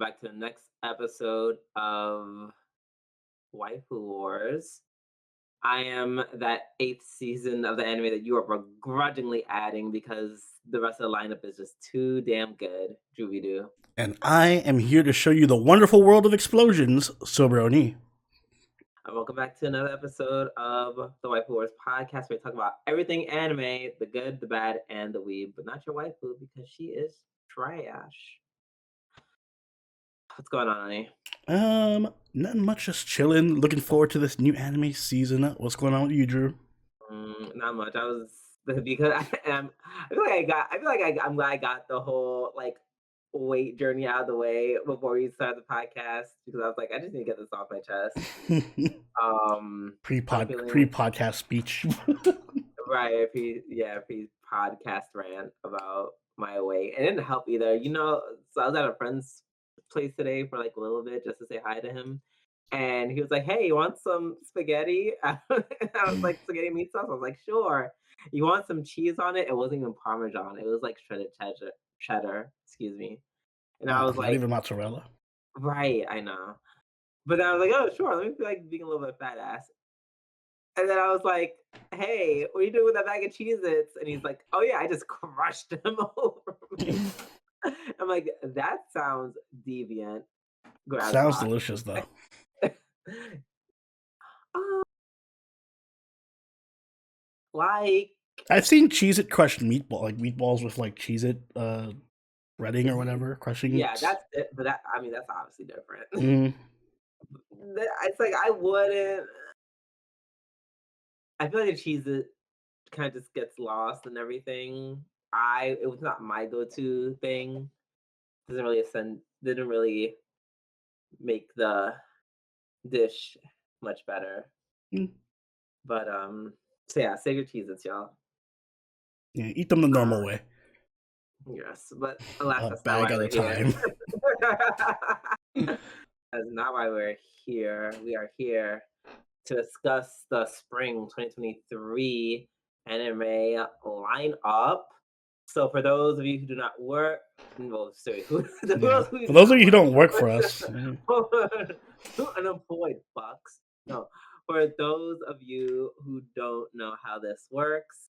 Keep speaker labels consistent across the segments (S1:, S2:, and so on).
S1: back to the next episode of Waifu Wars. I am that 8th season of the anime that you are begrudgingly adding because the rest of the lineup is just too damn good. Juvidu.
S2: And I am here to show you the wonderful world of explosions, Sobroni.
S1: And welcome back to another episode of the Waifu Wars podcast, where we talk about everything anime, the good, the bad, and the weeb, but not your waifu because she is trash. What's going on, honey?
S2: Nothing much, just chilling. Looking forward to this new anime season. What's going on with you, Drew?
S1: Not much. I was because I feel like I'm glad I got the whole like weight journey out of the way before we start the podcast because I was like, I just need to get this off my chest.
S2: Pre-podcast speech.
S1: Right, pre-podcast rant about my weight. It didn't help either. So I was at a friend's place today for like a little bit just to say hi to him. And he was like, "Hey, you want some spaghetti?" I was like, "Spaghetti meat sauce?" I was like, "Sure." You want some cheese on it? It wasn't even Parmesan. It was like shredded cheddar. Excuse me. And I was
S2: not
S1: like,
S2: even mozzarella.
S1: right, I know. But then I was like, "Oh, sure. Let me feel like being a little bit fat ass." And then I was like, "Hey, what are you doing with that bag of Cheez-Its?" And he's like, "Oh yeah, I just crushed them over me." I'm like, "That sounds deviant."
S2: Sounds delicious though.
S1: Like
S2: I've seen Cheez-It crushed meatballs with like Cheez-It breading or whatever, crushing.
S1: Yeah, that's it, but that's obviously different. It's like I wouldn't. I feel like the Cheez-It kind of just gets lost and everything. It was not my go-to thing. Didn't really make the dish much better. But so yeah, save your Cheez-Its, y'all.
S2: Yeah, eat them the normal way.
S1: Yes, but alas, that's
S2: not why we're here.
S1: That's not why we're here. We are here to discuss the spring 2023 anime lineup. So for those of you who do not work, for those of you who don't work for us, unemployed fucks. No, for those of you who don't know how this works,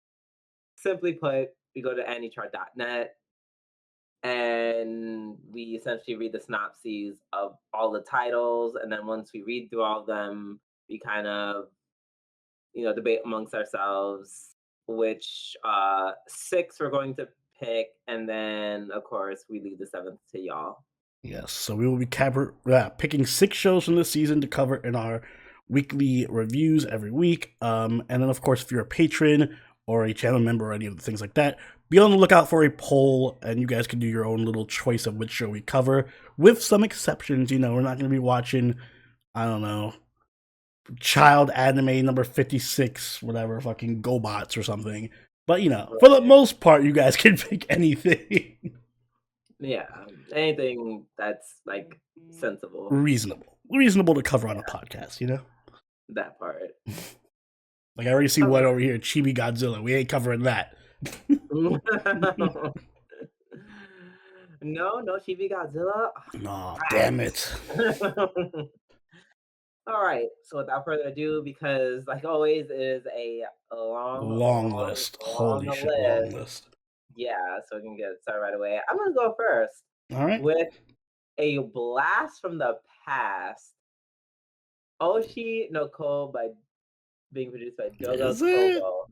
S1: simply put, we go to anychart.net and we essentially read the synopses of all the titles, and then once we read through all of them, we kind of debate amongst ourselves which 6 we're going to pick, and then of course we leave the 7th to y'all.
S2: Yes, so we will be picking 6 shows from this season to cover in our weekly reviews every week. And then of course, if you're a patron or a channel member or any of the things like that, be on the lookout for a poll, and you guys can do your own little choice of which show we cover, with some exceptions. We're not going to be watching, I don't know, child anime number 56, whatever, fucking GoBots or something. But, for the most part, you guys can pick anything.
S1: Yeah, anything that's, like, sensible.
S2: Reasonable to cover on a podcast,
S1: That part.
S2: Like, I already see one over here, Chibi Godzilla. We ain't covering that.
S1: No Chibi Godzilla.
S2: Aw, damn it.
S1: All right, so without further ado, because like always, it is a long
S2: list. Holy shit, long list.
S1: Yeah, so we can get started right away. I'm gonna go first.
S2: All right.
S1: With a blast from the past, Oshi no Ko being produced by Doga Kobo.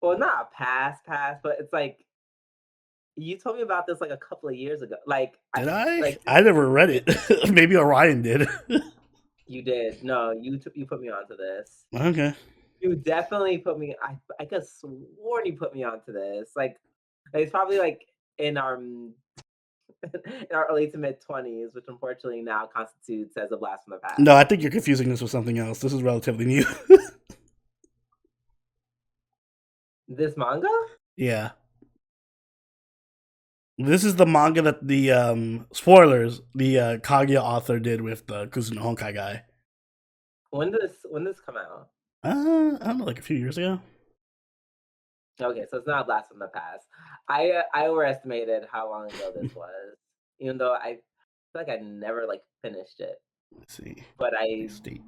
S1: Well, not a past, but it's like you told me about this like a couple of years ago. Like,
S2: did I? I never read it. Maybe Orion did.
S1: You did. No, you put me onto this.
S2: Okay.
S1: You definitely put me. I could have sworn you put me onto this. Like it's probably like in our early to mid 20s, which unfortunately now constitutes as a blast from the past.
S2: No, I think you're confusing this with something else. This is relatively new.
S1: This manga?
S2: Yeah. This is the manga that the spoilers, the Kaguya author did with the Kuzuno Honkai guy.
S1: When did this come out?
S2: I don't know, like a few years ago.
S1: Okay, so it's not a blast from the past. I overestimated how long ago this was. even though I feel like I never like finished it.
S2: Let's see.
S1: But
S2: State.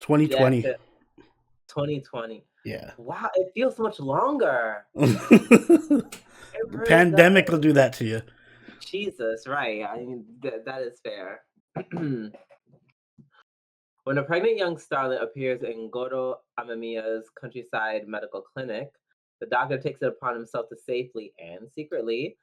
S2: 2020.
S1: 2020.
S2: Yeah.
S1: Wow, it feels much longer. It really
S2: Pandemic
S1: does.
S2: will do that to you.
S1: Jesus, right. I mean, that is fair. When a pregnant young starlet appears in Goro Amamiya's countryside medical clinic, the doctor takes it upon himself to safely and secretly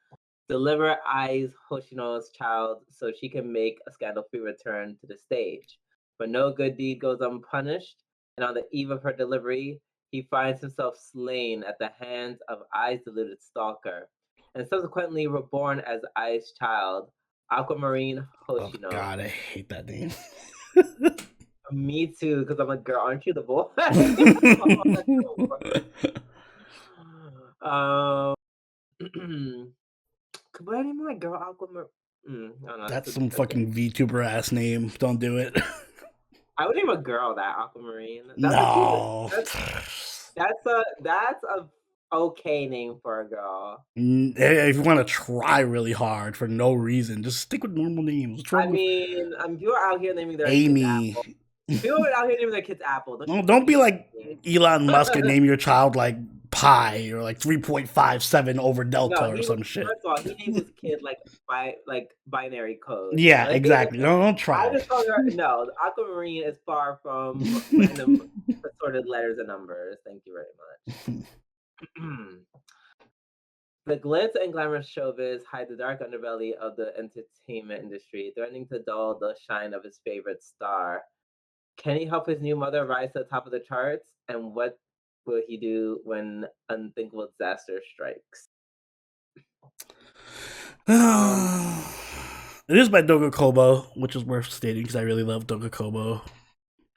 S1: deliver Ai's Hoshino's child so she can make a scandal-free return to the stage. But no good deed goes unpunished, and on the eve of her delivery, he finds himself slain at the hands of Ai's deluded stalker, and subsequently reborn as Ai's child, Aquamarine Hoshino.
S2: Oh God, I hate that name.
S1: Me too, because I'm like, girl, aren't you the boy? Could I name my girl Aquamarine?
S2: That's some fucking VTuber ass name. Don't do it.
S1: I would name a girl that Aquamarine.
S2: No.
S1: That's a okay name for a girl.
S2: If you want to try really hard for no reason, just stick with normal names.
S1: I mean, people are out here naming their
S2: Amy.
S1: kids Apple. People are out here naming their kids Apple.
S2: No, don't be like Elon Musk and name your child like Pi or like 3.57 over Delta or some shit.
S1: First of all, he named his kid like binary code.
S2: Yeah, exactly. Don't try.
S1: I just told her no. Aquamarine is far from random assorted letters and numbers. Thank you very much. The glitz and glamorous showbiz hide the dark underbelly of the entertainment industry, threatening to dull the shine of his favorite star. Can he help his new mother rise to the top of the charts? And what will he do when unthinkable disaster strikes?
S2: It is by Doga Kobo, which is worth stating because I really love Doga Kobo.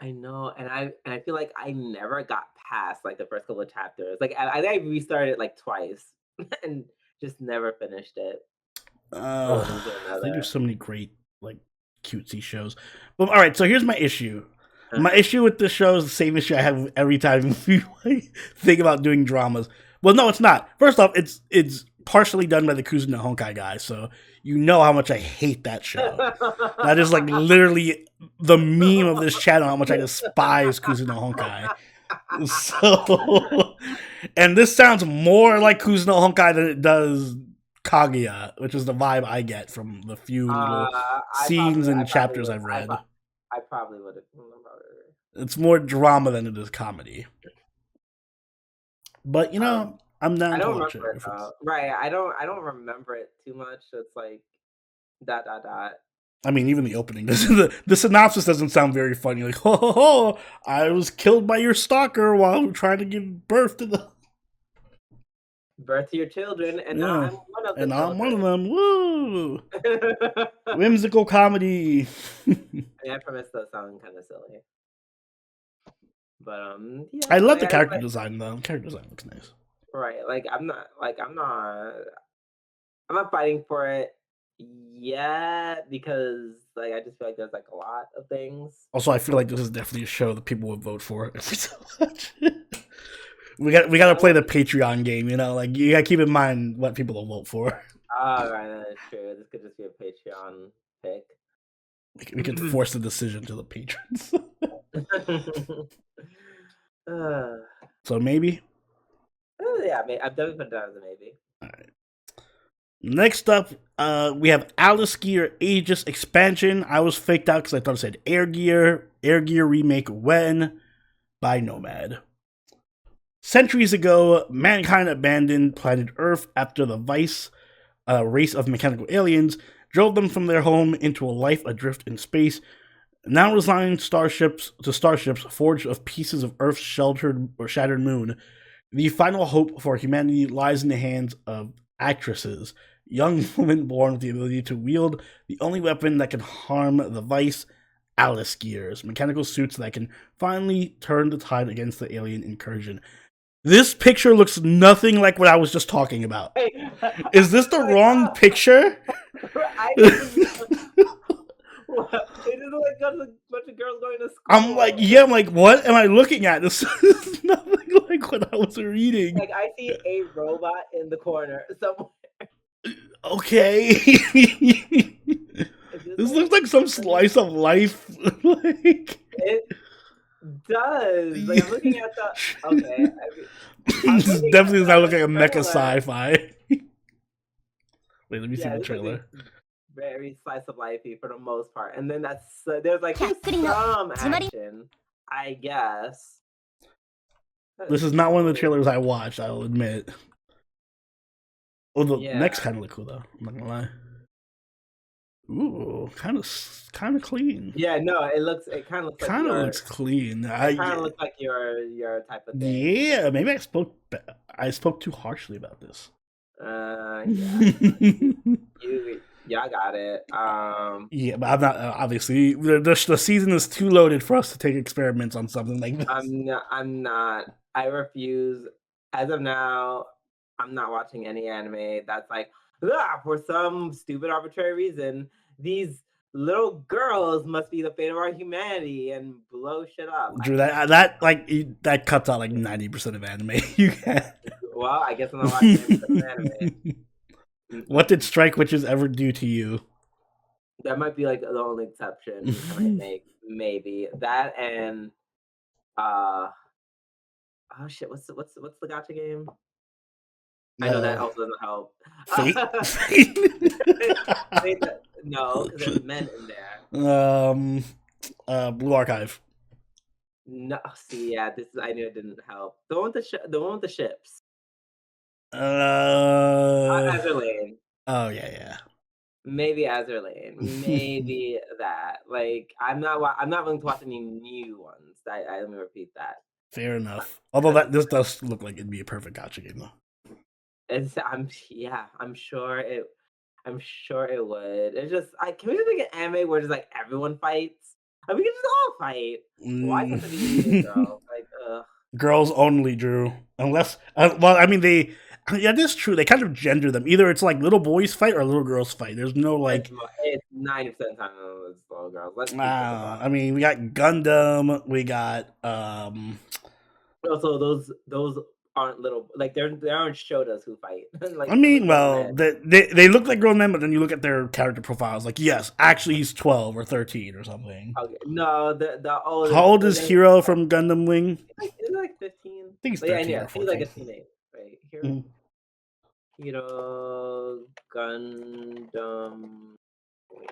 S1: I know, and I feel like I never got past like the first couple of chapters. Like I think I restarted like twice and just never finished it.
S2: They do so many great like cutesy shows. Well, all right, so here's my issue. My issue with this show is the same issue I have every time we think about doing dramas. Well, no, it's not. First off, it's partially done by the Kuzu no Honkai guy, so you know how much I hate that show. That is like literally the meme of this channel, how much I despise Kuzu no Honkai. So, and this sounds more like Kuzu no Honkai than it does Kaguya, which is the vibe I get from the few little scenes and chapters I've read.
S1: I probably would have.
S2: It's more drama than it is comedy. But you know, I'm down to watch it.
S1: Right, I don't remember it too much. So it's like ...
S2: I mean, even the opening, the synopsis doesn't sound very funny. Like, ho, I was killed by your stalker while trying to give birth to
S1: your children, and now I'm one of them.
S2: And I'm one of them. Woo! Whimsical comedy.
S1: I mean, that premise does sound kind of silly. But yeah,
S2: I love the character design though. The character design looks nice.
S1: Right, I'm not fighting for it yet because I just feel like there's a lot of things.
S2: Also, I feel like this is definitely a show that people would vote for if we still watch it. We got to play the Patreon game, you know. Like you got to keep in mind what people will vote for.
S1: Oh, right, that's true. This could just be a Patreon pick.
S2: We could force the decision to the patrons. So maybe.
S1: Yeah, I've definitely put it down as a maybe.
S2: All right. Next up, we have Alice Gear Aegis expansion. I was faked out because I thought it said Air Gear remake when by Nomad. Centuries ago, mankind abandoned planet Earth after the Vice, a race of mechanical aliens, drove them from their home into a life adrift in space. Now resigned starships forged of pieces of Earth's shattered moon, the final hope for humanity lies in the hands of actresses, young women born with the ability to wield the only weapon that can harm the Vice, Alice Gears, mechanical suits that can finally turn the tide against the alien incursion. This picture looks nothing like what I was just talking about. Is this the wrong picture?
S1: It is like a bunch of girls going to school.
S2: I'm like, what am I looking at? This is nothing like what I was reading.
S1: I see a robot in the corner somewhere.
S2: Okay.
S1: Is this
S2: This
S1: like
S2: looks like some
S1: really?
S2: slice of life. Like,
S1: It does. Like I'm looking at the okay. I'm
S2: this
S1: looking at
S2: definitely does not look
S1: the
S2: like a mecha
S1: trailer.
S2: sci-fi. Wait, let me see
S1: Yeah,
S2: the
S1: this looks like
S2: trailer.
S1: very slice of lifey for the most part. And then there's like there's some action, I guess. That
S2: This
S1: is
S2: is not one of the
S1: so
S2: trailers I watched, I'll admit. Oh, the
S1: yeah.
S2: next kind of look cool though. I'm not gonna lie. Ooh, kind of clean.
S1: Yeah, no, it kind of looks like
S2: Kind of
S1: your
S2: looks clean.
S1: it kind of looks like your type of thing.
S2: Yeah, maybe I spoke too harshly about this.
S1: Yeah. Yeah, I got it.
S2: Yeah, but I'm not obviously the season is too loaded for us to take experiments on something like this.
S1: I'm not. I refuse. As of now, I'm not watching any anime that's like, for some stupid arbitrary reason, these little girls must be the fate of our humanity and blow shit up.
S2: Drew, that cuts out like 90% of anime. You can.
S1: Well, I guess I'm not watching any anime.
S2: What did Strike Witches ever do to you?
S1: That might be like the only exception I might make. Maybe that and oh shit, what's the gotcha game? I know that also doesn't help.
S2: Fate.
S1: No, because there's men in there.
S2: Blue Archive.
S1: No, see, yeah, I knew it didn't help. The one with the one with the ships. Azur Lane.
S2: Oh yeah.
S1: Maybe Azur Lane. Maybe that. Like, I'm not willing to watch any new ones. Let me repeat that.
S2: Fair enough. Although this does look like it'd be a perfect gotcha game though.
S1: I'm sure it would. It's just can we just make an anime where just like everyone fights? Like, we can just all fight. Why can't it be girls? Like,
S2: girls only, Drew. Unless, well, I mean, yeah, that's true. They kind of gender them. Either it's like little boys fight or little girls fight. There's no like.
S1: It's 90% of the time it's little girls. Let's keep
S2: I mean, we got Gundam. We got
S1: Also, those aren't little, like they aren't shotas who fight. Like,
S2: I mean, well, they look like grown men, but then you look at their character profiles. Like, yes, actually, he's 12 or 13 or something.
S1: Okay. No, the oldest.
S2: How old is Hero from Gundam Wing?
S1: He's like 15.
S2: I think he's 13 or 14.
S1: He's like a teenager, right? Hero Gundam Wing.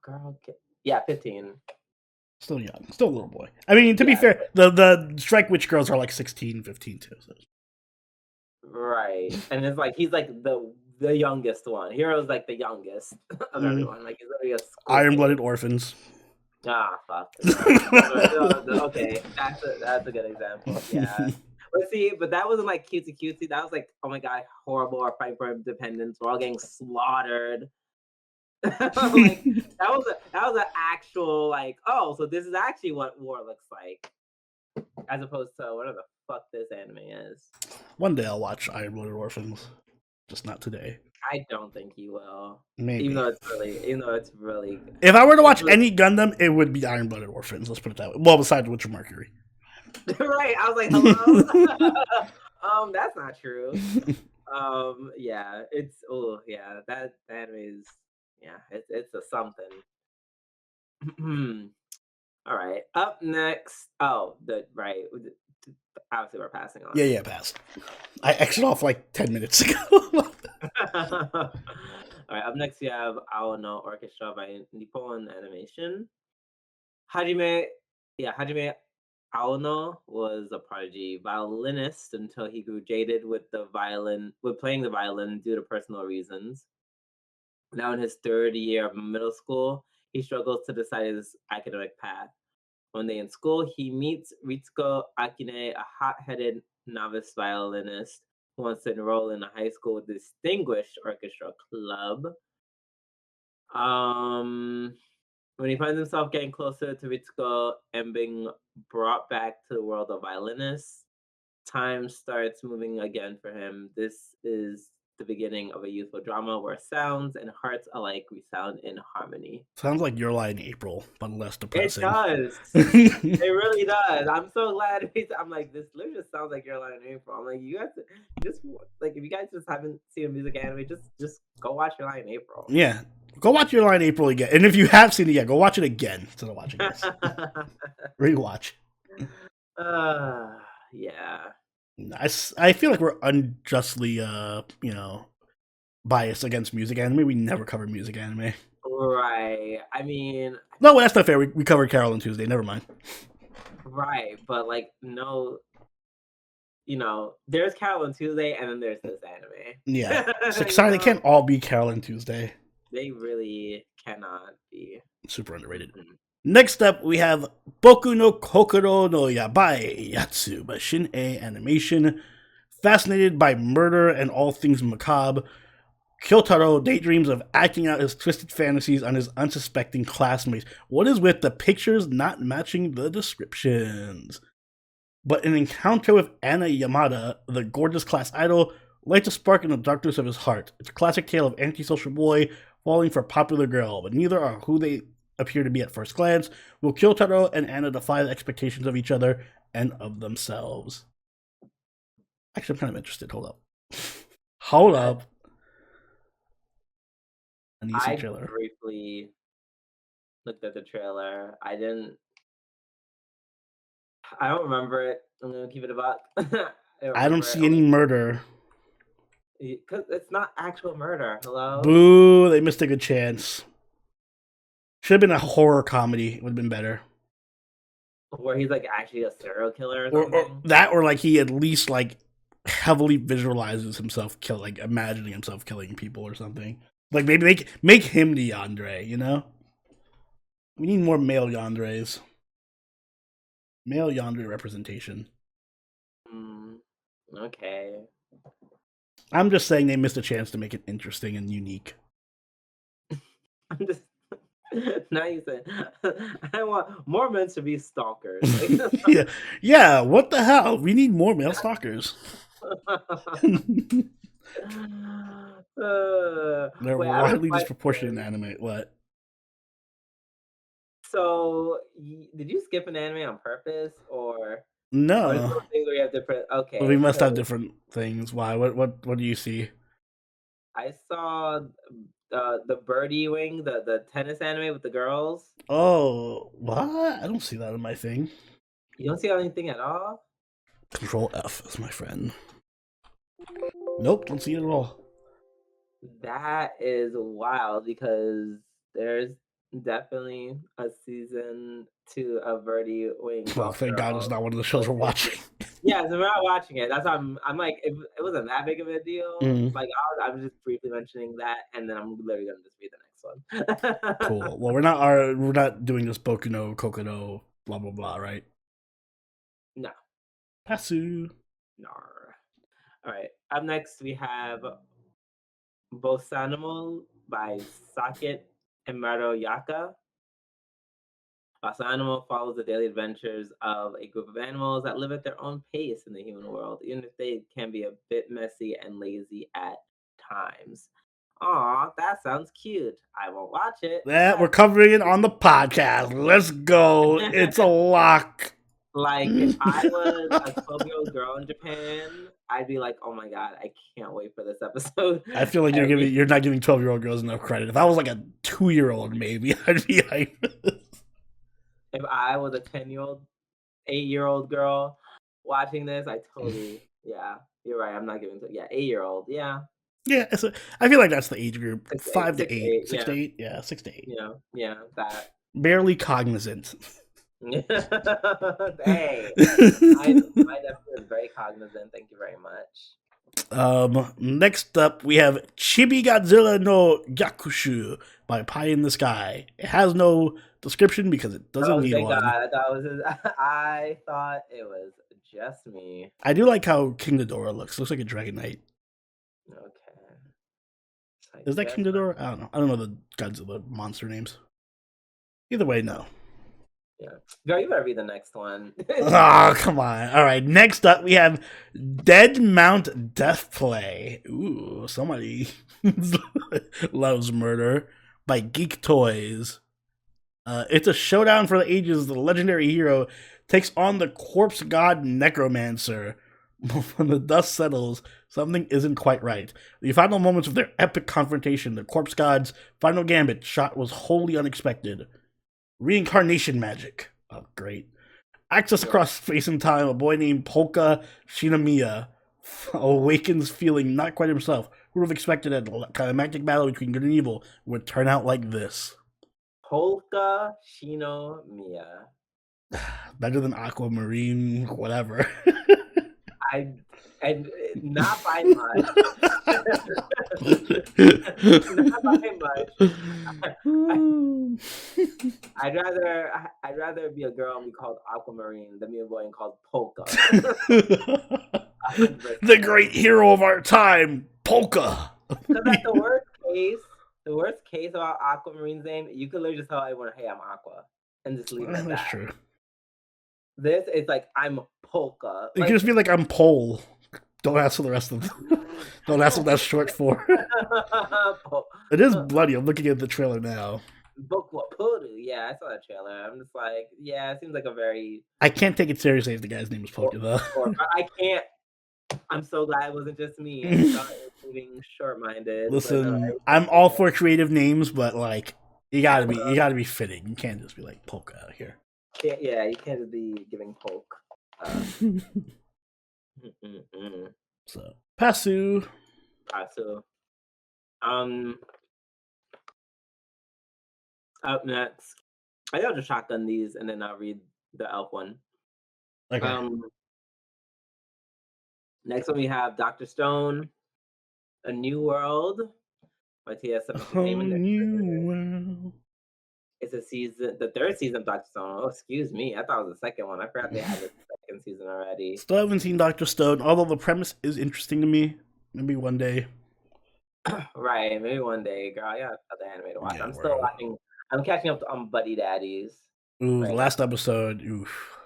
S1: Girl, yeah, 15.
S2: Still young, still a little boy. I mean, to be fair, the Strike Witch girls are like 16, 15 too. So.
S1: Right, and it's like he's like the youngest one. Hero's like the youngest of everyone. Like he's literally a
S2: Iron-blooded orphans.
S1: Ah, fuck. Okay, that's a good example. Yeah. But that wasn't like cutesy. That was like, oh my god, horrible or fight for independence. We're all getting slaughtered. Like, that was an actual like, oh, so this is actually what war looks like, as opposed to whatever the fuck this anime is.
S2: One day I'll watch Iron-blooded orphans, just not today.
S1: I don't think you will.
S2: Maybe.
S1: Even though it's really.
S2: If I were to watch any Gundam, it would be Iron-blooded orphans. Let's put it that way. Well, besides Witcher Mercury.
S1: Right. I was like, hello. That's not true. Yeah. That anime is. Yeah, it's a something. All right. Up next. Oh, right. Obviously, we're passing on.
S2: Yeah, pass. I exited off like 10 minutes ago.
S1: All right. Up next, we have Aono Orchestra by Nippon Animation. Hajime Aono was a prodigy violinist until he grew jaded with playing the violin due to personal reasons. Now in his third year of middle school, he struggles to decide his academic path. One day in school, he meets Ritsuko Akine, a hot-headed novice violinist who wants to enroll in a high school distinguished orchestra club. When he finds himself getting closer to Ritsuko and being brought back to the world of violinists, time starts moving again for him. This is the beginning of a youthful drama where sounds and hearts alike resound in harmony.
S2: Sounds like Your Lie in April, but less
S1: It
S2: depressing.
S1: does. It really does. I'm so glad. I'm like, this literally just sounds like Your Lie in April. I'm like, you guys just like if you guys just haven't seen a music anime, just go watch Your Lie in April.
S2: Yeah. Go watch Your Lie in April again. And if you have seen it yet, go watch it again instead of watching this. Rewatch.
S1: Yeah.
S2: I feel like we're unjustly, biased against music anime. We never cover music anime.
S1: Right. I mean,
S2: no, that's not fair. We covered Carol and Tuesday. Never mind.
S1: Right, but like no, there's Carol and Tuesday, and then there's this anime.
S2: Yeah, it's like, sorry, they can't all be Carol and Tuesday.
S1: They really cannot be.
S2: Super underrated. Mm-hmm. Next up, we have Boku no Kokoro no Yabai Yatsu by Shin-A Animation. Fascinated by murder and all things macabre, Kyotaro daydreams of acting out his twisted fantasies on his unsuspecting classmates. What is with the pictures not matching the descriptions? But an encounter with Anna Yamada, the gorgeous class idol, lights a spark in the darkness of his heart. It's a classic tale of antisocial boy falling for popular girl, but neither are who they appear to be at first glance. Will Kyotaro and Anna defy the expectations of each other and of themselves? Actually, I'm kind of interested. Hold up.
S1: I briefly looked at the trailer. I don't remember it. I'm gonna keep it a buck.
S2: I don't see any murder.
S1: Because it's not actual murder. Hello?
S2: Boo, they missed a good chance. Should have been a horror comedy. It would have been better.
S1: Where he's like actually a serial killer or something?
S2: Or like he at least like heavily visualizes himself imagining himself killing people or something. Like maybe make him the yandere, you know? We need more male yanderes. Male yandere representation.
S1: Okay.
S2: I'm just saying they missed a chance to make it interesting and unique.
S1: I'm just now you say I want more men to be stalkers.
S2: yeah. What the hell? We need more male stalkers. They're wildly disproportionate in anime. What?
S1: So, did you skip an anime on purpose, or
S2: no?
S1: Or things where you have different. Okay,
S2: well, we must have different things. Why? What do you see?
S1: I saw the birdie wing, the tennis anime with the girls.
S2: Oh, what? I don't see that in my thing.
S1: You don't see anything at all?
S2: Control F is my friend. Nope, don't see it at all.
S1: That is wild because there's definitely a season 2 of Birdie Wing.
S2: Well, thank God it's not one of the shows we're watching.
S1: Yeah, so we're not watching it. That's why I'm like, if it wasn't that big of a deal, like I was just briefly mentioning that, and then I'm literally gonna just read the next
S2: one. Cool. Well, we're not doing this Boku no Kokoro blah blah blah, right?
S1: No.
S2: Pasu.
S1: Nar. All right. Up next we have Bosanimal by Sakit and Yaka. Animal follows the daily adventures of a group of animals that live at their own pace in the human world, even if they can be a bit messy and lazy at times. Aw, that sounds cute. I won't watch it.
S2: We're covering it on the podcast. Let's go. It's a lock.
S1: Like, if I was a 12-year-old girl in Japan, I'd be like, oh my God, I can't wait for this episode.
S2: I feel like you're not giving 12-year-old girls enough credit. If I was like a 2-year-old, maybe I'd be like...
S1: If I was a 10-year-old, 8-year-old girl watching this, I totally, yeah, you're right. I'm not giving, 8-year-old, yeah.
S2: Yeah, I feel like that's the age group. 5 to 8. 6 to 8? Yeah, 6 to 8.
S1: Yeah, that.
S2: Barely cognizant.
S1: Hey, my definition is very cognizant. Thank you very much.
S2: Next up, we have Chibi Godzilla no Gyakushu by Pie in the Sky. It has no description because it doesn't need one.
S1: God, I thought it was just me.
S2: I do like how King Ghidorah looks. Looks like a Dragon Knight.
S1: Okay.
S2: Is that King Ghidorah? I don't know. I don't know the Godzilla monster names. Either way, no.
S1: Yeah. Girl, you better read the next one.
S2: Oh, come on. All right. Next up, we have Dead Mount Death Play. Ooh, somebody loves murder by Geek Toys. It's a showdown for the ages. The legendary hero takes on the corpse god Necromancer. When the dust settles, something isn't quite right. The final moments of their epic confrontation, the corpse god's final gambit shot was wholly unexpected. Reincarnation magic. Oh, great. Access across space and time, a boy named Polka Shinamiya awakens feeling not quite himself. Who would have expected a climactic battle between good and evil would turn out like this?
S1: Polka Shinomiya.
S2: Better than Aquamarine, whatever.
S1: Not by much. Not by much. I'd rather be a girl and be called Aquamarine than be a boy and called Polka.
S2: The great hero of our time, Polka.
S1: Because at the worst case about Aquamarine's name, you could literally just tell everyone, "Hey, I'm Aqua," and just leave it at that.
S2: That's true.
S1: This is like, I'm Polka.
S2: You can just be like, I'm Pole. Don't ask for the rest of them. Don't ask what that's short for. It is bloody. I'm looking at the trailer now.
S1: Yeah, I saw that trailer. I'm just like, yeah, it seems like a very...
S2: I can't take it seriously if the guy's name is Polka, though.
S1: I can't. I'm so glad it wasn't just me. I thought it was being short-minded.
S2: Listen, I'm all for creative names, but like, you gotta be fitting. You can't just be like Polka out here.
S1: Yeah, you can't just be giving poke.
S2: So, Pasu.
S1: Up next, I got to shotgun these and then I'll read the elf one.
S2: Okay.
S1: Next one we have Dr. Stone, A New World by TS
S2: New World.
S1: It's the third season of Dr. Stone. Oh, excuse me. I thought it was the second one. I forgot they had the second season already.
S2: Still haven't seen Dr. Stone, although the premise is interesting to me. Maybe one day.
S1: Right, maybe one day, girl. Yeah, the anime to watch. Yeah, I'm still watching. I'm catching up on Buddy Daddies.
S2: Ooh, right, last episode. Oof.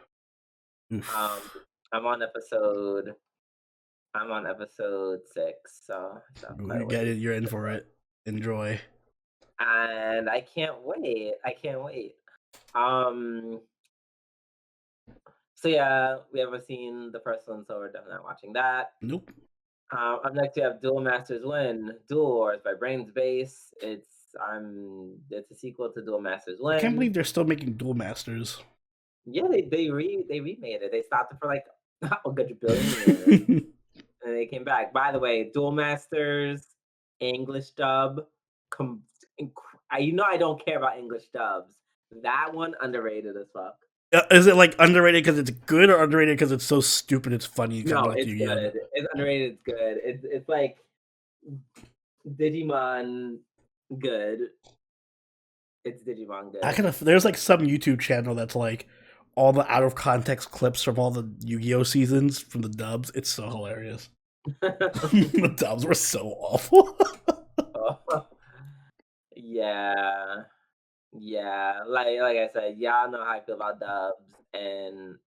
S1: I'm on episode 6, so
S2: you get it. You're in for it. Enjoy.
S1: And I can't wait. So yeah, we haven't seen the first one, so we're definitely not watching that.
S2: Nope.
S1: Up next, we have Duel Masters Win, Duel Wars by Brains Base. It's a sequel to Duel Masters Win.
S2: I can't believe they're still making Duel Masters.
S1: Yeah, they remade it. They stopped it for like a good billion years, and they came back. By the way, Duel Masters English dub. I don't care about English dubs. That one underrated as fuck.
S2: Is it like underrated because it's good or underrated because it's so stupid it's funny?
S1: No, it's good. It's underrated. It's good. It's like Digimon good. It's Digimon good.
S2: There's like some YouTube channel that's like all the out of context clips from all the Yu-Gi-Oh seasons from the dubs. It's so hilarious. The dubs were so awful.
S1: Yeah. Like I said, y'all know how I feel about dubs, and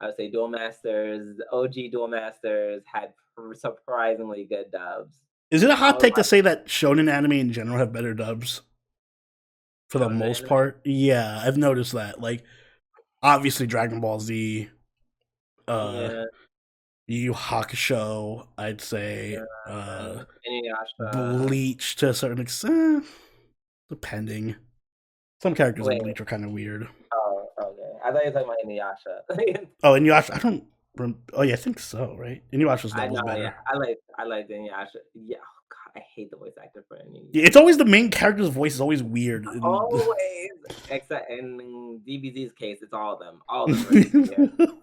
S1: I would say Duel Masters, OG Duel Masters had surprisingly good dubs.
S2: Is it a hot take to say that shonen anime in general have better dubs? For the most part, yeah, I've noticed that. Like, obviously, Dragon Ball Z, Yu Yu Hakusho, I'd say, Bleach to a certain extent, depending. Some characters in Bleach are kind of weird.
S1: Oh, okay. I thought you were talking about Inuyasha.
S2: Oh, Inuyasha, I don't. Oh yeah, I think so, right? Inuyasha's double better.
S1: Yeah. I like Inuyasha. Yeah. Oh, God, I hate the voice actor for Inuyasha.
S2: Yeah, it's always the main character's voice is always weird.
S1: Always, except in DBZ's case, it's all of them. All of them.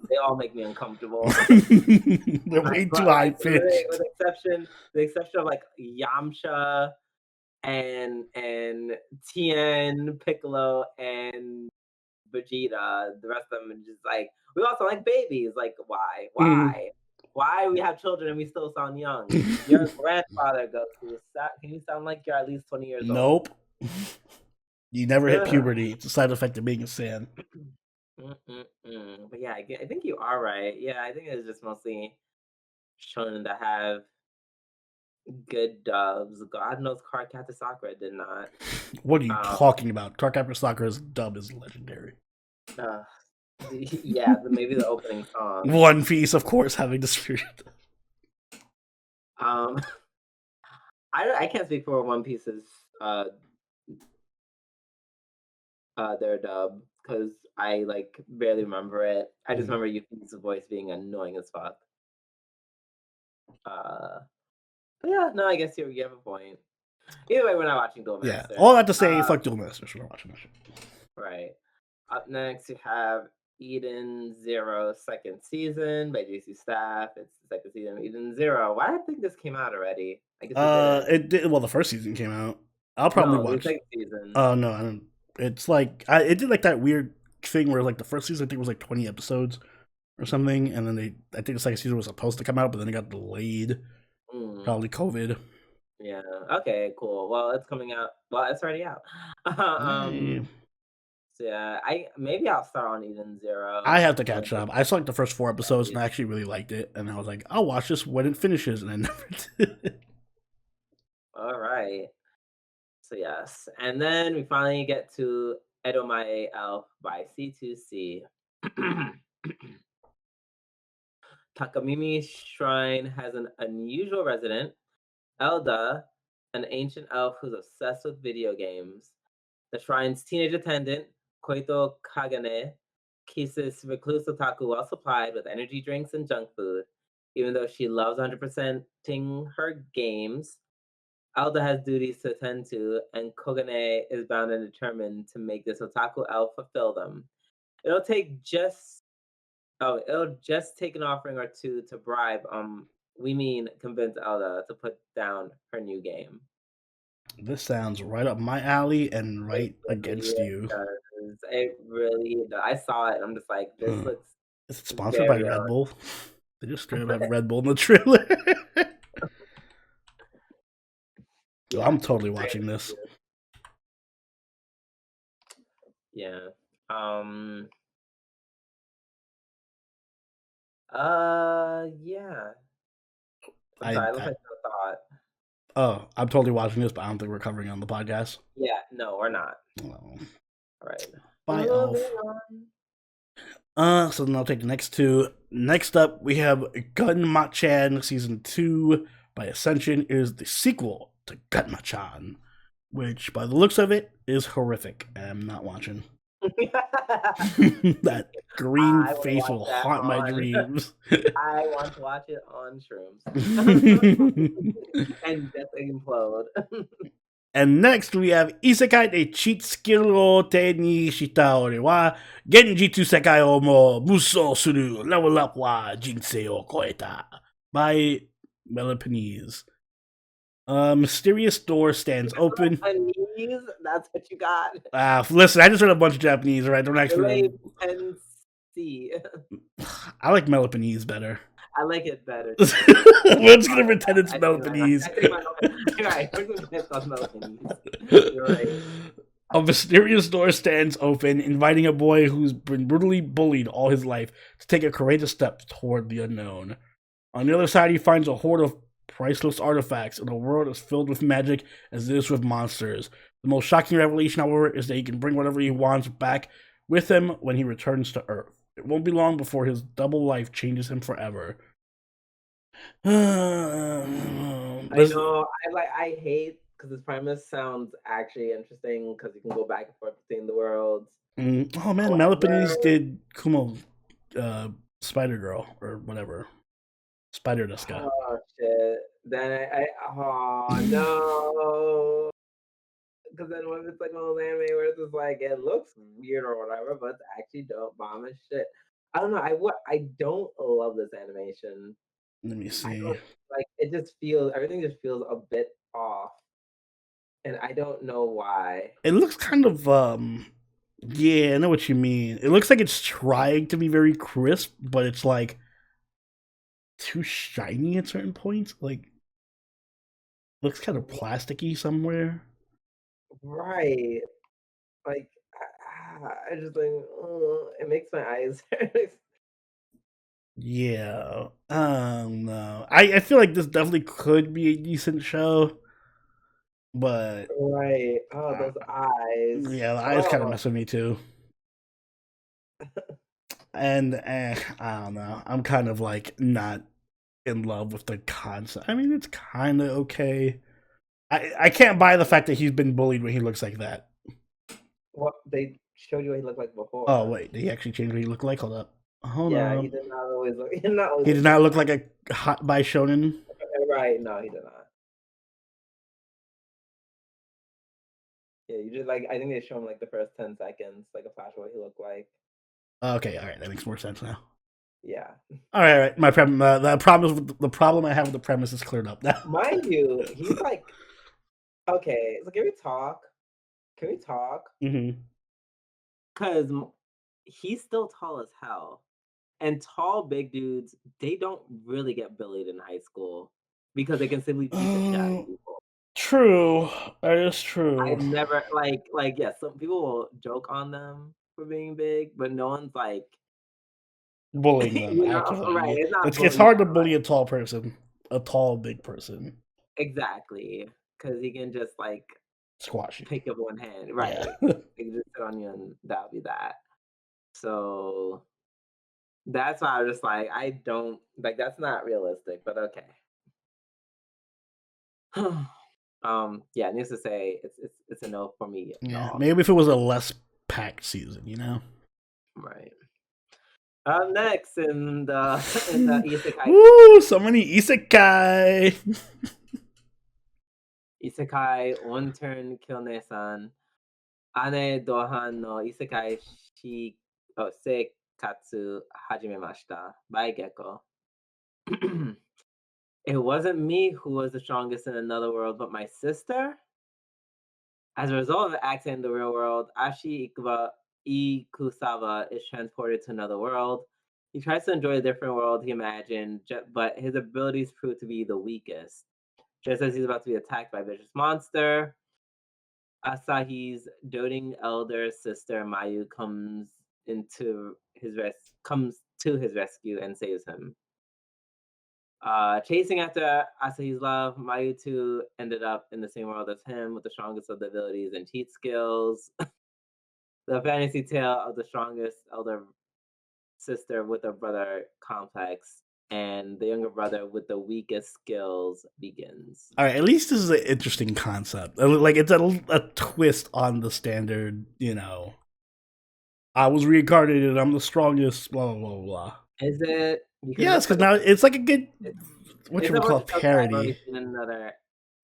S1: They all make me uncomfortable.
S2: They're way too high pitched.
S1: With the exception of like Yamcha and Tien, Piccolo, and Vegeta. The rest of them are just like, we also like babies. Like, why? Why we have children and we still sound young? Your grandfather Goku. Can you sound like you're at least 20 years old?
S2: Nope. You never hit puberty. It's a side effect of being a Saiyan.
S1: But yeah, I think you are right. Yeah, I think it's just mostly shown to have good dubs. God knows Cardcaptor Sakura did not.
S2: What are you
S1: Um,
S2: talking about? Cardcaptor Sakura's dub is legendary.
S1: uh, yeah, maybe the opening song.
S2: One Piece, of course, having this period.
S1: Um, I can't speak for One Piece's their dub because I like barely remember it. I just remember Yuki's voice being annoying as fuck. But yeah, no, I guess you have a point. Either way, we're not watching Duel
S2: Yeah,
S1: Master.
S2: all that to say, fuck Duel Masters. We're not watching that shit.
S1: Right. Up next, you have Eden Zero second season by JC Staff. It's the second season of Eden Zero. Why did I think this came out already? I guess it did.
S2: It did. Well, the first season came out. I'll probably
S1: No, the
S2: watch.
S1: second season.
S2: Oh no, I don't. It's like it did like that weird thing where like the first season I think was like 20 episodes or something, and then I think the second season was supposed to come out, but then it got delayed. Probably COVID.
S1: Yeah. Okay. Cool. Well, it's coming out. Well, it's already out. So yeah, maybe I'll start on Eden Zero.
S2: I have to catch up. I saw like the first 4 episodes and I actually really liked it, and I was like, I'll watch this when it finishes, and I never did.
S1: All right. So yes, and then we finally get to Edo Myl by C2C. Takamimi Shrine has an unusual resident, Elda, an ancient elf who's obsessed with video games. The shrine's teenage attendant, Koito Kagane, keeps this recluse otaku well supplied with energy drinks and junk food. Even though she loves 100%ing her games, Elda has duties to attend to, and Kogane is bound and determined to make this otaku elf fulfill them. It'll just take an offering or two to bribe, we mean convince Elda to put down her new game.
S2: This sounds right up my alley and right against you.
S1: It really does. I saw it and I'm just like, this looks.
S2: Is it sponsored by Red Bull? They just straight up have Red Bull in the trailer. Yeah, I'm totally watching this.
S1: Yeah. Yeah. I'm sorry, I look like no thought.
S2: Oh, I'm totally watching this, but I don't think we're covering it on the podcast.
S1: Yeah, no, we're not.
S2: Oh.
S1: All right.
S2: Bye, Elf. So then I'll take the next 2. Next up, we have Gunma-chan Season 2 by Ascension is the sequel to Gunma-chan, which, by the looks of it, is horrific. I'm not watching. That green face will haunt my dreams.
S1: I want to watch it on shrooms. And just implode.
S2: And next we have Isekai de Chitsukiru te ni shita ore wa Genji to sekai o mo muso suru level up wa jinsei o koeta by Melopinese. Mysterious door stands open.
S1: Japanese? That's what you got?
S2: Listen, I just read a bunch of Japanese, right? Don't actually. I like Melopinese better.
S1: I like it better.
S2: We're just gonna pretend it's Melopinese.
S1: You're right.
S2: A mysterious door stands open, inviting a boy who's been brutally bullied all his life to take a courageous step toward the unknown. On the other side, he finds a hoard of priceless artifacts in a world as filled with magic as it is with monsters. The most shocking revelation, however, is that he can bring whatever he wants back with him when he returns to Earth. It won't be long before his double life changes him forever.
S1: I know. I hate because this premise sounds actually interesting because you can go back and forth between the worlds.
S2: Oh man, Melopinese did Kumo, Spider Girl or whatever, Spider Deska.
S1: Oh shit! Then oh no. Because then when it's like one of those anime where it's just like it looks weird or whatever, but it's actually dope bomb as shit. I don't know. I don't love this animation.
S2: Let me see.
S1: Like everything just feels a bit off, and I don't know why.
S2: It looks kind of yeah, I know what you mean. It looks like it's trying to be very crisp, but it's like too shiny at certain points. Like looks kind of plasticky somewhere.
S1: Right. Like I just like it makes my eyes hurt.
S2: Yeah. No. I feel like this definitely could be a decent show, but
S1: Right. Oh, those eyes.
S2: yeah, the eyes kind of
S1: Oh.
S2: mess with me too. And I don't know. I'm kind of like not in love with the concept. I mean, it's kind of okay. I can't buy the fact that he's been bullied when he looks like that.
S1: What they showed you what he looked like before.
S2: Oh wait, did he actually change what he looked like? Hold up. Hold
S1: Yeah,
S2: up.
S1: he did not always look. He did not, always
S2: He did not look like a hot by shonen.
S1: Right? No, he did not. Yeah, you just like I think they show him like the first 10 seconds, like a flash of what he looked like.
S2: Okay, all right, that makes more sense now.
S1: Yeah.
S2: All right. My problem, the problem I have with the premise is cleared up now.
S1: Mind you, he's like, okay. So can we talk? Can we talk?
S2: Mm-hmm.
S1: Because he's still tall as hell, and tall big dudes they don't really get bullied in high school because they can simply beat the shit out of people.
S2: True, that is true.
S1: I've never like yes, some people will joke on them for being big, but no one's like
S2: bullying them.
S1: you know,
S2: Actively.
S1: right?
S2: It's hard to bully a tall person, a tall big person.
S1: Exactly, because he can just like
S2: squash you.
S1: Pick up one hand, right?
S2: Yeah.
S1: They just sit on you, and that'll be that. So that's why I was just like, I don't like. That's not realistic, but okay. Yeah, needless to say, it's a no for me.
S2: Yeah, maybe if it was a less packed season, you know.
S1: Right. Next in the isekai.
S2: Woo! So many isekai.
S1: Isekai one turn kill Nissan. Ane Dohan no isekai seikatsu hajimemashita by Gecko. It wasn't me who was the strongest in another world, but my sister. As a result of acting in the real world, Ashi Ikusawa is transported to another world. He tries to enjoy a different world he imagined, but his abilities prove to be the weakest. Just as he's about to be attacked by a vicious monster, Asahi's doting elder sister Mayu comes to his rescue and saves him. Chasing after Asahi's love, Mayu too ended up in the same world as him with the strongest of the abilities and cheat skills. The fantasy tale of the strongest elder sister with a brother complex and the younger brother with the weakest skills begins.
S2: All right, at least this is an interesting concept. Like it's a twist on the standard, you know. I was reincarnated. I'm the strongest. Blah blah blah blah.
S1: Is it?
S2: Yes, because now it's like a good what you would call parody.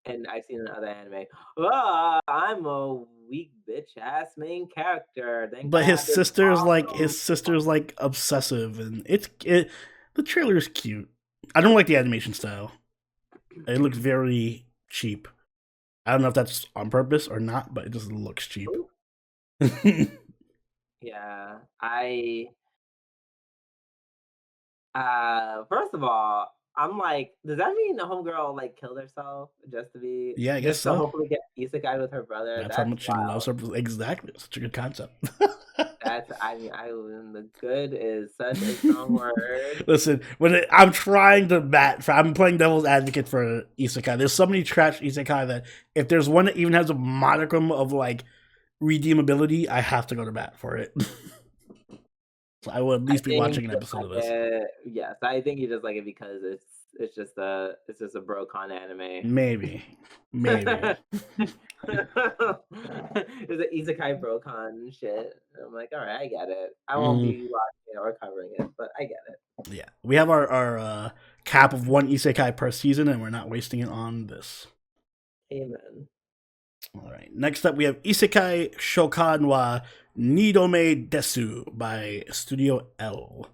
S1: And I've seen another anime. Oh, I'm a weak bitch ass main character.
S2: But his sister's like obsessive, and the trailer is cute. I don't like the animation style. It looks very cheap. I don't know if that's on purpose or not, but it just looks cheap.
S1: Yeah, first of all, I'm like, does that mean the homegirl like killed herself just to be?
S2: Yeah, I guess so.
S1: Hopefully, get isekai with her brother.
S2: That's how much she loves her. Exactly, such a good concept.
S1: The good is such a strong word.
S2: Listen, I'm trying to I'm playing devil's advocate for isekai. There's so many trash isekai that if there's one that even has a modicum of like redeemability, I have to go to bat for it. So I will at least be watching an episode of this.
S1: Yes, I think you just like it because it's just a bro-con anime.
S2: Maybe.
S1: It's an isekai bro-con shit. I'm like, all right, I get it. I won't be watching it or covering it, but I get it.
S2: Yeah, we have our cap of one isekai per season, and we're not wasting it on this.
S1: Amen.
S2: All right. Next up, we have Isekai Shokan wa Nidome Desu by Studio L.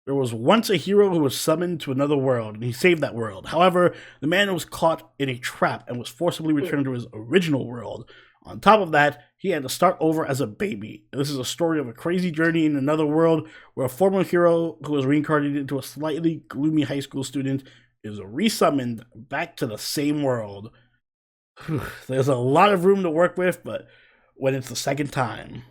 S2: There was once a hero who was summoned to another world, and he saved that world. However, the man was caught in a trap and was forcibly returned to his original world. On top of that, he had to start over as a baby. This is a story of a crazy journey in another world where a former hero who was reincarnated into a slightly gloomy high school student is resummoned back to the same world. There's a lot of room to work with, but when it's the second time,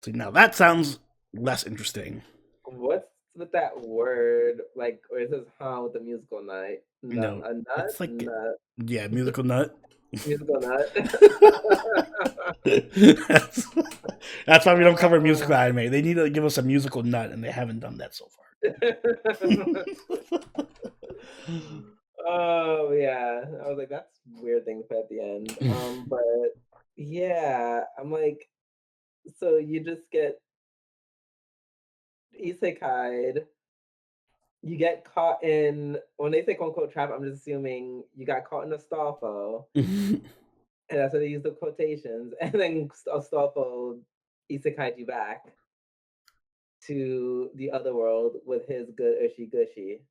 S2: So now that sounds less interesting.
S1: What's with that word? Like, or is this huh with the musical nut?
S2: No,
S1: A nut?
S2: it's like
S1: Nut.
S2: yeah, musical nut.
S1: Musical nut.
S2: that's, that's why we don't cover musical
S1: Uh,
S2: anime. They need to give us a musical nut, and they haven't done that so far.
S1: oh yeah. I was like, that's a weird thing to put at the end. But yeah, I'm like, so you just get isekai'd. You get caught in when they say quote unquote trap, I'm just assuming you got caught in a stall. And that's why they use the quotations. And then Astolfo isekai'd you back to the other world with his good ushy gushy.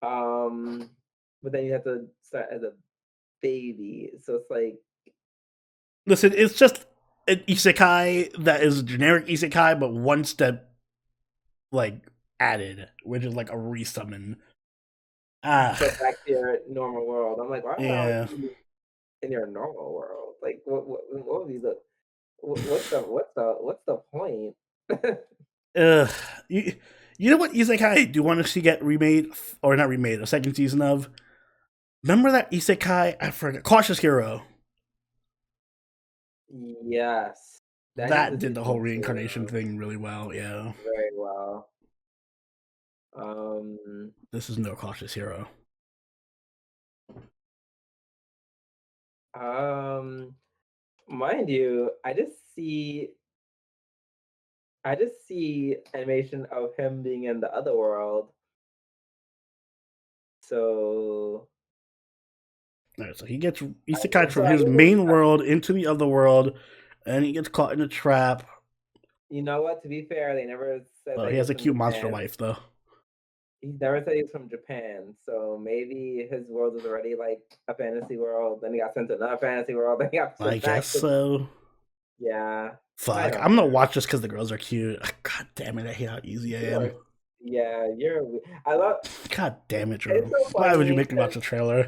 S1: Um, but then you have to start as a baby. So it's like,
S2: Listen, it's just an isekai that is a generic isekai, but one step like added, which is like a resummon.
S1: so back to your normal world. I'm like, why are
S2: Yeah.
S1: you in your normal world? Like, what would be the what's the point?
S2: Ugh. You know what isekai I do want to see get remade, or not remade, a second season of? Remember that isekai? I forgot. Cautious Hero.
S1: Yes, that needs
S2: That
S1: a
S2: did the whole
S1: season
S2: reincarnation
S1: 2
S2: thing really well, yeah.
S1: very well. Um,
S2: This is no Cautious Hero.
S1: mind you, I just see animation of him being in the other world. So,
S2: Alright, so he gets
S1: I,
S2: isekai
S1: so
S2: from
S1: I
S2: his
S1: really,
S2: main world into the other world, and he gets caught in a trap.
S1: you know what? To be fair, they never said
S2: Oh,
S1: that
S2: he
S1: he
S2: has
S1: was
S2: a
S1: from
S2: cute monster
S1: Japan.
S2: wife, though.
S1: He never said he was from Japan. So maybe his world was already like a fantasy world. Then he got sent to another fantasy world. Then he got
S2: I
S1: sent
S2: guess
S1: back to,
S2: so.
S1: yeah. I
S2: Fuck,
S1: don't
S2: I'm
S1: know.
S2: gonna watch this because the girls are cute. God damn it, I hate how easy I
S1: You
S2: am.
S1: are, yeah, I love,
S2: God damn it,
S1: it's
S2: Drew.
S1: so
S2: Why would you
S1: funny
S2: make me watch the trailer?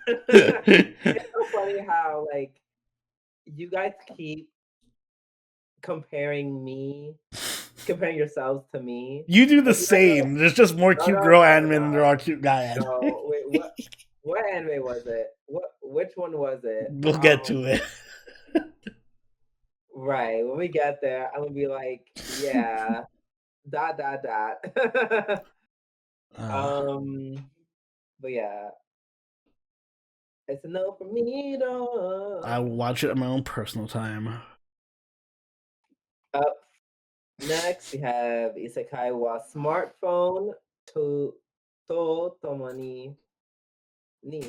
S1: it's so funny how like you guys keep comparing yourselves to me.
S2: You do the
S1: Like you guys are like,
S2: same. There's just more
S1: no,
S2: cute
S1: no,
S2: girl
S1: no,
S2: anime than there
S1: no,
S2: are cute guy anime.
S1: no. Wait, what anime was it? Which one was it?
S2: We'll get to it.
S1: Right. When we get there, I'm gonna be like, yeah, dot.
S2: Uh,
S1: um, but yeah, it's a no for me
S2: I will
S1: though.
S2: watch it at my own personal time.
S1: Up next, we have Isekai wa Smartphone to Tomoni ni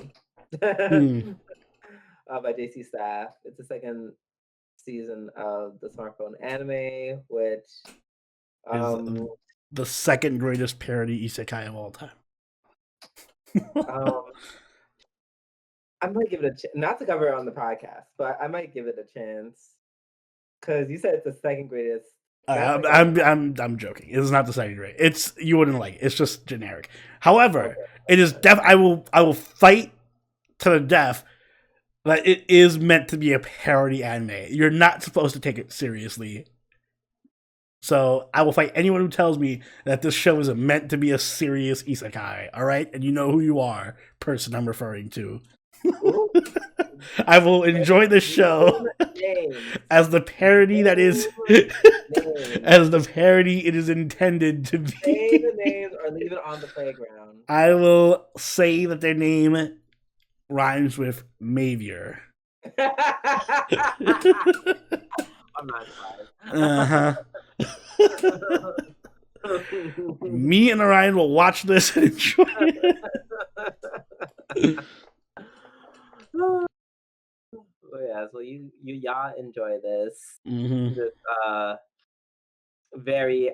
S2: Hmm.
S1: by JC Staff. It's the second season of the Smartphone anime, which
S2: Is
S1: um
S2: the second greatest parody isekai of all time.
S1: um I might give it not to cover it on the podcast, but I might give it a chance because you said it's the second greatest. That's like a
S2: I'm joking. It's not the second grade. It's you wouldn't like it. It's just generic. However,
S1: okay.
S2: it is I will fight to the death that it is meant to be a parody anime. You're not supposed to take it seriously. So I will fight anyone who tells me that this show is meant to be a serious isekai. All right, and you know who you are, person I'm referring to.
S1: Ooh,
S2: I will enjoy this
S1: name
S2: show
S1: names.
S2: as the parody that is
S1: Name names.
S2: as the parody it is intended to
S1: Say
S2: be.
S1: the names or leave it on the playground.
S2: I will say that their name rhymes with Mavier.
S1: I'm not surprised.
S2: Uh-huh. Me and Orion will watch this and enjoy it.
S1: Oh yeah, so y'all enjoy this.
S2: Mm-hmm.
S1: This very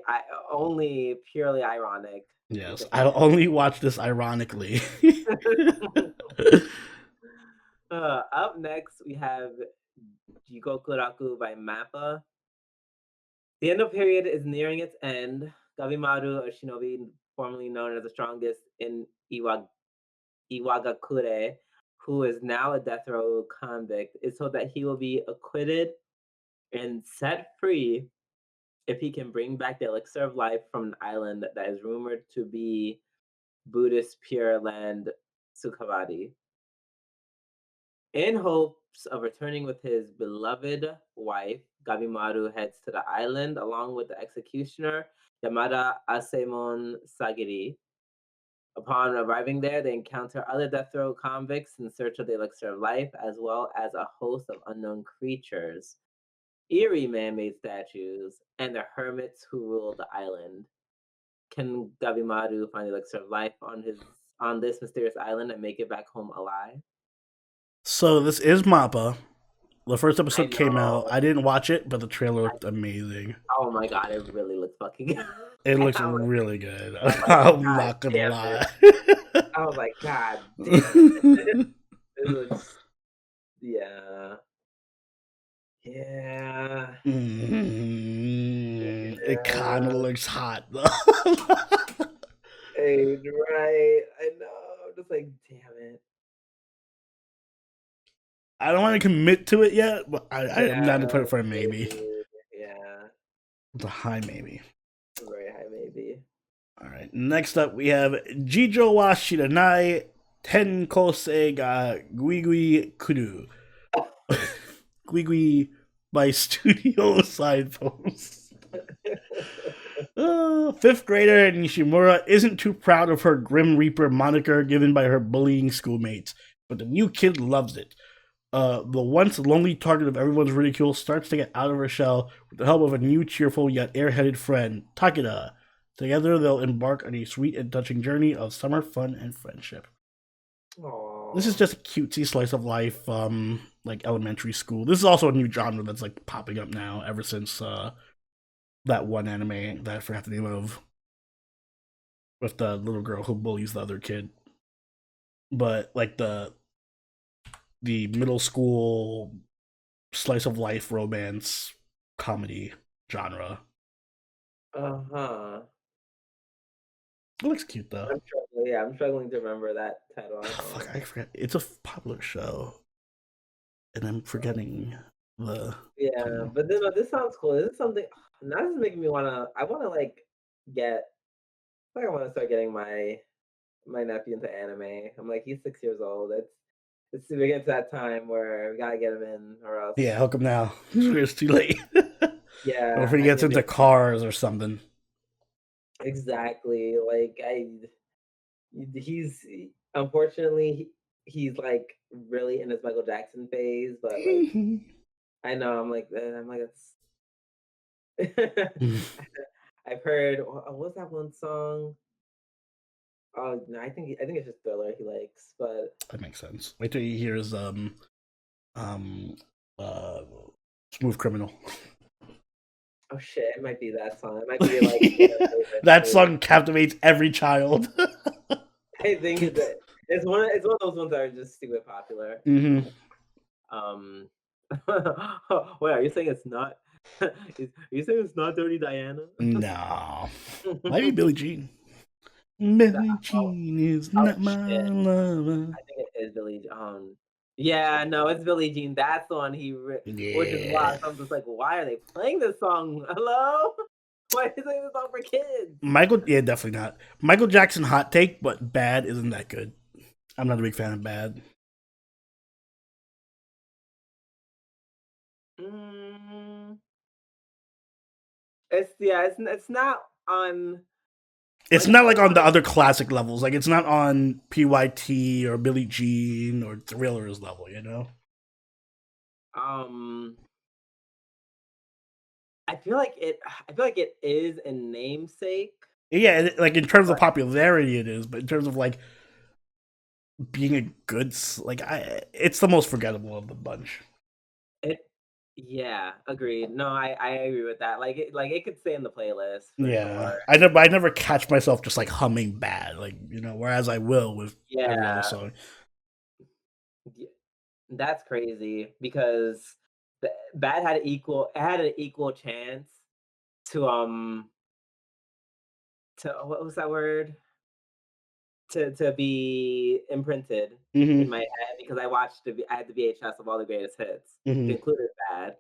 S1: only purely ironic.
S2: Yes, I'll
S1: Isekai.
S2: only watch this ironically.
S1: Up next we have Jikokuraku by Mappa. The end of period is nearing its end. Gabimaru, a shinobi formerly known as the strongest in Iwagakure, who is now a death row convict, is told that he will be acquitted and set free if he can bring back the elixir of life from an island that is rumored to be Buddhist Pure Land Sukhavati. In hopes of returning with his beloved wife, Gabimaru heads to the island along with the executioner Yamada Asemon Sagiri. Upon arriving there, they encounter other death row convicts in search of the elixir of life, as well as a host of unknown creatures, eerie man-made statues, and the hermits who rule the island. Can Gabimaru find the elixir of life on this mysterious island and make it back home alive?
S2: So this is Mappa. The first
S1: I
S2: episode came out.
S1: know.
S2: I didn't watch it, but the trailer looked amazing.
S1: Oh my god, it really looks fucking good.
S2: It looks
S1: I was,
S2: really good.
S1: I was like,
S2: I'm
S1: god
S2: not gonna
S1: damn
S2: lie.
S1: it. I was like, god damn it. It looks, yeah. Yeah.
S2: It kind of
S1: Yeah.
S2: looks hot though.
S1: Hey, right. I know. I'm just like, damn it.
S2: I don't want to commit to it yet, but I am
S1: Yeah,
S2: down to put it for a maybe.
S1: maybe. Yeah.
S2: It's a high maybe.
S1: Very high, maybe.
S2: All right. Next up, we have Jijo wa Shiranai Tenkosei ga Guigui Kudu. Guigui by Studio Signpost. Fifth grader Nishimura isn't too proud of her Grim Reaper moniker given by her bullying schoolmates, but the new kid loves it. The once lonely target of everyone's ridicule starts to get out of her shell with the help of a new cheerful yet airheaded friend, Takeda. Together, they'll embark on a sweet and touching journey of summer fun and friendship.
S1: Aww.
S2: This is just a cutesy slice of life, like elementary school. This is also a new genre that's like popping up now ever since that one anime that I forgot the name of, with the little girl who bullies the other kid. But like the middle school slice of life romance comedy genre.
S1: Uh-huh.
S2: It looks cute though.
S1: I'm struggling to remember that title.
S2: Fuck, I forgot. It's a popular show, and I'm forgetting the.
S1: Yeah, but then this sounds cool. This is something. Now this is making me wanna. I wanna like get. I want to start getting my nephew into anime. I'm like, he's 6 years old. It's we get to that time where we gotta get him in, or else.
S2: Yeah, hook him now. It's too late.
S1: Yeah.
S2: Or if he gets into cars or something.
S1: Exactly. Like he's unfortunately he's like really in his Michael Jackson phase, but like I know I'm like it's. I've heard what's that one song? Oh no, I think it's just Thriller he likes, but
S2: that makes sense. Wait till he hears Smooth Criminal.
S1: Oh shit, it might be that song. It might be like
S2: that song captivates every child.
S1: I think it's one of those ones that are just stupid popular.
S2: Mm-hmm.
S1: Wait, are you saying it's not? Are you saying it's not Dirty Diana?
S2: No, might be Billie Jean. Billie Jean is not my lover.
S1: I think it is Billie Jean. Yeah, no, it's Billie Jean. That's the one which is why I'm just like, why are they playing this song? Hello? Why are they playing this song for kids?
S2: Yeah, definitely not. Michael Jackson hot take, but Bad isn't that good. I'm not a big fan of Bad.
S1: It's not on.
S2: It's not like on the other classic levels. Like it's not on PYT or Billie Jean or Thriller's level, you know?
S1: I feel like it is a namesake.
S2: Yeah, like in terms of popularity, it is, but in terms of like being a good, like it's the most forgettable of the bunch.
S1: Yeah, agreed. No, I agree with that. Like it could stay in the playlist.
S2: Yeah,
S1: sure.
S2: I never catch myself just like humming Bad, like you know, whereas I will with every other song.
S1: That's crazy because Bad had an equal chance to what was that word? To be imprinted in my head because I had the VHS of all the greatest hits, included Bad.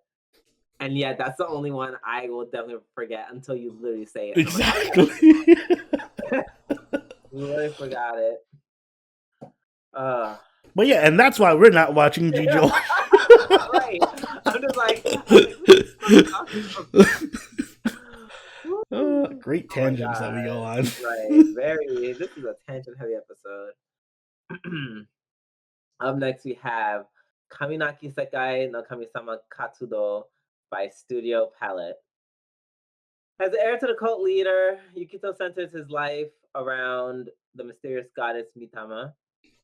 S1: And yeah, that's the only one I will definitely forget until you literally say it.
S2: Exactly.
S1: Literally forgot it.
S2: But yeah, and that's why we're not watching Jijo.
S1: Right. I'm just like,
S2: great tangents that we go on.
S1: Right. Very. This is a tangent heavy episode. Up next, we have Kaminaki Sakai no Kami-sama Katsudo by Studio Palette. As the heir to the cult leader, Yukito centers his life around the mysterious goddess Mitama.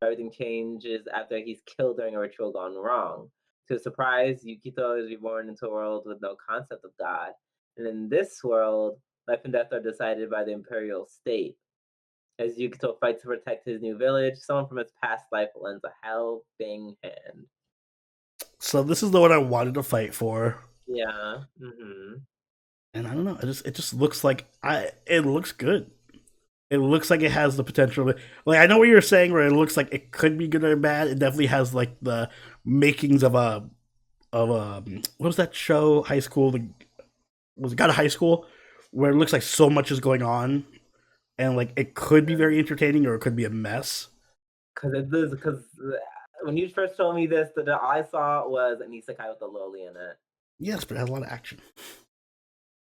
S1: Everything changes after he's killed during a ritual gone wrong. To his surprise, Yukito is reborn into a world with no concept of God. And in this world, life and death are decided by the imperial state. As Yukito fights to protect his new village, someone from his past life lends a helping hand.
S2: So this is the one I wanted to fight for.
S1: Yeah. Mm-hmm.
S2: And I don't know. It just looks like it looks good. It looks like it has the potential. Like I know what you're saying, where it looks like it could be good or bad. It definitely has like the makings of a what was that show? High School. Was it got a High School? Where it looks like so much is going on, and like it could be very entertaining or it could be a mess.
S1: Because when you first told me this, the all I saw was an isekai with a loli in it.
S2: Yes, but it has a lot of action.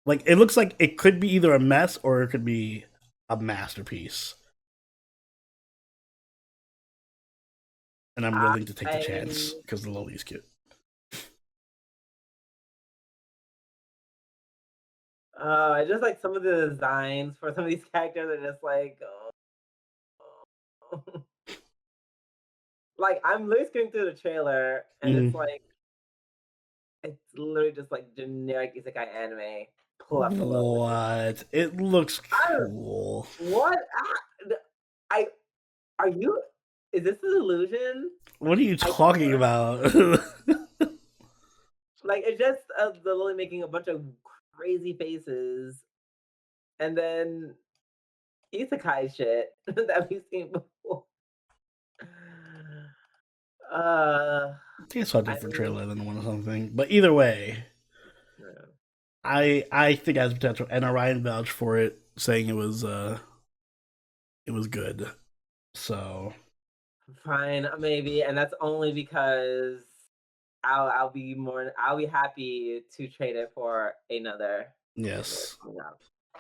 S2: Like it looks like it could be either a mess or it could be a masterpiece. And I'm willing to take the chance because the loli's cute.
S1: I just like some of the designs for some of these characters are just like, like I'm literally scrolling through the trailer and it's like, it's literally just like generic isekai anime plus a loli.
S2: What? It looks cool.
S1: What? Are you? Is this an illusion?
S2: What are you talking about?
S1: Like it's just the loli making a bunch of crazy faces, and then isekai shit that we've seen before.
S2: I think I saw a different trailer than one or something, but either way, I think it has potential, and Orion vouched for it, saying it was good. So
S1: fine, maybe, and that's only because I'll be happy to trade it for another.
S2: Yes.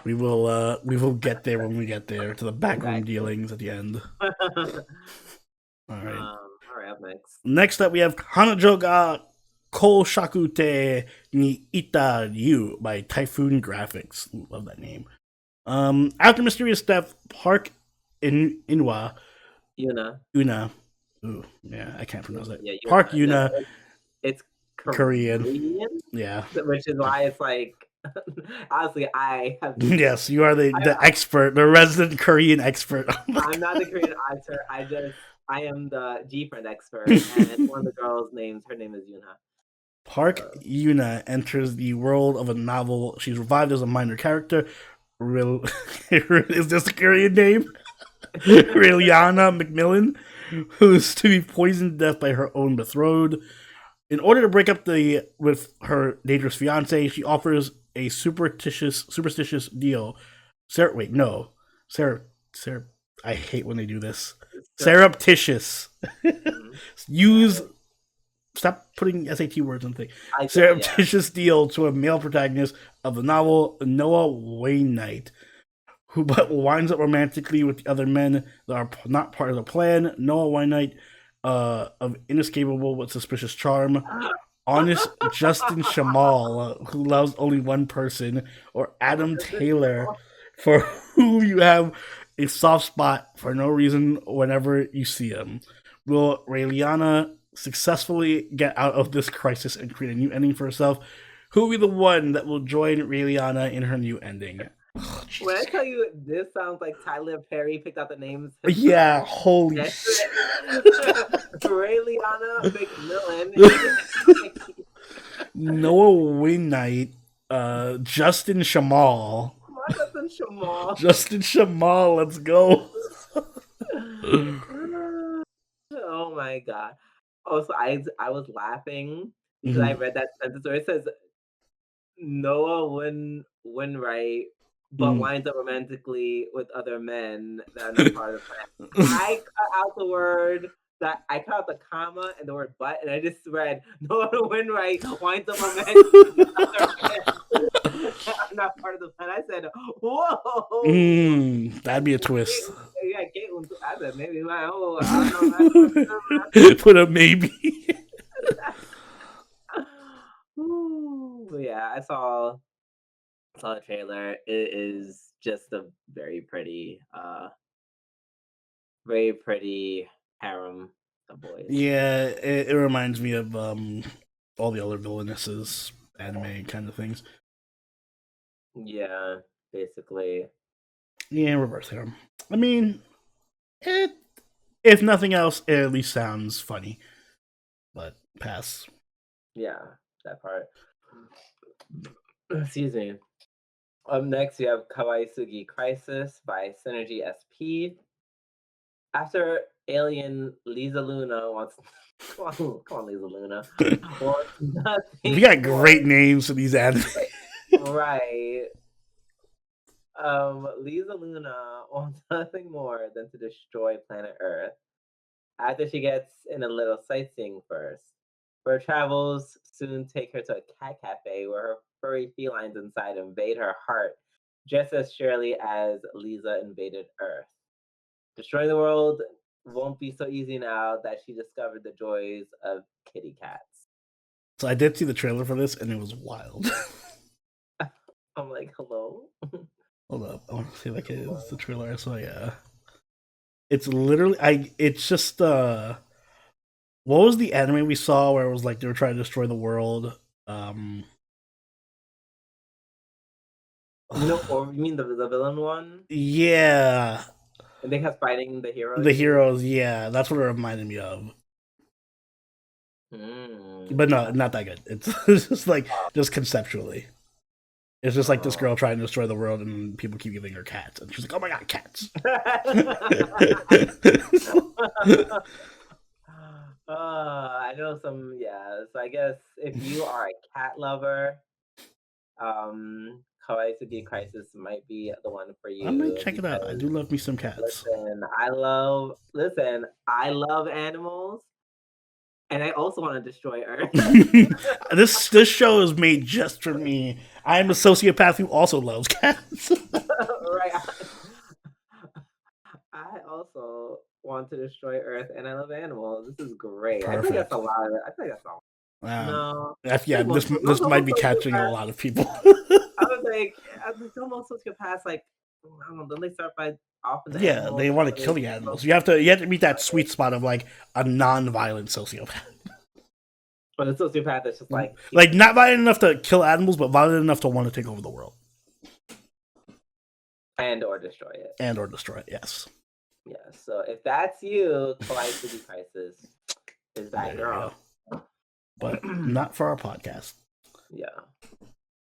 S2: We will get there when we get there to the backroom dealings at the end. All right.
S1: All right. Up next.
S2: Next up, we have Hanajo ga Kolshakute ni Ita Ryu by Typhoon Graphics. Love that name. After mysterious death, Park Inwa Una. Ooh, yeah, I can't pronounce that. Yeah, Park Yuna.
S1: It's
S2: Korean. Yeah.
S1: Which is why it's like, honestly, I have.
S2: Yes, you are the expert, the resident Korean expert.
S1: I'm not the Korean expert. I am the G-friend expert, and one of the girls' her name is Yuna.
S2: Park Yuna enters the world of a novel. She's revived as a minor character. Is this a Korean name? Raeliana Macmillan, who is to be poisoned to death by her own betrothed. In order to break up with her dangerous fiance, she offers a superstitious deal. I hate when they do this. Surreptitious. Stop putting SAT words on things. Surreptitious deal to a male protagonist of the novel, Noah Wainwright, who but winds up romantically with the other men that are not part of the plan. Noah Wainwright, of inescapable but suspicious charm, honest Justin Shamal, who loves only one person, or Adam Taylor, for who you have a soft spot for no reason whenever you see him. Will Raeliana successfully get out of this crisis and create a new ending for herself? Who will be the one that will join Raeliana in her new ending?
S1: Oh, when I tell you, this sounds like Tyler Perry picked out the names.
S2: Yeah, holy shit.
S1: Raeliana McMillan.
S2: Noah Wainwright, Justin Shamal. Justin Shamal, let's go.
S1: Oh my god. Also, I was laughing because I read that sentence where it says Noah wouldn't right, but winds up romantically with other men that are not part of the plan. I cut out the word that I cut out the comma and the word but, and I just read Noah Winright winds up romantically with other men that are not part of the plan. I said, whoa.
S2: That'd be a twist.
S1: Yeah, I said maybe my I don't know.
S2: Put a maybe.
S1: Ooh, yeah, I saw the trailer. It is just a very pretty harem of boys.
S2: Yeah, it reminds me of all the other villainesses anime kind of things.
S1: Yeah, basically.
S2: Yeah, reverse harem. I mean, if nothing else, it at least sounds funny. But pass.
S1: Yeah, that part. Excuse me. Up next, you have Kawaii Sugi Crisis by Synergy SP. After Alien, Lisa Luna wants. Come on, Lisa Luna.
S2: We got great names for these anime.
S1: Right. Lisa Luna wants nothing more than to destroy planet Earth. After she gets in a little sightseeing first, her travels soon take her to a cat cafe where her furry felines inside invade her heart, just as surely as Lisa invaded Earth. Destroying the world won't be so easy now that she discovered the joys of kitty cats.
S2: So I did see the trailer for this, and it was wild.
S1: I'm like, hello?
S2: Hold up, I want to see like it is the trailer I saw. Yeah, it's literally it's just what was the anime we saw where it was like they were trying to destroy the world?
S1: No, or you mean the villain one?
S2: Yeah.
S1: And they kept fighting the heroes.
S2: The heroes, yeah, that's what it reminded me of. But no, not that good. It's just like just conceptually. It's just like this girl trying to destroy the world, and people keep giving her cats, and she's like, "Oh my god, cats!"
S1: I know some. Yeah, so I guess if you are a cat lover, Kawaii Sugi Crisis might be the one for you.
S2: I might check it out. I do love me some cats.
S1: Listen, I love animals. And I also want to destroy Earth.
S2: This show is made just for me. I am a sociopath who also loves cats.
S1: Right. I also want to destroy Earth, and I love animals. This is great.
S2: Perfect.
S1: I think that's a lot. I think that's all. No.
S2: Yeah, this might be catching a lot of people.
S1: I was like, almost sociopaths. Like, I don't know. Then they start by
S2: they want to kill the animals. You have to meet that sweet spot of like a non-violent sociopath.
S1: But a sociopath that's just like
S2: not violent enough to kill animals, but violent enough to want to take over the world
S1: and or destroy it.
S2: Yes.
S1: Yeah. So if that's you, Kawaii Sugi Crisis is that girl.
S2: But not for our podcast.
S1: Yeah.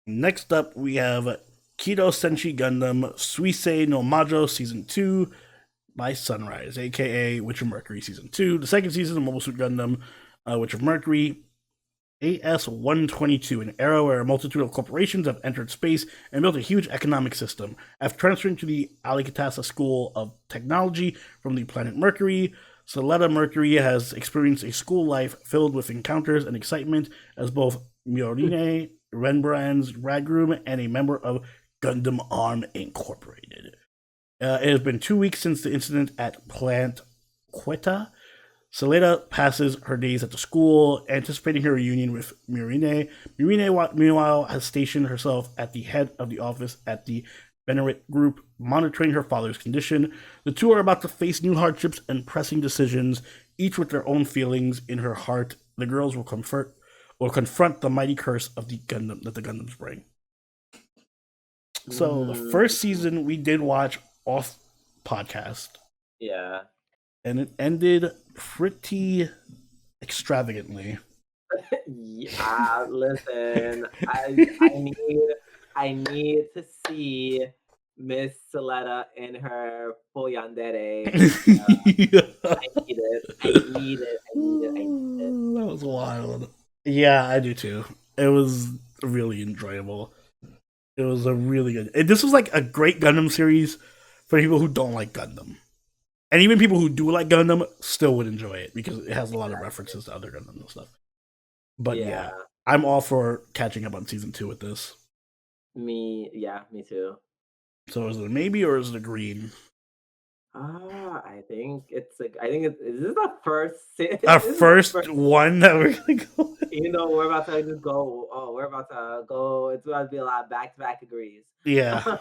S2: Next up, we have Kido Senshi Gundam Suisei no Majo Season 2 by Sunrise, aka Witch of Mercury Season 2. The second season of Mobile Suit Gundam, Witch of Mercury, AS-122, an era where a multitude of corporations have entered space and built a huge economic system. After transferring to the Alicatassa School of Technology from the planet Mercury, Soletta Mercury has experienced a school life filled with encounters and excitement as both Miorine, Renbrand's Radgroom, and a member of Gundam Arm Incorporated. It has been 2 weeks since the incident at Plant Quetta. Soletta passes her days at the school, anticipating her reunion with Miorine. Miorine, meanwhile, has stationed herself at the head of the office at the Benerit Group, monitoring her father's condition. The two are about to face new hardships and pressing decisions, each with their own feelings in her heart. The girls will confront the mighty curse of the Gundam that the Gundams bring. So the first season we did watch off podcast.
S1: Yeah.
S2: And it ended pretty extravagantly.
S1: Yeah, listen, I need to see Miss Soletta in her full yandere. I need it.
S2: That was wild. Yeah, I do too. It was really enjoyable. It was a really good. This was like a great Gundam series for people who don't like Gundam, and even people who do like Gundam still would enjoy it because it has a lot of references to other Gundam and stuff. But yeah, I'm all for catching up on season 2 with this.
S1: Me too.
S2: So is it a maybe or is it a green?
S1: I think it's like is this the first
S2: Our first one that we're gonna go with?
S1: You know, we're about to just go. Oh, we're about to go. It's about to be a lot of back-to-back agrees.
S2: Yeah.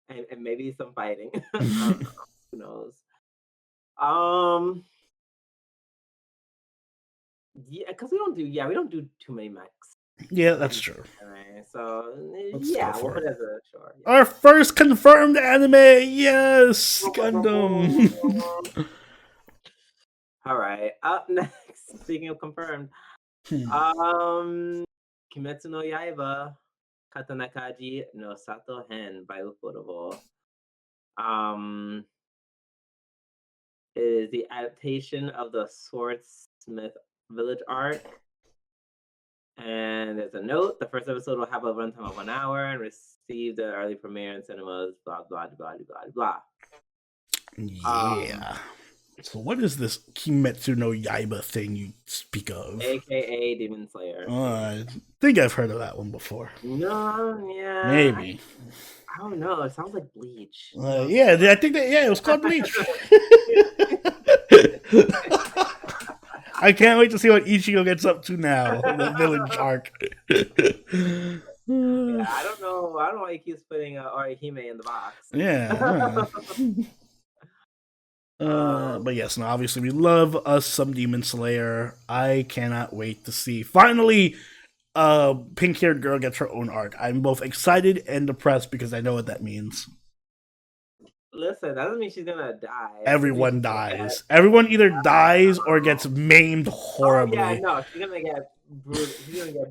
S1: and maybe some fighting. Who knows? Yeah, because we don't do too many mechs.
S2: Yeah, that's true.
S1: Anyway, so
S2: Let's
S1: yeah,
S2: go
S1: we'll
S2: for
S1: put
S2: it.
S1: it as a sure. Yeah.
S2: Our first confirmed anime, yes, Gundam.
S1: All right, up next. Speaking of confirmed, Kimetsu no Yaiba, Katanakaji no Sato Hen by Ufotable. It is the adaptation of the Swordsmith Village arc. And there's a note: the first episode will have a runtime of 1 hour and receive the early premiere in cinemas. Blah blah blah blah blah.
S2: Yeah. So what is this Kimetsu no Yaiba thing you speak of?
S1: AKA Demon Slayer.
S2: I think I've heard of that one before.
S1: No, yeah.
S2: Maybe.
S1: I don't know. It sounds like Bleach.
S2: Yeah, I think that. Yeah, it was called Bleach. I can't wait to see what Ichigo gets up to now. The village arc.
S1: Yeah, I don't know. I don't know why he keeps putting Orihime in the box.
S2: Yeah. But yes, no, obviously we love us some Demon Slayer. I cannot wait to see. Finally, pink-haired girl gets her own arc. I'm both excited and depressed because I know what that means.
S1: Listen, that doesn't mean she's gonna die.
S2: Everyone dies. Everyone either dies or gets maimed horribly.
S1: Oh, yeah, no, she's gonna get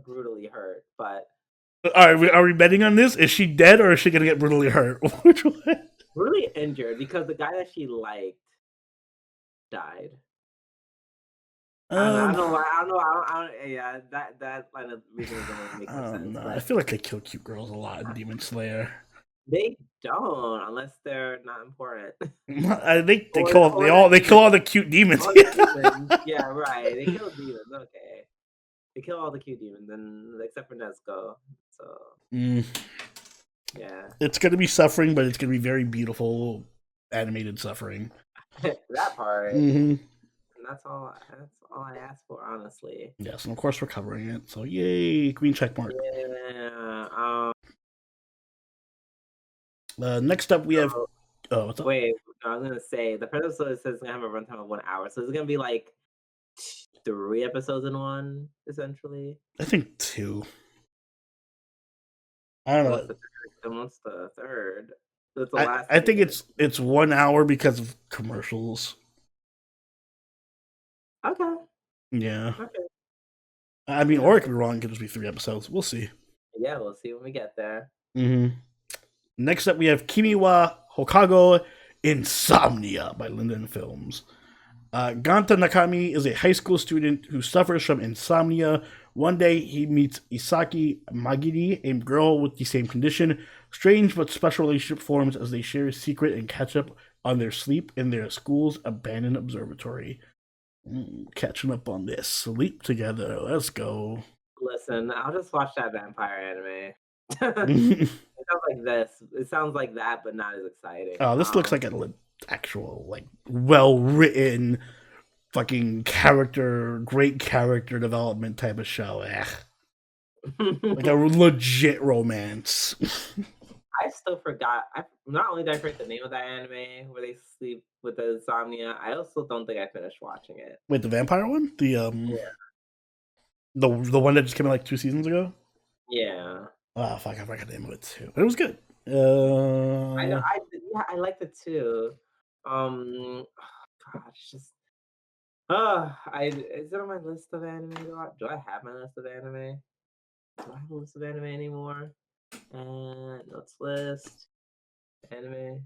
S1: brutally hurt. But
S2: are we betting on this? Is she dead or is she gonna get brutally hurt? Which one?
S1: Brutally injured because the guy that she liked died. I don't know. Yeah, that line of reasoning doesn't make sense.
S2: I feel like they kill cute girls a lot in Demon Slayer.
S1: They don't, unless they're not important.
S2: I think they kill all the cute demons.
S1: Yeah, right. They kill demons. Okay, they kill all the cute demons, except for Nezuko. So yeah,
S2: it's gonna be suffering, but it's gonna be very beautiful animated suffering.
S1: That part.
S2: Mm-hmm.
S1: And that's all I asked for, honestly.
S2: Yes, and of course we're covering it. So yay, green check mark.
S1: Yeah.
S2: Next up we have. Oh, what's up?
S1: Wait, I was gonna say the first episode says it's gonna have a runtime of 1 hour, so it's gonna be like 3 episodes in one, essentially.
S2: I think 2. I don't know.
S1: What's the third?
S2: I think it's 1 hour because of commercials.
S1: Okay.
S2: Yeah.
S1: Okay.
S2: I mean, or it could be wrong. It could just be 3 episodes. We'll see.
S1: Yeah, we'll see when we get there.
S2: Mm-hmm. Next up, we have Kimi wa Hokago Insomnia by Linden Films. Ganta Nakami is a high school student who suffers from insomnia. One day, he meets Isaki Magiri, a girl with the same condition. Strange but special relationship forms as they share a secret and catch up on their sleep in their school's abandoned observatory. Catching up on their sleep together. Let's go.
S1: Listen, I'll just watch that vampire anime. It sounds like this. It sounds like that, but not as exciting.
S2: Oh, this looks like an actual, like, well-written, fucking great character development type of show. Like a legit romance.
S1: I still forgot. Not only did I forget the name of that anime where they sleep with the insomnia, I also don't think I finished watching it.
S2: Wait, the vampire one? The one that just came out like 2 seasons ago?
S1: Yeah.
S2: Oh, fuck, I forgot the name of it too. But it was good.
S1: I liked it too. Gosh, just is it on my list of anime? Do I have my list of anime? Do I have a list of anime anymore? Notes list, anime.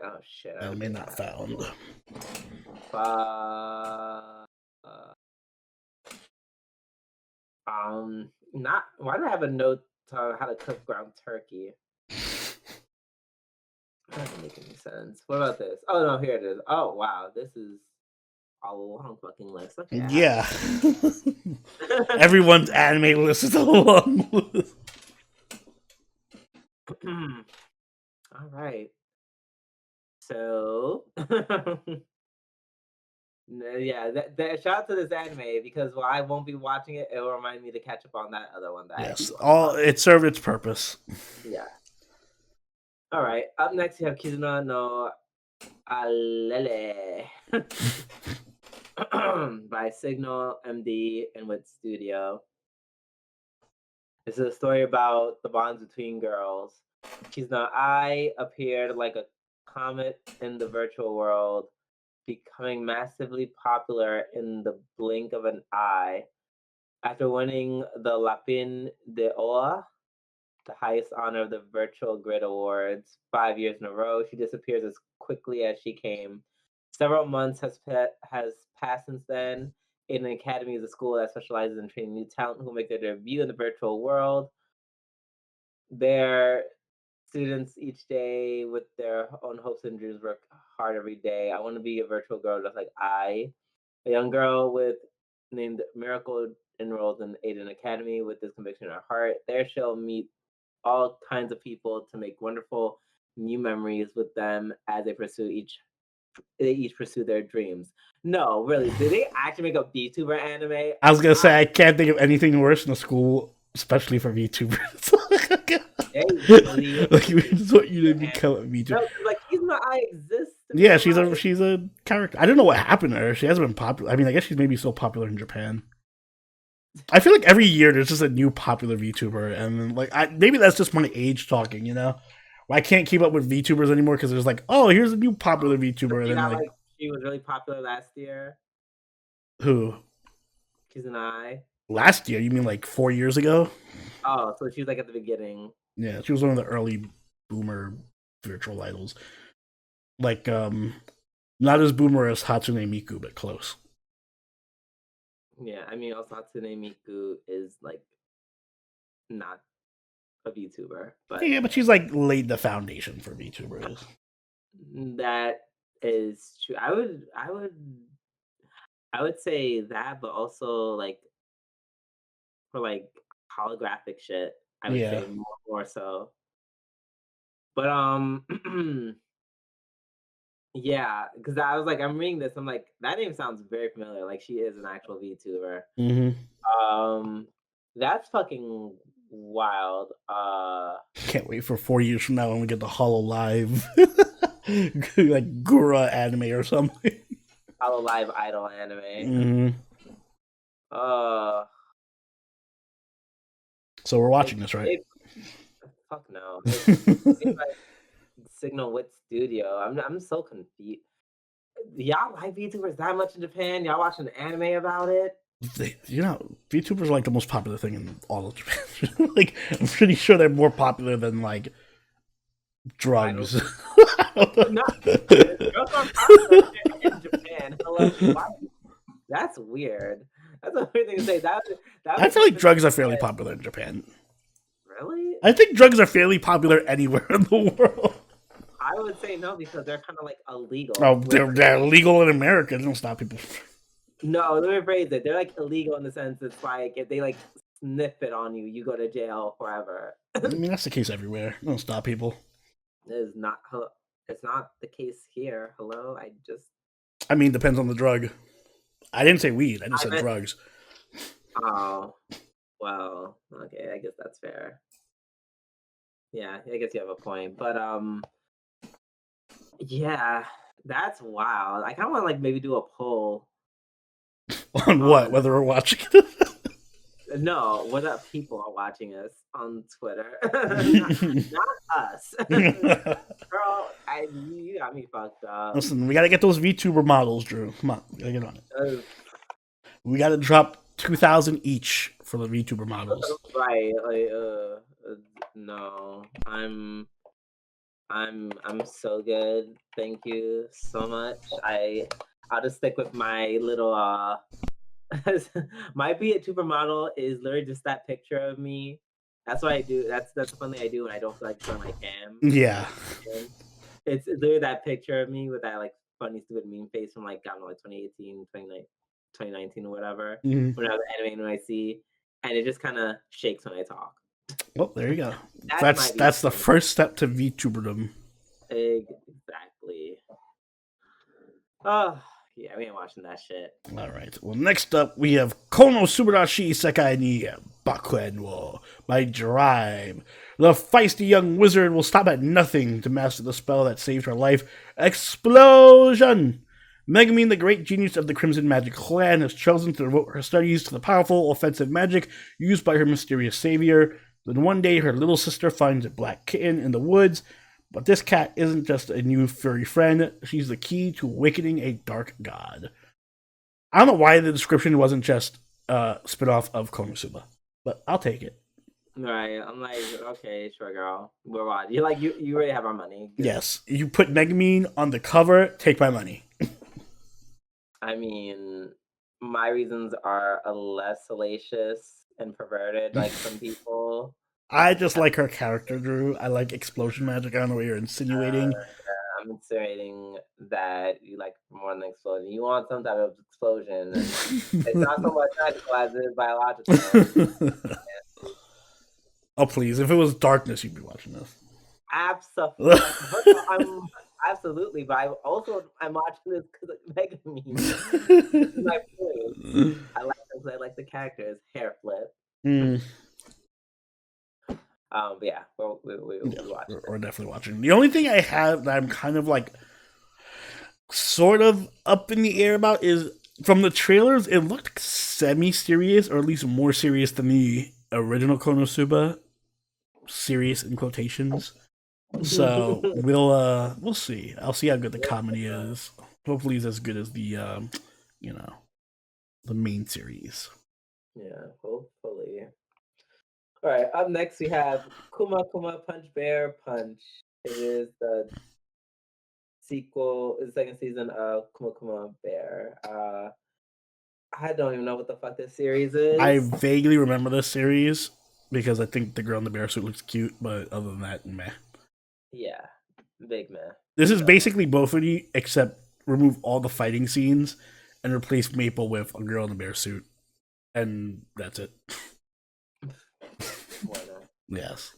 S1: Oh shit!
S2: Anime not found.
S1: Not. Why do I have a note on how to cook ground turkey? That doesn't make any sense. What about this? Oh no, here it is. Oh wow, this is a long fucking list. Okay,
S2: Yeah. Everyone's anime list is a long list.
S1: All right. So, yeah, shout out to this anime because while I won't be watching it, it will remind me to catch up on that other one that
S2: Yes,
S1: I
S2: it served its purpose.
S1: Yeah. All right. Up next, you have Kizuna no Alele by Signal MD and with Studio. This is a story about the bonds between girls. Kizuna Ai appeared like a comet in the virtual world, becoming massively popular in the blink of an eye. After winning the Lapin de Oa, the highest honor of the Virtual Grid Awards, 5 years in a row, she disappears as quickly as she came. Several months has passed since then. Aiden Academy is a school that specializes in training new talent who make their debut in the virtual world. Their students each day with their own hopes and dreams work hard every day. I want to be a virtual girl just like I. A young girl named Miracle enrolled in Aiden Academy with this conviction in her heart. There she'll meet all kinds of people to make wonderful new memories with them as they each pursue their dreams. No, really, did they actually make a VTuber anime?
S2: I was gonna say I can't think of anything worse than a school, especially for VTubers. Like we just want you to become a VTuber.
S1: No, like I exist.
S2: Yeah, she's a character. I don't know what happened to her. She hasn't been popular. I mean, I guess she's maybe so popular in Japan. I feel like every year there's just a new popular VTuber, and like maybe that's just my age talking, you know. I can't keep up with VTubers anymore because there's like, oh, here's a new popular VTuber, and then like
S1: she was really popular last year.
S2: Who?
S1: Kizuna.
S2: Last year? You mean like 4 years ago?
S1: Oh, so she was like at the beginning.
S2: Yeah, she was one of the early boomer virtual idols. Like, not as boomer as Hatsune Miku, but close.
S1: Yeah, I mean, also Hatsune Miku is like not a VTuber, but
S2: yeah, but she's like laid the foundation for VTubers.
S1: That is true. I would say that, but also like for like holographic shit, I would say more so. But yeah, because I was like, I'm reading this, I'm like, that name sounds very familiar. Like she is an actual VTuber. That's fucking wild.
S2: Can't wait for 4 years from now when we get the HoloLive like Gura anime or something.
S1: HoloLive idol anime.
S2: So we're watching this, right?
S1: Fuck no. It's like Signal with Studio. I'm so confused. Y'all like VTubers that much in Japan? Y'all watching anime about it?
S2: VTubers are like the most popular thing in all of Japan. Like, I'm pretty sure they're more popular than like drugs.
S1: Not drugs are popular in Japan. Hello, why? That's weird. That's a weird thing to say.
S2: I feel like drugs are fairly popular in Japan.
S1: Really?
S2: I think drugs are fairly popular anywhere in the world.
S1: I would say no because they're kind of like illegal.
S2: Oh, they're illegal in America. They don't stop people.
S1: No, let me rephrase it. They're like illegal in the sense it's like if they like sniff it on you, you go to jail forever.
S2: I mean, that's the case everywhere. They don't stop people.
S1: It's not the case here. Hello,
S2: I mean, depends on the drug. I didn't say weed. I just said drugs.
S1: Oh, well, okay. I guess that's fair. Yeah, I guess you have a point. But yeah, that's wild. I kind of want to like maybe do a poll
S2: on what, whether we're watching it.
S1: No, whether people are watching us on Twitter, not us. Girl, you got me fucked up.
S2: Listen, we gotta get those VTuber models, Drew. Come on, we gotta get on it. We gotta drop 2,000 each for the VTuber models.
S1: Right? Like, no, I'm so good. Thank you so much. I'll just stick with my little My be a supermodel is literally just that picture of me. That's what I do. That's the fun thing I do when I don't feel like showing my cam.
S2: Yeah.
S1: And it's literally that picture of me with that like funny stupid meme face from like I don't know like 2018, 2019 or whatever.
S2: Mhm.
S1: When I was animating when I see, and it just kind of shakes when I talk.
S2: Well, there you go.
S1: That's my
S2: That's the
S1: VTuber.
S2: first step to VTuberdom.
S1: Exactly. Oh yeah, we ain't watching that shit.
S2: All right. Well, next up we have Konosuba Sekai ni Bakuen wo by Drive. The feisty young wizard will stop at nothing to master the spell that saved her life. Explosion! Megumin, the great genius of the Crimson Magic clan, has chosen to devote her studies to the powerful offensive magic used by her mysterious savior. Then one day, her little sister finds a black kitten in the woods. But this cat isn't just a new furry friend, she's the key to awakening a dark god. I don't know why the description wasn't just a spin-off of Konosuba, but I'll take it.
S1: Right. I'm like, okay, sure, girl. We're watching. You already have our money. Good.
S2: Yes, you put Megumin on the cover, take my money.
S1: I mean, my reasons are a less salacious and perverted, like some people.
S2: I just like her character, Drew. I like explosion magic. I don't know what you're insinuating.
S1: I'm insinuating that you like more than explosion. You want some type of explosion. And it's not so much magical as it is biological.
S2: Oh, please. If it was darkness, you'd be watching this.
S1: Absolutely. Absolutely, but I'm watching this because of Megumin. My point. I like them because I like the characters. Hair flip. But yeah,
S2: we're definitely watching. The only thing I have that I'm kind of like sort of up in the air about is from the trailers, it looked semi-serious, or at least more serious than the original Konosuba. Serious in quotations. So we'll see. I'll see how good the comedy is. Hopefully, it's as good as the the main series.
S1: Yeah, hopefully. All right. Up next, we have Kuma Kuma Punch Bear Punch. It is the sequel, the second season of Kuma Kuma Bear. I don't even know what the fuck this series is.
S2: I vaguely remember this series because I think the girl in the bear suit looks cute, but other than that, meh.
S1: Yeah, big meh.
S2: This is basically both of you, except remove all the fighting scenes and replace Maple with a girl in a bear suit, and that's it. Yes.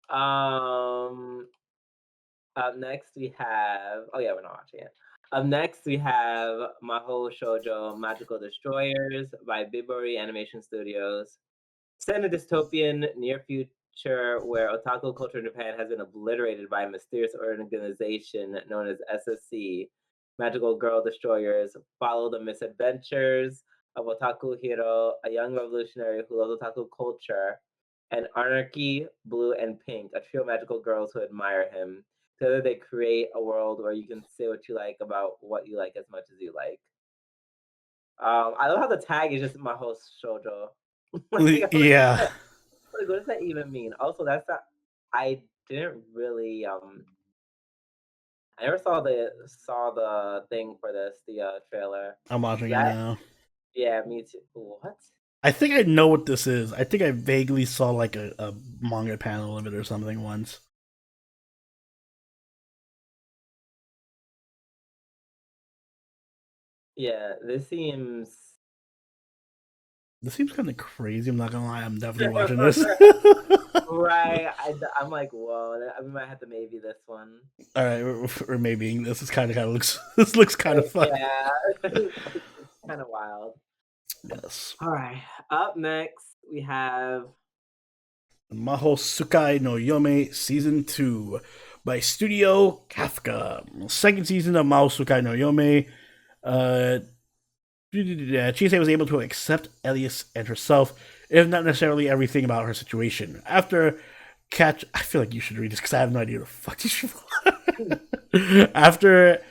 S1: Up next we have. Oh yeah, we're not watching it. Up next we have Mahou Shoujo Magical Destroyers by Bibori Animation Studios. Set in a dystopian near future where otaku culture in Japan has been obliterated by a mysterious organization known as SSC, Magical Girl Destroyers follow the misadventures of Otaku Hiro, a young revolutionary who loves otaku culture, and Anarchy, Blue, and Pink, a trio of magical girls who admire him. Together they create a world where you can say what you like about what you like as much as you like. I love how the tag is just Mahou Shoujo.
S2: Yeah.
S1: Like, what does that even mean? Also, that's not. I didn't really. I never saw the thing for this, the trailer.
S2: I'm watching it now.
S1: Yeah, me too. What?
S2: I think I know what this is. I think I vaguely saw like a manga panel of it or something once.
S1: Yeah, this seems
S2: kind of crazy. I'm not gonna lie. I'm definitely watching this.
S1: Right. I'm like, whoa. We might have to maybe this one.
S2: All right, we're maybe this is kind of looks. This looks kind of fun.
S1: Yeah, it's kind of wild.
S2: Yes.
S1: All right. Up next, we have
S2: Mahou Sukai no Yome Season 2 by Studio Kafka. Second season of Mahou Sukai no Yome. Chise was able to accept Elias and herself, if not necessarily everything about her situation. After I feel like you should read this because I have no idea what the fuck these people are. After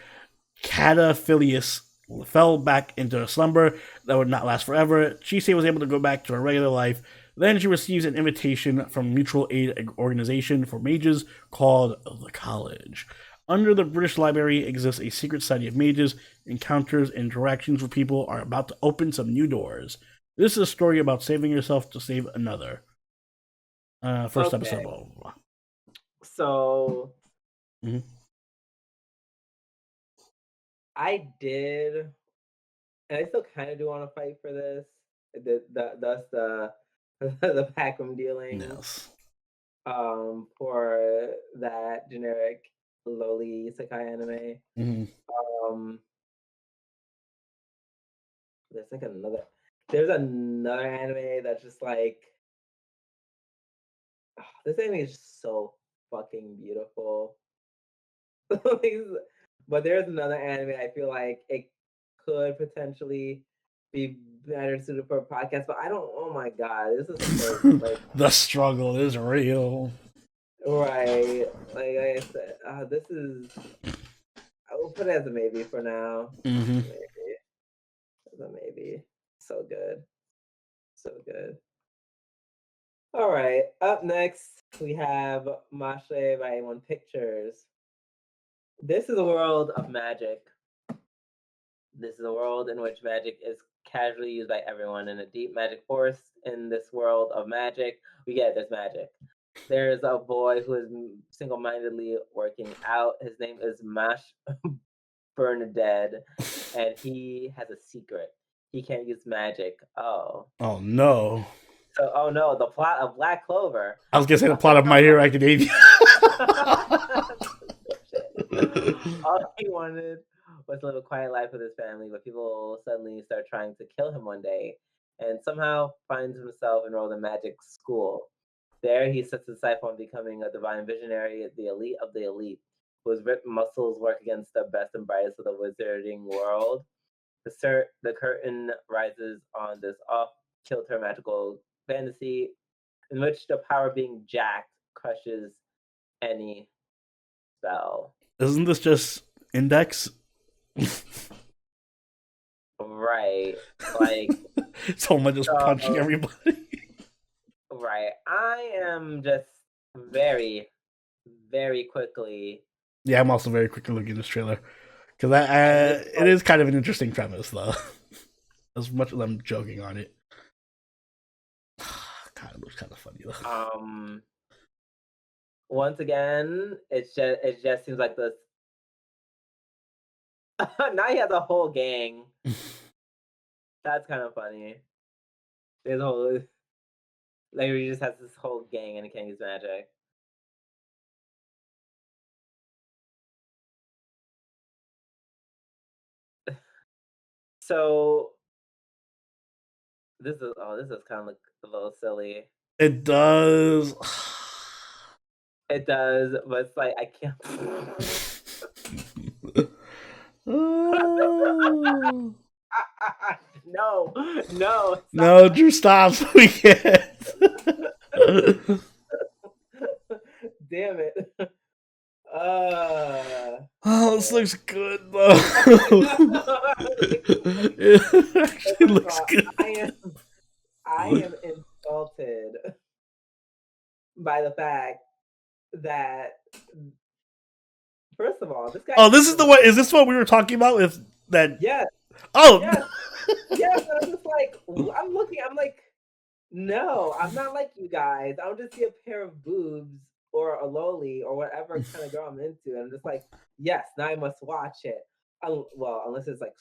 S2: Cataphilius fell back into a slumber that would not last forever, Chise was able to go back to her regular life. Then she receives an invitation from a mutual aid organization for mages called the College. Under the British Library exists a secret society of mages. Encounters and interactions with people are about to open some new doors. This is a story about saving yourself to save another. First episode. Blah, blah, blah.
S1: So I did, and I still kind of do want to fight for this. Thus the the backroom dealing.
S2: Yes.
S1: For that generic lowly isekai anime. There's like another anime that's just like, this anime is just so fucking beautiful. But there's another anime I feel like it could potentially be better suited for a podcast, but I don't. Oh my god, this is like
S2: the struggle is real.
S1: Right, like I said, this is. I will put it as a maybe for now. Maybe as a maybe. So good, so good. All right, up next we have Mashe by A1 Pictures. This is a world of magic. This is a world in which magic is casually used by everyone. In a deep magic forest in this world of magic, we get this magic. There's a boy who is single-mindedly working out. His name is Mash Bernadette, and he has a secret. He can't use magic. Oh
S2: no.
S1: So, oh no, the plot of Black Clover.
S2: I was gonna say the plot of My Hero Academia.
S1: All he wanted was to live a quiet life with his family, but people suddenly start trying to kill him one day, and somehow finds himself enrolled in magic school. There, he sets his sight on becoming a divine visionary, the elite of the elite, whose ripped muscles work against the best and brightest of the wizarding world. The curtain rises on this off-kilter magical fantasy in which the power being jacked crushes any spell.
S2: Isn't this just Index?
S1: Right. Like
S2: someone just punching everybody.
S1: Right. I am just very, very quickly.
S2: Yeah, I'm also very quickly looking at this trailer. Because it is kind of an interesting premise, though. As much as I'm joking on it. God, it looks kind of funny, though.
S1: Once again, it just seems like this. Now he has a whole gang. That's kind of funny. There's a whole, like, he just has this whole gang and he can't use magic. So this is kind of like a little silly.
S2: It does.
S1: It does, but it's like I can't. No,
S2: Drew, stop. We can't.
S1: Damn it.
S2: This looks good though. It actually looks good.
S1: I am insulted by the fact that, first of all, this guy.
S2: Oh, this is the one. Is this what we were talking about? With that?
S1: Yes.
S2: Oh.
S1: Yes. Yes. I'm just like, I'm looking. I'm like, no, I'm not like you guys. I'll just see a pair of boobs or a loli or whatever kind of girl I'm into, and I'm just like, yes, now I must watch it. Well, unless it's like,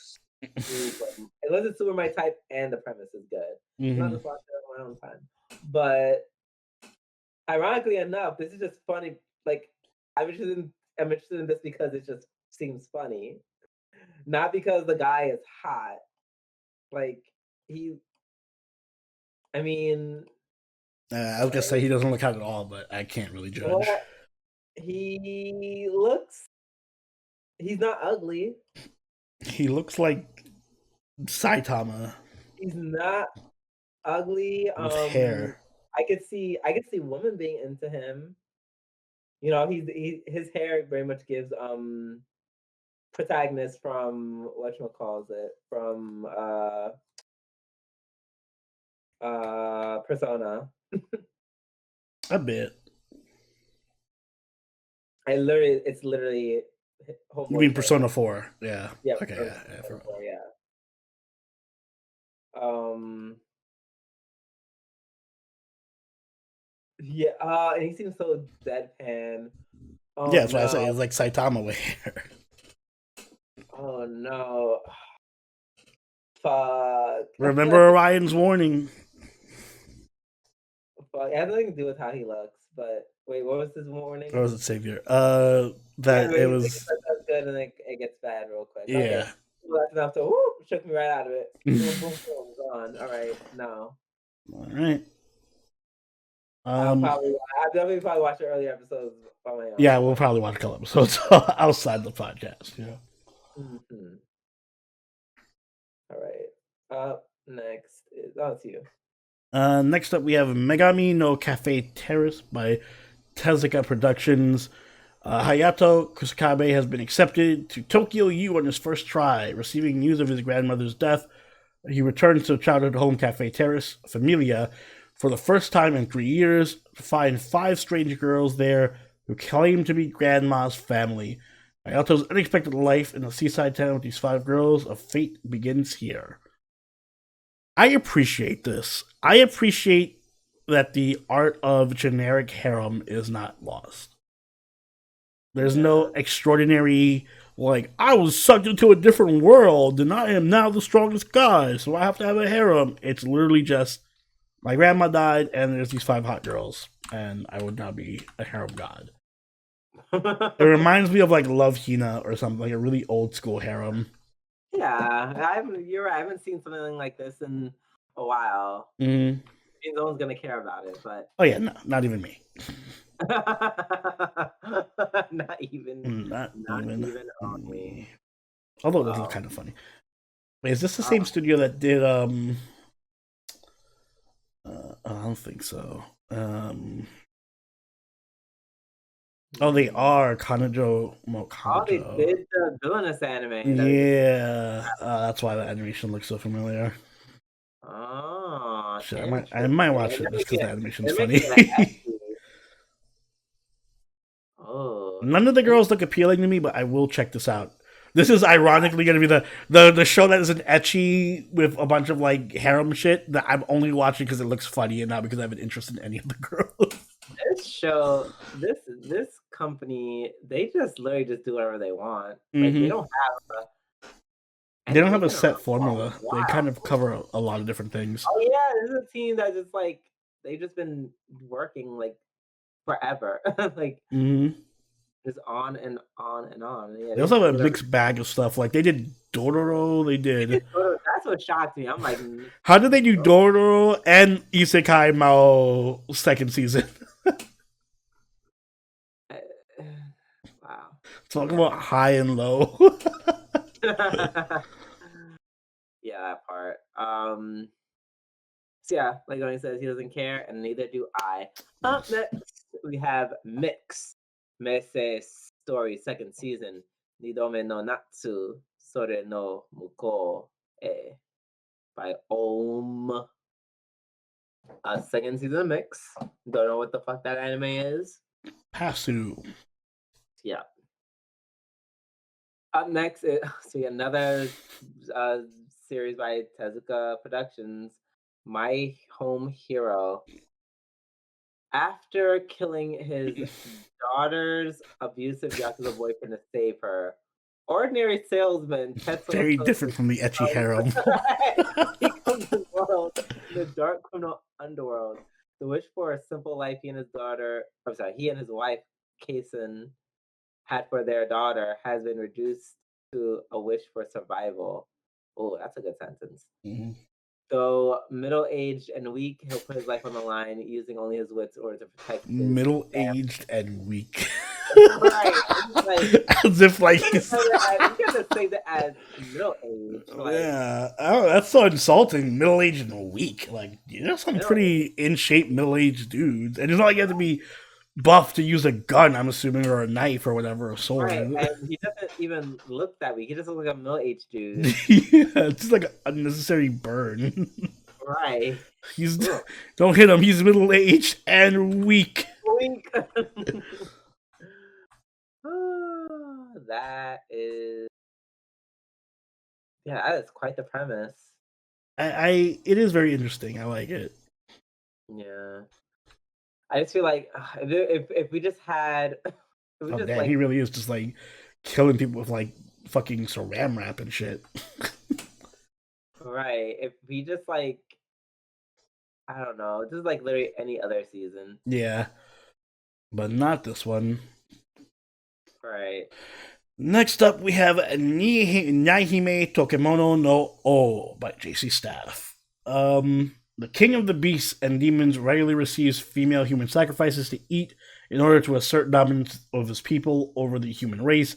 S1: unless it's super my type and the premise is good. I'll just watch it on my own time. But ironically enough, this is just funny. Like, I'm interested in this because it just seems funny, not because the guy is hot. Like I mean,
S2: I was gonna say he doesn't look hot at all, but I can't really judge.
S1: Well, he's not ugly.
S2: He looks like Saitama.
S1: He's not ugly.
S2: With hair.
S1: I could see women being into him. You know, his hair very much gives protagonist from from Persona.
S2: A bit.
S1: It's literally
S2: You mean Persona 4? Yeah.
S1: Yeah.
S2: Okay.
S1: Persona 4, yeah. Yeah. And he seems so deadpan. Oh,
S2: yeah, that's
S1: no.
S2: why I say it's like Saitama with hair.
S1: Oh no. Fuck.
S2: Remember Orion's warning.
S1: Fuck. It has nothing to do with how he looks, but wait, what was his warning?
S2: Or was it Savior? That it was.
S1: That's good, and it gets bad real quick.
S2: Yeah.
S1: Okay. Well, that's enough to shook me right out of it. Boom, boom, boom, gone. All right, no.
S2: All right.
S1: I'll definitely probably watch the earlier episodes by my own.
S2: Yeah, we'll probably watch a couple episodes outside the podcast. Yeah.
S1: Mm-hmm. All right. Up next is it's you.
S2: Next up, we have Megami no Cafe Terrace by Tezuka Productions. Hayato Kusakabe has been accepted to Tokyo U on his first try. Receiving news of his grandmother's death, he returns to childhood home Cafe Terrace, Familia, for the first time in 3 years, to find 5 strange girls there who claim to be Grandma's family. Hayato's unexpected life in a seaside town with these 5 girls of fate begins here. I appreciate this. I appreciate that the art of generic harem is not lost. There's no extraordinary, like, I was sucked into a different world and I am now the strongest guy, so I have to have a harem. It's literally just, my grandma died and there's these 5 hot girls, and I would now be a harem god. It reminds me of, like, Love Hina or something, like a really old school harem.
S1: Yeah, you're right. I haven't seen something like this in a while.
S2: Mm-hmm.
S1: No one's gonna care about it, but
S2: oh yeah, no, not even me.
S1: not even on me.
S2: Although this is kind of funny. Wait, is this the same studio that did I don't think so. Oh, they are Kanojo mo Kanojo.
S1: Oh, they did the villainous anime.
S2: Yeah, that's why the animation looks so familiar.
S1: Oh,
S2: shit, I might watch it just because the animation's funny.
S1: Oh,
S2: none of the girls look appealing to me, but I will check this out. This is ironically going to be the show that is an ecchi with a bunch of like harem shit that I'm only watching because it looks funny and not because I have an interest in any of the girls.
S1: This show, this company, they just literally just do whatever they want. Like they don't have
S2: a set formula. Wow. They kind of cover a lot of different things.
S1: Oh yeah, this is a team that just like they've just been working like forever, like just on and on and on. Yeah,
S2: they also have a mixed bag of stuff. Like they did Dororo. They did.
S1: That's what shocked me. I'm like,
S2: how did they do Dororo and Isekai Mao second season?
S1: Wow.
S2: Talk about high and low.
S1: Yeah, that part. So yeah, like when he says he doesn't care, and neither do I. Up next, we have Mix Mese's Story second season. Nidome no Natsu Sore no Muko by Om. Second season of Mix. Don't know what the fuck that anime is.
S2: Pasu.
S1: Yeah. Up next is another series by Tezuka Productions, My Home Hero. After killing his daughter's abusive Yakuza boyfriend to save her, ordinary salesman Tetsuo
S2: very different from the ecchi harem.
S1: He comes to the world in the dark criminal underworld. The wish for a simple life he and his wife Kaisen had for their daughter has been reduced to a wish for survival. Oh, that's a good sentence. Though middle-aged and weak, he'll put his life on the line using only his wits in order to protect his
S2: middle-aged and weak.
S1: Right. Like,
S2: as if like he's...
S1: you gotta say that as middle-aged. Like,
S2: yeah. Oh, that's so insulting. Middle-aged and weak. Like, there's some pretty in-shape middle-aged dudes. And it's not like you have to be buff to use a gun, I'm assuming, or a knife or whatever, a sword.
S1: Right, and he doesn't even look that weak. He just looks like a middle-aged dude.
S2: Yeah, it's just like an unnecessary burn.
S1: Right.
S2: Don't hit him. He's middle-aged and weak.
S1: that is yeah, that is quite the premise.
S2: It is very interesting. I like it.
S1: Yeah. I just feel like if we just had if we
S2: Oh
S1: just
S2: damn, he really is just like killing people with like fucking saran wrap and shit.
S1: right, if we just like I don't know, just like literally any other season.
S2: Yeah, but not this one.
S1: Right.
S2: Next up, we have Naihime Tokemono no O by JC Staff. The king of the beasts and demons regularly receives female human sacrifices to eat in order to assert dominance of his people over the human race.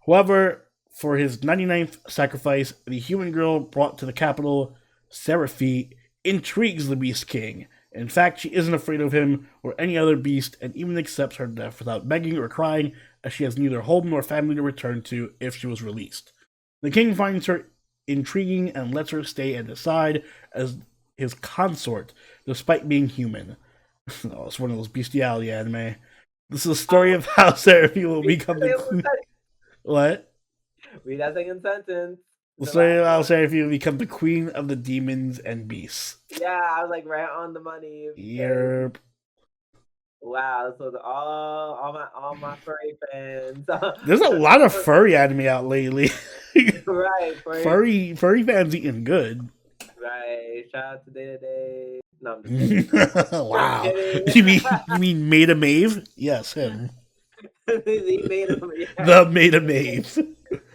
S2: However, for his 99th sacrifice, the human girl brought to the capital, Seraphi, intrigues the Beast King. In fact, she isn't afraid of him or any other beast and even accepts her death without begging or crying, as she has neither home nor family to return to if she was released. The king finds her intriguing and lets her stay and decide as his consort, despite being human. Oh, it's one of those bestiality anime. This is a story of how Seraphi will become the queen. What?
S1: Read that second sentence.
S2: The story of how Seraphi will become the queen of the demons and beasts.
S1: Yeah, I was like right on the money.
S2: Yep.
S1: Wow, so all my furry fans.
S2: There's a lot of furry anime out lately.
S1: Right,
S2: furry fans eating good.
S1: Right, shout out to Day to Day. No, I'm just kidding.
S2: Wow, you mean Maida Mave? Yes, him.
S1: He made him, yeah.
S2: The Maida Mave.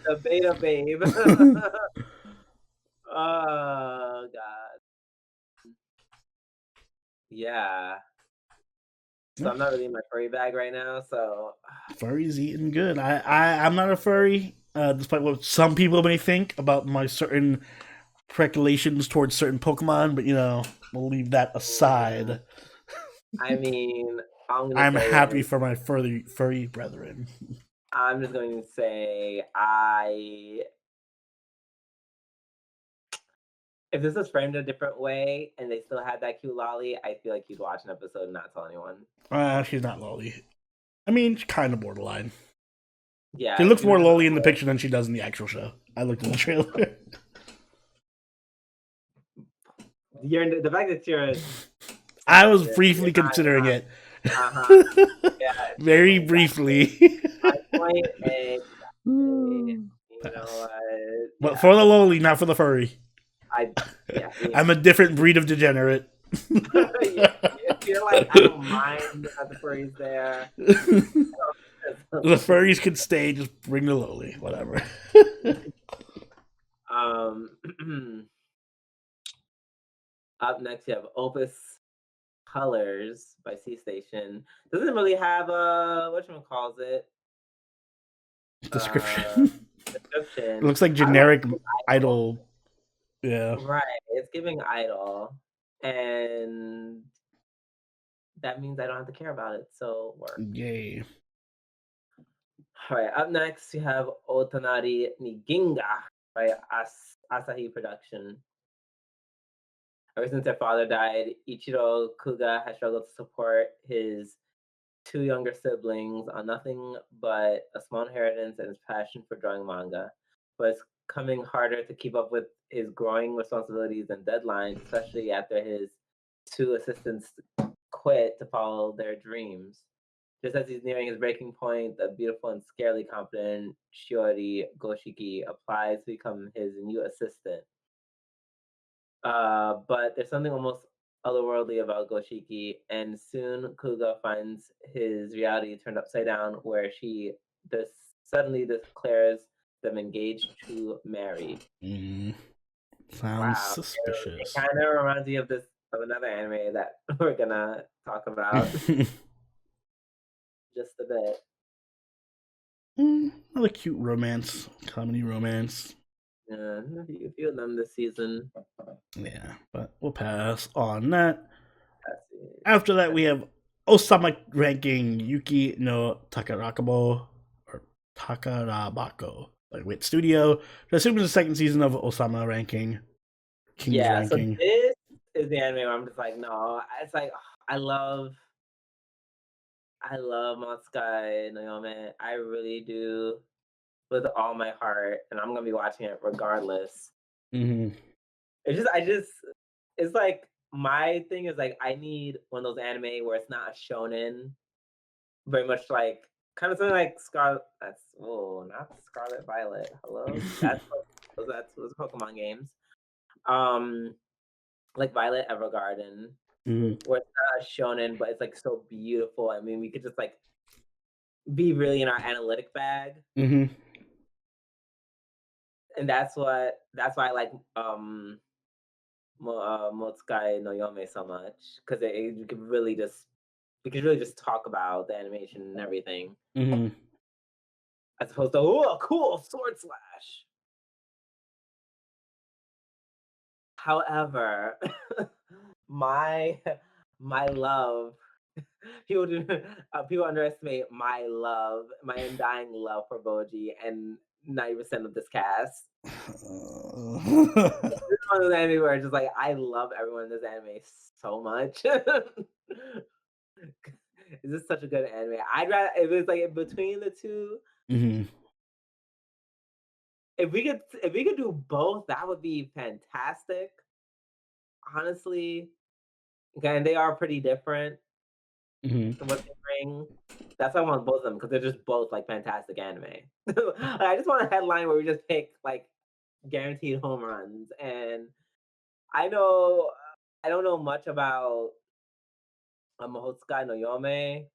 S1: The beta babe. Oh god. Yeah. So I'm not really in my furry bag right now, so
S2: furry's eating good. I'm not a furry, despite what some people may think about my certain preculations towards certain Pokemon, but we'll leave that aside.
S1: I mean,
S2: I'm happy for my furry brethren.
S1: I'm just going to say if this was framed a different way and they still had that cute lolly, I feel like you'd watch an episode and not tell anyone.
S2: She's not lolly. I mean, she's kind of borderline.
S1: Yeah.
S2: She looks more lolly in the picture than she does in the actual show. I looked in the trailer.
S1: The fact that you're...
S2: I was briefly considering it.
S1: Yeah,
S2: very briefly.
S1: My point is, you know what?
S2: But for the lowly, not for the furry.
S1: Yeah,
S2: I'm a different breed of degenerate.
S1: Yeah, you're like, I don't mind that the furries there.
S2: The furries could stay, just bring the lowly, whatever.
S1: Up next, you have Opus Colors by C Station. Doesn't really have a whatchamacallit
S2: description.
S1: Description.
S2: It looks like generic idol. Yeah.
S1: Right. It's giving idol. And that means I don't have to care about it. So work.
S2: Yay.
S1: All right. Up next, you have Otonari Niginga by Asahi Production. Ever since their father died, Ichiro Kuga has struggled to support his two younger siblings on nothing but a small inheritance and his passion for drawing manga. But it's coming harder to keep up with his growing responsibilities and deadlines, especially after his two assistants quit to follow their dreams. Just as he's nearing his breaking point, the beautiful and scarily confident Shiori Goshiki applies to become his new assistant. But there's something almost otherworldly about Goshiki, and soon Kuga finds his reality turned upside down, where she suddenly declares them engaged to marry.
S2: Sounds suspicious.
S1: It kind of reminds me of another anime that we're gonna talk about just a bit.
S2: Another cute romance, comedy romance.
S1: Yeah, a few of them this season.
S2: Yeah, but we'll pass on that. After that, we have Ousama ranking Yuki no Takarabako or Takarabako by Wit Studio. I assume it's the second season of Ousama ranking. King's ranking.
S1: So this is the anime where I'm just like, no, it's like I love Matsukai Naomi. I really do. with all my heart, and I'm gonna be watching it regardless.
S2: Mm-hmm.
S1: It's like my thing is like I need one of those anime where it's not a shonen, very much like kind of something like Scarlet. Not Scarlet Violet. Hello, that's those Pokemon games. Like Violet Evergarden, where it's not a shonen, but it's like so beautiful. I mean, we could just like be really in our analytic bag,
S2: Mm-hmm.
S1: and that's why I like Motsukai no Yome so much because we could really just talk about the animation and everything, as opposed to a cool sword slash. However, my love people underestimate my undying love for Boji and 90% of this cast. This is one of the anime where it's just like I love everyone in this anime so much. This is such a good anime. I'd rather if it's like between the two. If we could do both, that would be fantastic. Honestly, and they are pretty different in what they bring. That's why I want both of them because they're just both like fantastic anime. I just want a headline where we just pick like guaranteed home runs. And I don't know much about Mahotsukai no Yome.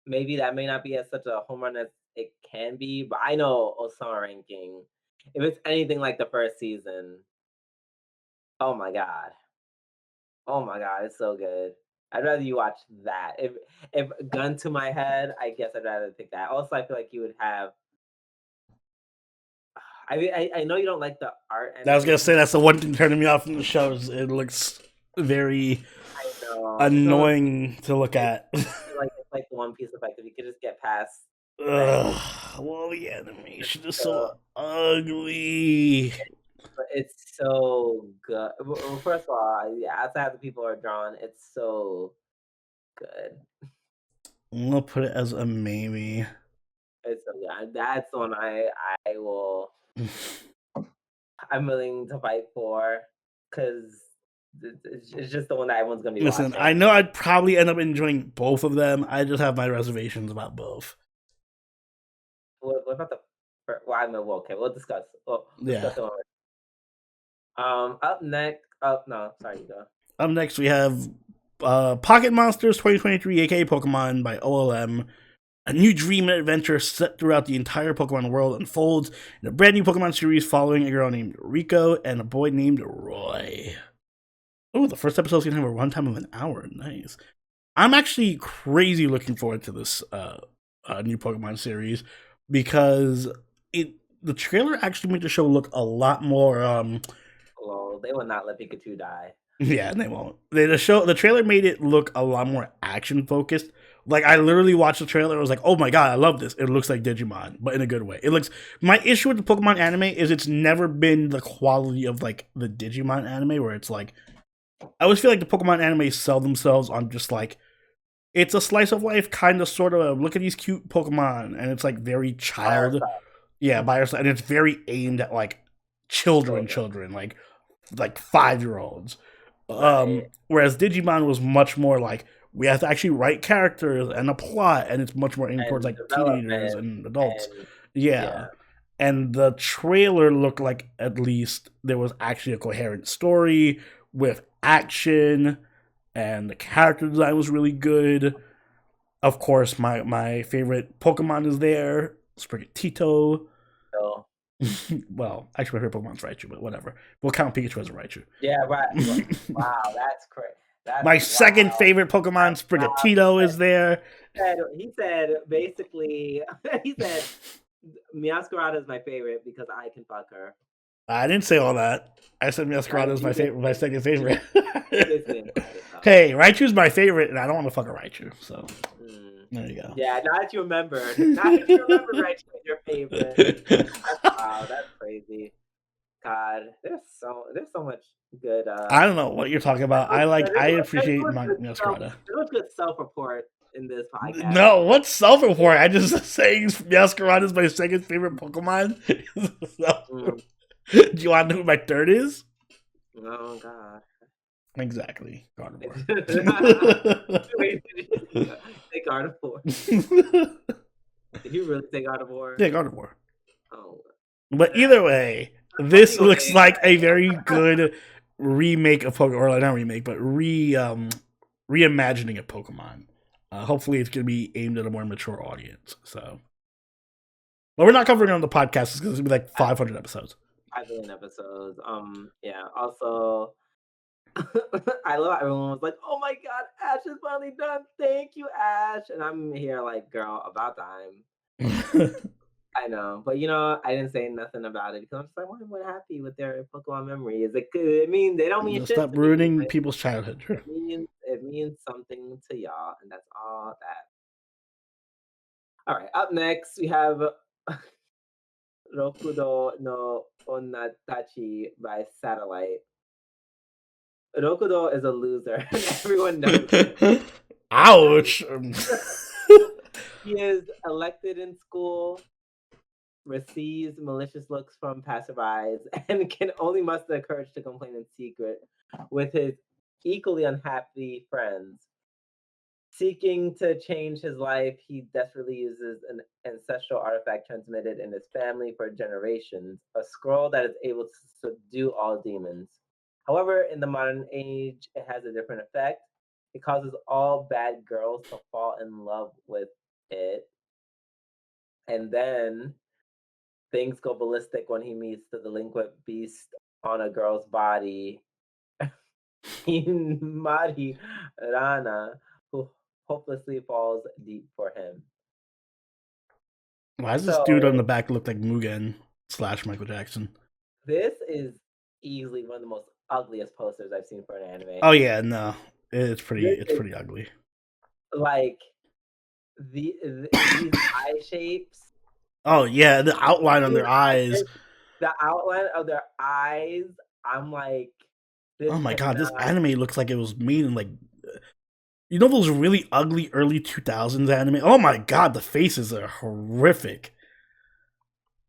S1: Maybe that may not be as such a home run as it can be, but I know Ousama ranking. If it's anything like the first season, oh my god. Oh my god, it's so good. I'd rather you watch that. If gun to my head, I guess I'd rather pick that. Also, I feel like you would have. I know you don't like the art.
S2: I was gonna say that's the one thing turning me off from the show. Is it looks very annoying to look at.
S1: It's like the One Piece effect. If you could just get past.
S2: Well, the animation is so ugly.
S1: But it's so good. Well, first of all, yeah, outside the people are drawn, it's so good.
S2: I'm gonna put it as a maybe.
S1: It's so good. That's the one I will. I'm willing to fight for because it's just the one that everyone's gonna be watching.
S2: I know I'd probably end up enjoying both of them. I just have my reservations about both.
S1: What about the? Okay, we'll discuss. Discuss it. Up next. Oh no, sorry, you go.
S2: Up next, we have Pocket Monsters 2023, aka Pokemon by OLM. A new dream and adventure set throughout the entire Pokemon world unfolds in a brand new Pokemon series following a girl named Rico and a boy named Roy. Oh, the first episode is going to have a runtime of an hour. Nice. I'm actually crazy looking forward to this new Pokemon series because the trailer actually made the show look a lot more...
S1: Well, they will not let Pikachu die.
S2: Yeah, they won't. The trailer made it look a lot more action-focused. Like, I literally watched the trailer and was like, oh my god, I love this. It looks like Digimon, but in a good way. My issue with the Pokemon anime is it's never been the quality of, like, the Digimon anime, where it's like, I always feel like the Pokemon anime sell themselves on just, like, it's a slice of life kind of sort of, look at these cute Pokemon, and it's, like, very child. Yeah, by yourself. And it's very aimed at, like, children, like 5-year-olds. Whereas Digimon was much more like, we have to actually write characters and a plot, and it's much more aimed towards like teenagers and adults. Yeah. And the trailer looked like at least there was actually a coherent story with action, and the character design was really good. Of course, my favorite Pokemon is there, Sprigatito. Well, actually, my favorite Pokemon's Raichu, but whatever. We'll count Pikachu as a Raichu.
S1: Yeah, right. Wow, that's crazy.
S2: My second favorite Pokemon, Sprigatito, is there.
S1: He said basically, Meowscarada is my favorite because I can fuck her.
S2: I didn't say all that. I said Meowscarada is my second favorite. Hey, Raichu's my favorite, and I don't want to fuck a Raichu, so there you go.
S1: Yeah, now that you remember Raichu is your favorite. Wow, that's crazy. God, there's so much good.
S2: I don't know what you're talking about. I appreciate Meowscarada.
S1: There was good self-report in this podcast.
S2: No, what's self-report? I just saying Meowscarada is my second favorite Pokemon. Do you want to know who my third is?
S1: Oh god.
S2: Exactly. Gardevoir.
S1: Wait, did you say Gardevoir? Did you really say Gardevoir?
S2: Yeah, Gardevoir.
S1: Oh.
S2: But either way, this looks like a very good remake of Pokemon, or not remake, but reimagining of Pokemon. Hopefully, it's going to be aimed at a more mature audience. So, but we're not covering it on the podcast because it's going to be like 500 episodes.
S1: 5 billion episodes. Yeah. Also, I love how everyone was like, "Oh my god, Ash is finally done! Thank you, Ash!" And I'm here like, "Girl, about time." I know, but I didn't say nothing about it because I'm just like, "Well, I'm happy with their Pokemon memories." It means they don't mean shit.
S2: Stop ruining people's childhood.
S1: It means something to y'all, and that's all that. All right, up next we have Rokudo no Onatachi by Satellite. Rokudo is a loser, and everyone knows it.
S2: Ouch!
S1: He is elected in school, receives malicious looks from passerbys, and can only muster the courage to complain in secret with his equally unhappy friends. Seeking to change his life, he desperately uses an ancestral artifact transmitted in his family for generations, a scroll that is able to subdue all demons. However, in the modern age, it has a different effect. It causes all bad girls to fall in love with it. And then things go ballistic when he meets the delinquent beast on a girl's body, Mari Rana, who hopelessly falls deep for him.
S2: Why does this dude on the back look like Mugen / Michael Jackson?
S1: This is easily one of the most ugliest posters I've seen for an anime.
S2: Oh yeah, no, it's pretty ugly.
S1: Like these eye shapes.
S2: Oh yeah, the outline on their eyes.
S1: The outline of their eyes. I'm like,
S2: oh my god, this anime looks like it was made in like, those really ugly early 2000s anime. Oh my god, the faces are horrific.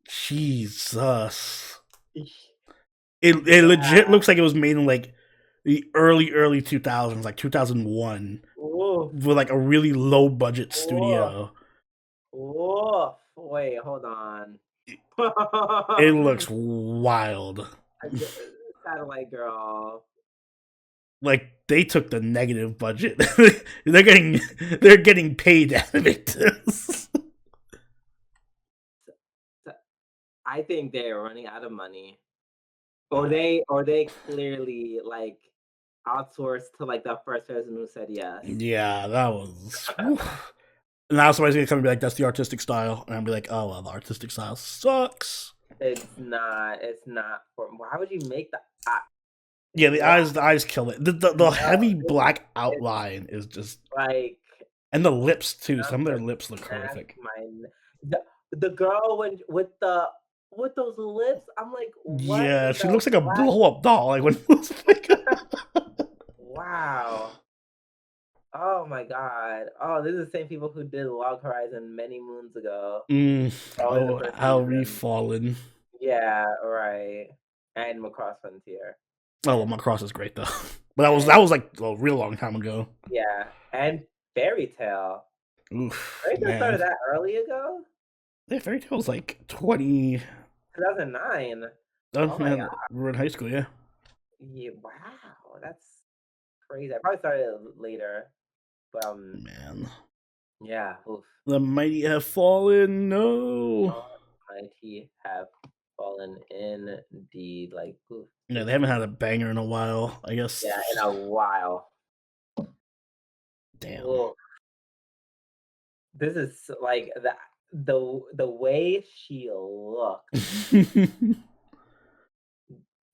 S2: Jesus, it legit looks like it was made in like the early 2000s, like 2001, with like a really low budget studio.
S1: Wait, hold on.
S2: It looks wild.
S1: Satellite girl.
S2: Like they took the negative budget. they're getting paid to animate this.
S1: I think they're running out of money. Or they clearly like outsourced to like the first person who said yes.
S2: Yeah, that was. Now somebody's gonna come and be like, "That's the artistic style," and I'll be like, "Oh well, the artistic style sucks."
S1: It's not. Why would you make the eye?
S2: Yeah, the eyes kill it. The heavy black outline is just
S1: like,
S2: and the lips too. Some of their lips look horrific.
S1: The girl with those lips, I'm like, what?
S2: Yeah, she looks like a blow up doll. Like when
S1: wow. Oh my god. Oh, this is the same people who did Log Horizon many moons ago.
S2: How we've fallen.
S1: Yeah, right. And Macross Frontier.
S2: Oh, well, Macross is great though. But that was like a real long time ago.
S1: Yeah, and Fairy Tail.
S2: Oof,
S1: Fairy Tail started that early ago?
S2: Yeah, Fairy Tail was like
S1: 2009.
S2: Oh man, we were in high school, yeah.
S1: Yeah, wow, that's crazy. I probably started later, but
S2: man,
S1: yeah. Oof.
S2: The mighty have fallen. No,
S1: mighty have fallen indeed. Like, oof.
S2: Yeah, they haven't had a banger in a while, I guess.
S1: Yeah, in a while.
S2: Damn.
S1: Oof. This is like the way she looks.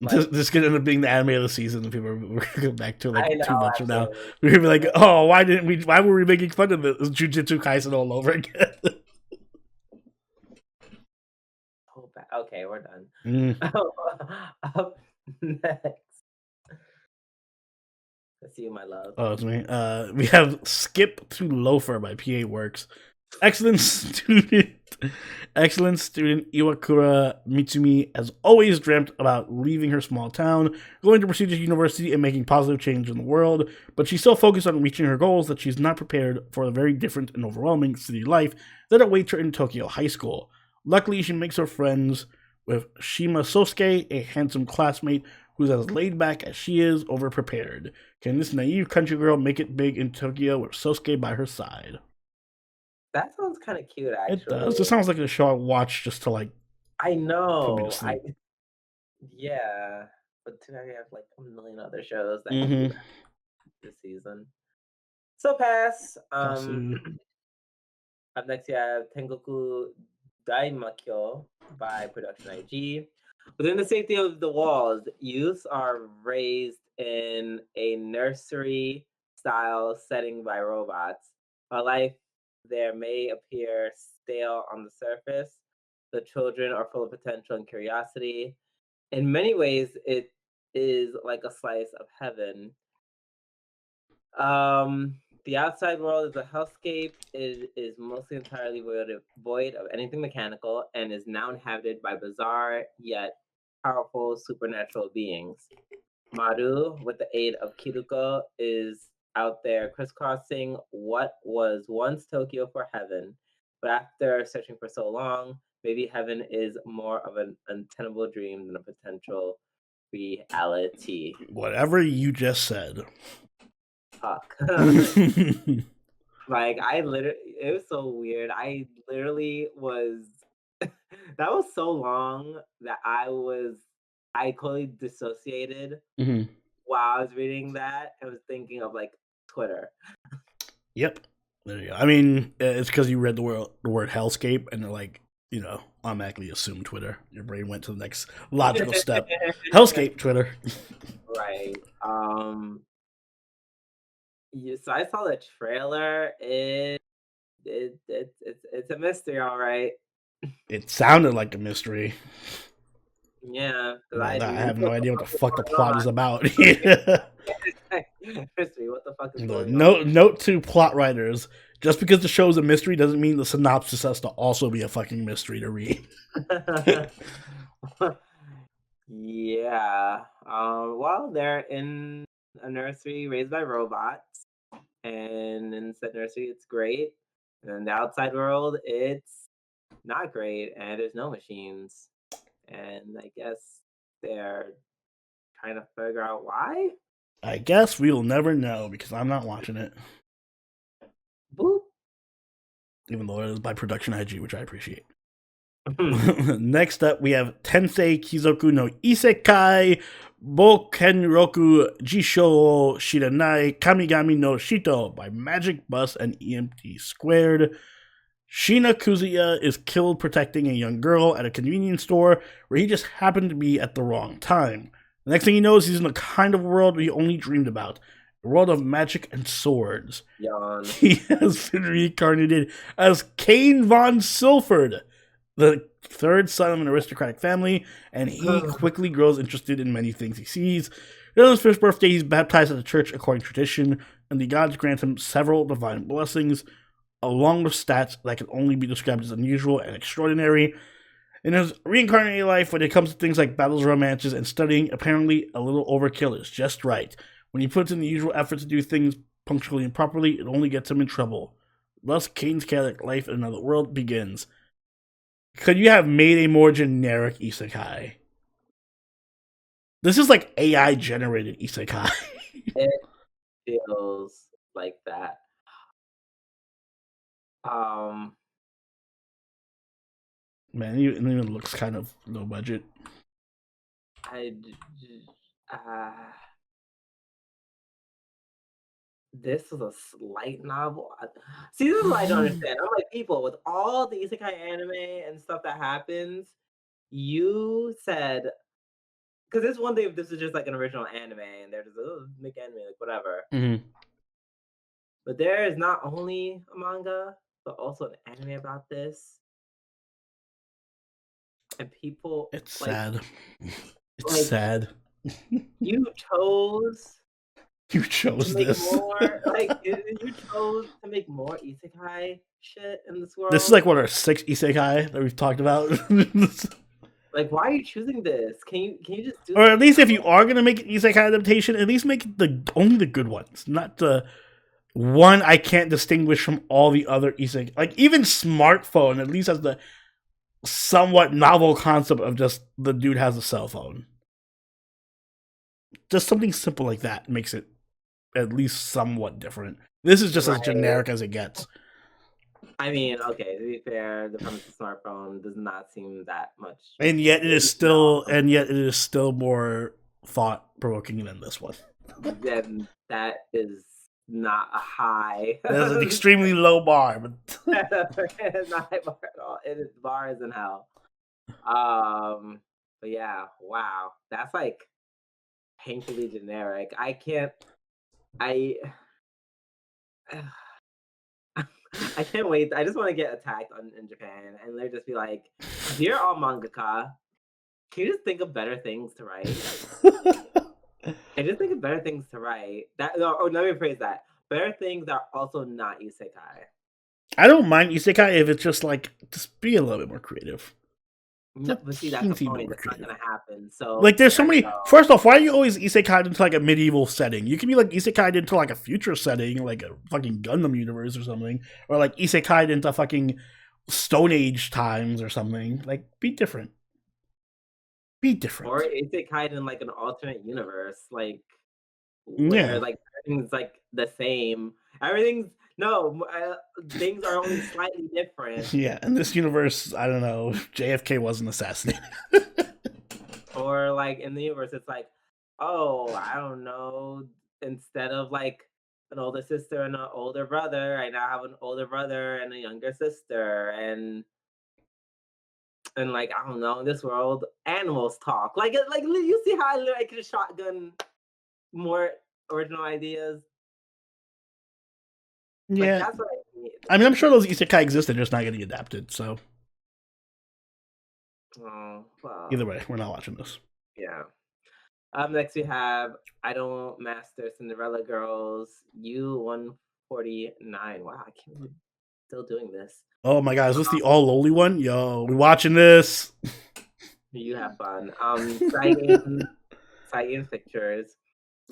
S2: This could end up being the anime of the season, and people are going to go back to like 2 months from now. We're gonna be like, "Oh, why were we making fun of this Jujutsu Kaisen all over again?"
S1: Okay, we're done. Up next, That's you, my love.
S2: Oh, it's me. We have Skip to Loafer by PA Works. Excellent student, excellent student Iwakura Mitsumi has always dreamt about leaving her small town, going to prestigious university, and making positive change in the world. But she's so focused on reaching her goals that she's not prepared for the very different and overwhelming city life that awaits her in Tokyo High School. Luckily, she makes her friends with Shima Sosuke, a handsome classmate who's as laid back as she is overprepared. Can this naive country girl make it big in Tokyo with Sosuke by her side?
S1: That sounds kind of cute, actually.
S2: It does. It sounds like a show I watch just to like.
S1: I know.
S2: Put me to sleep.
S1: Yeah, but today we have like a million other shows that
S2: Mm-hmm.
S1: this season. So pass.
S2: Up
S1: next you have Tengoku Daimakyo by Production IG. Within the safety of the walls, youth are raised in a nursery-style setting by robots. While life there may appear stale on the surface, the children are full of potential and curiosity. In many ways, it is like a slice of heaven. The outside world is a hellscape. It is mostly entirely void of anything mechanical and is now inhabited by bizarre yet powerful supernatural beings. Maru, with the aid of Kiruko, is out there crisscrossing what was once Tokyo for heaven. But after searching for so long, maybe heaven is more of an untenable dream than a potential reality.
S2: Whatever you just said.
S1: Fuck. Like, it was so weird. I literally was, that was so long that I totally dissociated while I was reading that. I was thinking of like Twitter.
S2: Yep. There you go. I mean, it's because you read the word hellscape and they're like, automatically assume Twitter. Your brain went to the next logical step. Hellscape, Twitter.
S1: Right. So I saw the trailer. It's a mystery, all right.
S2: It sounded like a mystery.
S1: Yeah,
S2: I have no idea what the fuck the plot is about.
S1: Mystery, what the fuck is going on?
S2: Note to plot writers: just because the show is a mystery doesn't mean the synopsis has to also be a fucking mystery to read.
S1: Yeah. Well, they're in a nursery raised by robots, and in said nursery, it's great. And in the outside world, it's not great, and there's no machines. And I guess they're trying to figure out why.
S2: I guess we will never know because I'm not watching it.
S1: Boop.
S2: Even though it is by Production IG, which I appreciate. Next up, we have Tensei Kizoku no Isekai Bokenroku Jisho Shiranai Kamigami no Shito by Magic Bus and EMT Squared. Shina Kuzuya is killed protecting a young girl at a convenience store where he just happened to be at the wrong time. The next thing he knows, he's in a kind of world he only dreamed about. A world of magic and swords.
S1: Yawn.
S2: He has been reincarnated as Kane von Silford, the third son of an aristocratic family, and he quickly grows interested in many things he sees. On his first birthday, he's baptized at the church according to tradition, and the gods grant him several divine blessings, along with stats that can only be described as unusual and extraordinary. In his reincarnated life, when it comes to things like battles, romances, and studying, apparently a little overkill is just right. When he puts in the usual effort to do things punctually and properly, it only gets him in trouble. Thus, Kane's chaotic life in another world begins. Could you have made a more generic isekai? This is like AI-generated isekai.
S1: It feels like that.
S2: Man, it even looks kind of low budget.
S1: This is a slight novel. See, this is what I don't understand. I'm like, people, with all the isekai anime and stuff that happens, you said, because it's one thing if this is just like an original anime and they're just make anime, like whatever.
S2: Mm-hmm.
S1: But there is not only a manga, but also an anime about this. And people,
S2: it's
S1: like,
S2: sad. It's sad.
S1: You chose
S2: You chose
S1: to make
S2: this.
S1: more, like, you chose to make more isekai shit in this world.
S2: This is like what our 6th isekai that we've talked about.
S1: Like, why are you choosing this? Can you just do?
S2: Or at least if you are gonna make an isekai adaptation, at least make only the good ones, not the one I can't distinguish from all the other isekai. Like even Smartphone at least has the somewhat novel concept of just the dude has a cell phone. Just something simple like that makes it at least somewhat different. This is just as generic as it gets.
S1: I mean, okay, to be fair, the premise of Smartphone does not seem that much.
S2: And yet it is still more thought provoking than this one.
S1: Then that is not a high.
S2: That's an extremely low bar, but
S1: it's not a high bar at all. It is bar as in hell. But yeah, wow, that's like painfully generic. I can't wait. I just want to get attacked in Japan and they'll just be like, "Dear all mangaka, can you just think of better things to write?" And just think of better things to write. Let me rephrase that. Better things that are also not isekai.
S2: I don't mind isekai if it's just like just be a little bit more creative.
S1: No, but see, that's the point. That's not gonna happen. So
S2: like, there's so many. First off, why are you always isekai into like a medieval setting? You can be like isekai into like a future setting, like a fucking Gundam universe or something, or like isekai into fucking Stone Age times or something. Like, be different. Be different.
S1: Or isekai in like an alternate universe, like where like everything's like the same. Things are only slightly different.
S2: Yeah, in this universe, I don't know, JFK wasn't assassinated.
S1: Or like in the universe, it's like, oh, I don't know. Instead of like an older sister and an older brother, I now have an older brother and a younger sister, and like I don't know, in this world, animals talk. Like you see how I could shotgun more original ideas.
S2: Yeah,
S1: like, that's what I need.
S2: I mean, I'm sure those isekai exist; they're just not getting adapted. So,
S1: well,
S2: either way, we're not watching this.
S1: Yeah. Next we have Idol Master Cinderella Girls U149. Wow, I can't believe I'm still doing this.
S2: Oh my god, is this the all lowly one? Yo, we watching this.
S1: You have fun. Citing Pictures.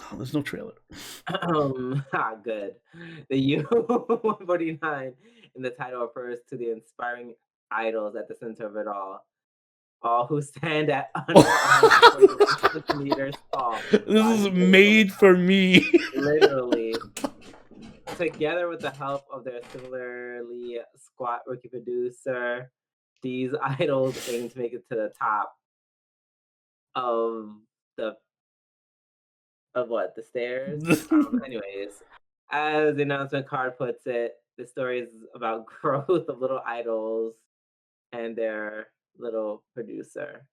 S2: Oh, there's no trailer.
S1: Good. The U149 in the title refers to the inspiring idols at the center of it all who stand at under 140 meters tall.
S2: This is made for me.
S1: Literally. Together with the help of their similarly squat rookie producer, these idols aim to make it to the top of the stairs. Anyways, as the announcement card puts it, the story is about growth of little idols and their little producer.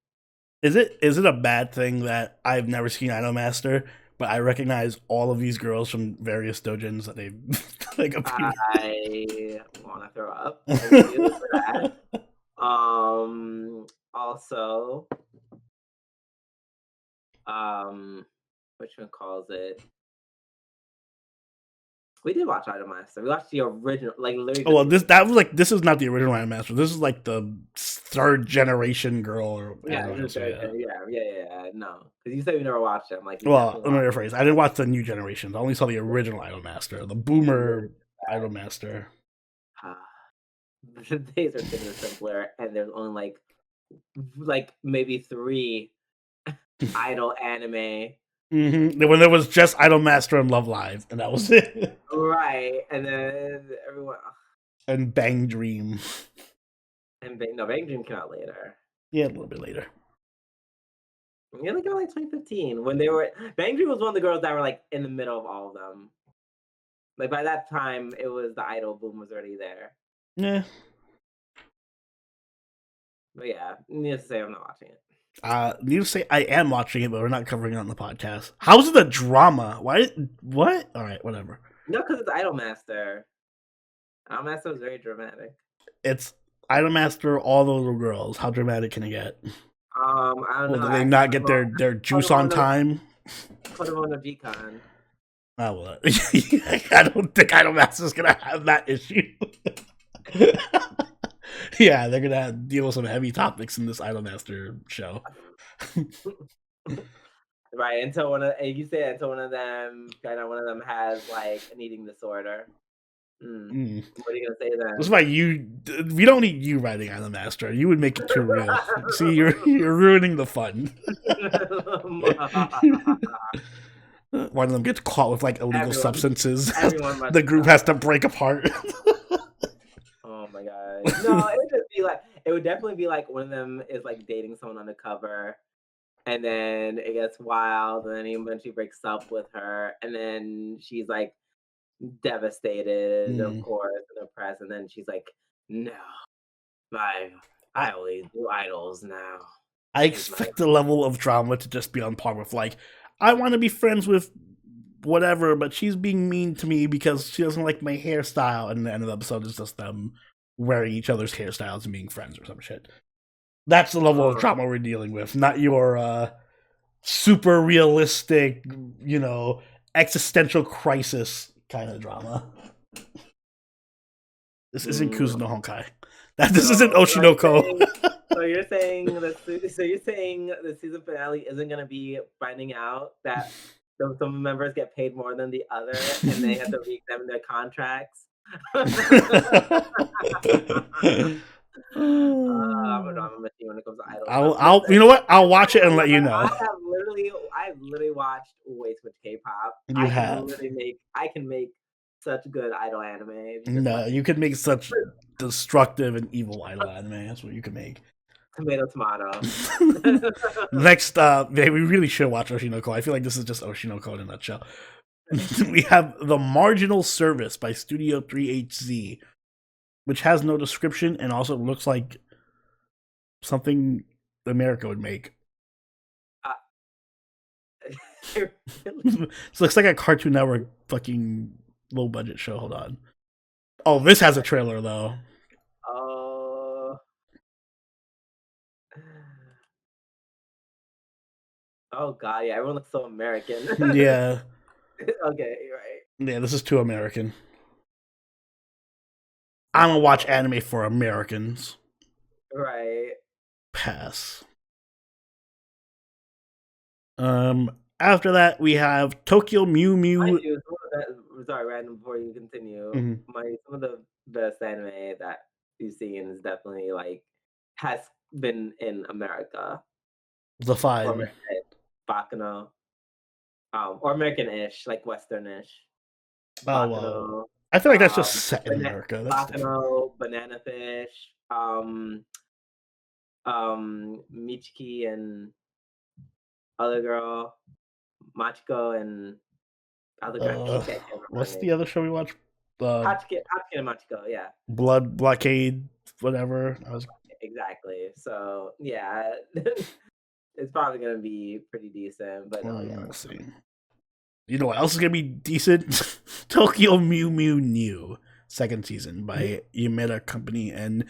S2: Is it a bad thing that I've never seen Idol Master, but I recognize all of these girls from various dojins that they've like appeared?
S1: I want to throw up. For that. Also, which one calls it? We did watch Idol Master. We watched the original, like literally.
S2: Oh well, this is not the original Idol Master. This is like the 3rd generation girl. Or
S1: yeah. No, because you said you never watched it. I'm like,
S2: well, let me rephrase. I didn't watch the new generations. I only saw the original Idol Master, the Boomer Idol Master.
S1: The days are getting simpler, and there's only like maybe 3 idol anime.
S2: Mm-hmm. When there was just Idol Master and Love Live, and that was it.
S1: Right, and then everyone
S2: and Bang Dream.
S1: And Bang Dream came out later.
S2: Yeah, a little bit later.
S1: Yeah, they got like 2015 when they were. Bang Dream was one of the girls that were like in the middle of all of them. Like by that time, it was the idol boom was already there.
S2: Yeah.
S1: But yeah, needless to say, I'm not watching it.
S2: Needless to say, I am watching it, but we're not covering it on the podcast. How is it a drama? Why? What? All right, whatever.
S1: No, because it's Idol Master. Idol Master was very dramatic.
S2: It's Idol Master, all the little girls. How dramatic can it get?
S1: I don't know.
S2: Do they not get their juice on time?
S1: Put them on a G-Con.
S2: Oh, well, I don't think Idolmaster's gonna have that issue. Yeah, they're gonna deal with some heavy topics in this Idolmaster show.
S1: Right, until until one of them, kind of one of them has like an eating disorder. What are you gonna say
S2: That's
S1: then?
S2: why we don't need you writing Idolmaster. You would make it too real. See, you're ruining the fun. One of them gets caught with like illegal substances.
S1: Everyone must
S2: The group has to break apart.
S1: Oh my god. No, it would just be like it would definitely be like one of them is like dating someone undercover, and then it gets wild, and then he eventually breaks up with her, and then she's like devastated, of course, and depressed, and then she's like, "No, I only do idols now."
S2: I expect the level of drama to just be on par with like, I want to be friends with whatever, but she's being mean to me because she doesn't like my hairstyle, and the end of the episode is just them wearing each other's hairstyles and being friends or some shit. That's the level of drama we're dealing with, not your super realistic, existential crisis kind of drama. This isn't Kuzu no Honkai. This isn't Oshinoko.
S1: So you're saying the season finale isn't gonna be finding out that some members get paid more than the other, and they have to re-examine their contracts. I'm a drama machine when it comes to idols.
S2: You know what? I'll watch it and let you know.
S1: I've literally watched way too much K-pop. I can make such good idol anime.
S2: No, you could make such destructive and evil idol anime. That's what you can make.
S1: Tomato.
S2: Next, we really should watch Oshinoko. I feel like this is just Oshinoko in a nutshell. We have The Marginal Service by Studio 3HZ, which has no description and also looks like something America would make. This looks like a Cartoon Network fucking low budget show. Hold on. Oh, this has a trailer though.
S1: Oh god, yeah, everyone looks so American.
S2: Yeah.
S1: Okay, you're right.
S2: Yeah, this is too American. I'm gonna watch anime for Americans.
S1: Right.
S2: Pass. After that, we have Tokyo Mew Mew.
S1: Sorry, random before you continue. Some of the best anime that you've seen is definitely like has been in America.
S2: The Five.
S1: Baccano. Or American-ish, like Western-ish.
S2: Oh, well. I feel like that's just set in America. That's
S1: Baccano, Banana Fish, Michiki and other girl, Machiko and other girl.
S2: What's the other show we watched?
S1: Hatsuki and Machiko, yeah.
S2: Blood Blockade, whatever.
S1: Exactly. So yeah, it's probably gonna be pretty decent. But
S2: let's see. You know what else is gonna be decent? Tokyo Mew Mew New, second season by Yamada Company and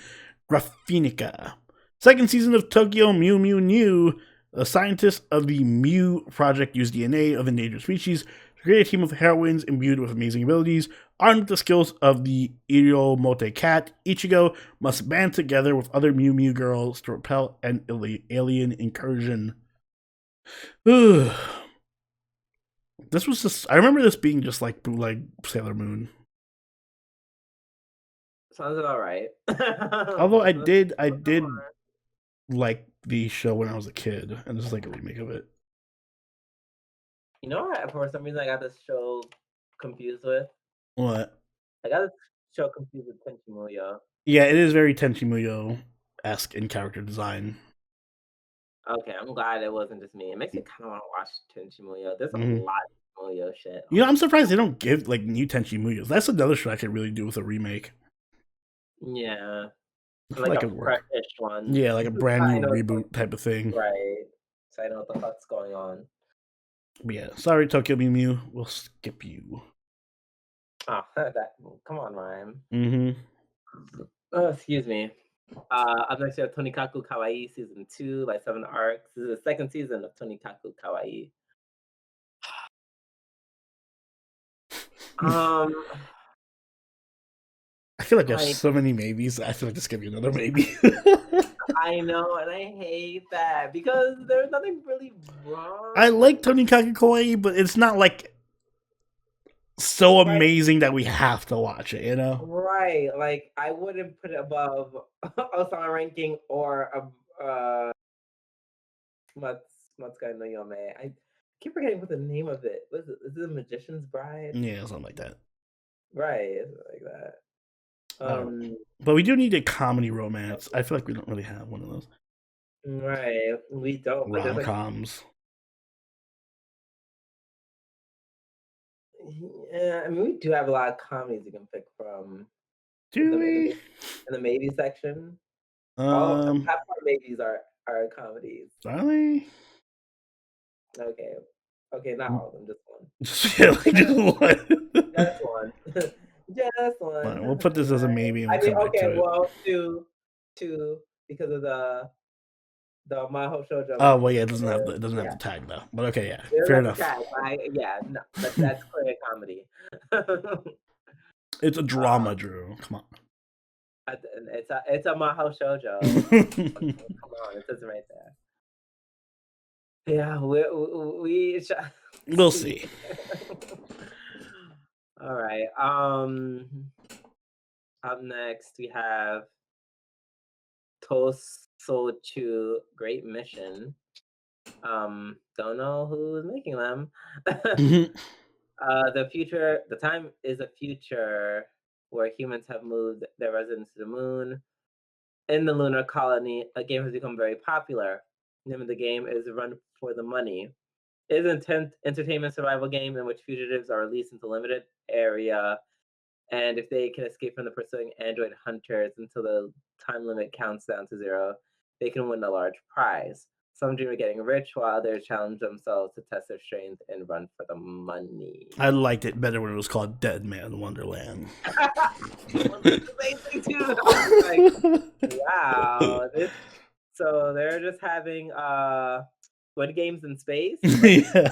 S2: Graphinica. Second season of Tokyo Mew Mew New. A scientist of the Mew Project use DNA of endangered species to create a team of heroines imbued with amazing abilities. Armed with the skills of the Iriomote cat, Ichigo must band together with other Mew Mew girls to repel an alien incursion. This was just, I remember this being just like bootleg Sailor Moon.
S1: Sounds about right.
S2: Although I did like the show when I was a kid, and this is like a remake of it.
S1: You know what? For some reason, I got this show confused with.
S2: What?
S1: I got this show confused with Tenchi Muyo.
S2: Yeah, it is very Tenchi Muyo-esque in character design.
S1: Okay, I'm glad it wasn't just me. It makes me kind of want to watch Tenchi Muyo. There's a lot of Muyo shit.
S2: You know, I'm surprised they don't give like new Tenchi Muyos. That's another show I could really do with a remake.
S1: Yeah. Like a fresh one.
S2: Yeah, like a brand new reboot type of thing.
S1: Right. So I know what the fuck's going on.
S2: But yeah, sorry, Tokyo Mew Mew. We'll skip you.
S1: Oh, come on, Rhyme.
S2: Oh,
S1: excuse me. Up next, we have Tonikaku Kawaii Season 2, like 7 arcs. This is the second season of Tonikaku Kawaii. Um,
S2: I feel like there's
S1: like
S2: so many maybes. I feel like this could be another maybe.
S1: I know, and I hate that because there's nothing really
S2: I
S1: wrong.
S2: like Tony Kakakoi, but it's not like so
S1: Right,
S2: amazing that we have to watch it, you know?
S1: right. Like I wouldn't put it above Ousama ranking or Matsukai no Yome. I keep forgetting what the name of it. What is it? Is it The Magician's Bride?
S2: Yeah, something like that.
S1: Right, it's like that. Um,
S2: But we do need a comedy romance. I feel like we don't really have one of those
S1: right. We don't, but there's
S2: rom
S1: like
S2: coms.
S1: yeah, I mean we do have a lot of comedies you can pick from in
S2: Do we?
S1: the maybe section. All
S2: Um,
S1: half our maybes are comedies.
S2: are they?
S1: Okay. Okay, not all of them, just one.
S2: Yeah, like just one.
S1: Just one. Just
S2: Fine,
S1: one.
S2: we'll put this as a maybe and
S1: I
S2: we'll
S1: mean,
S2: come back
S1: okay,
S2: to it.
S1: well, two because of the Maho Shoujo.
S2: Oh well, yeah, it doesn't have
S1: Yeah,
S2: the tag though. But okay, yeah,
S1: there's
S2: fair
S1: not the
S2: enough.
S1: tag. Yeah, no, that's clear comedy.
S2: It's a drama, Drew. Come
S1: It's a Maho Shoujo.
S2: on.
S1: Come on, it says it right there. Yeah, we shall
S2: We'll
S1: see.
S2: see.
S1: All right. Up next we have Tosochu Great Mission. Don't know who's making them. The time is a future where humans have moved their residence to the moon. In the lunar colony, a game has become very popular. The name of the game is Run for the Money. It is an intense entertainment survival game in which fugitives are released into limited area, and if they can escape from the pursuing android hunters until the time limit counts down to 0, they can win a large prize. Some dream of getting rich, while others challenge themselves to test their strength and run for the money.
S2: I liked it better when it was called Dead Man Wonderland.
S1: Amazing too. I was like, wow. So they're just having Squid Games in space?
S2: Yeah.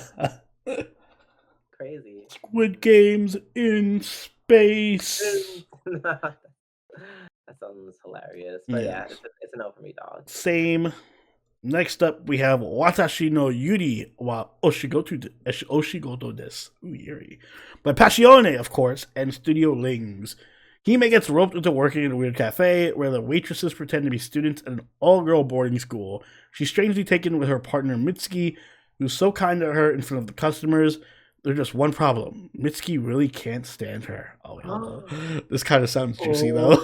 S1: Crazy.
S2: Squid Games in space.
S1: That sounds hilarious. But yeah, it's a no for me, dog.
S2: Same. Next up, we have Watashi no Yuri wa Oshigoto desu. Ooh, Yuri. By Passione, of course, and Studio Lings. Hime gets roped into working in a weird cafe where the waitresses pretend to be students at an all-girl boarding school. She's strangely taken with her partner Mitsuki, who's so kind to her in front of the customers. There's just one problem. Mitsuki really can't stand her. Oh, hold on. This kind of sounds juicy, though.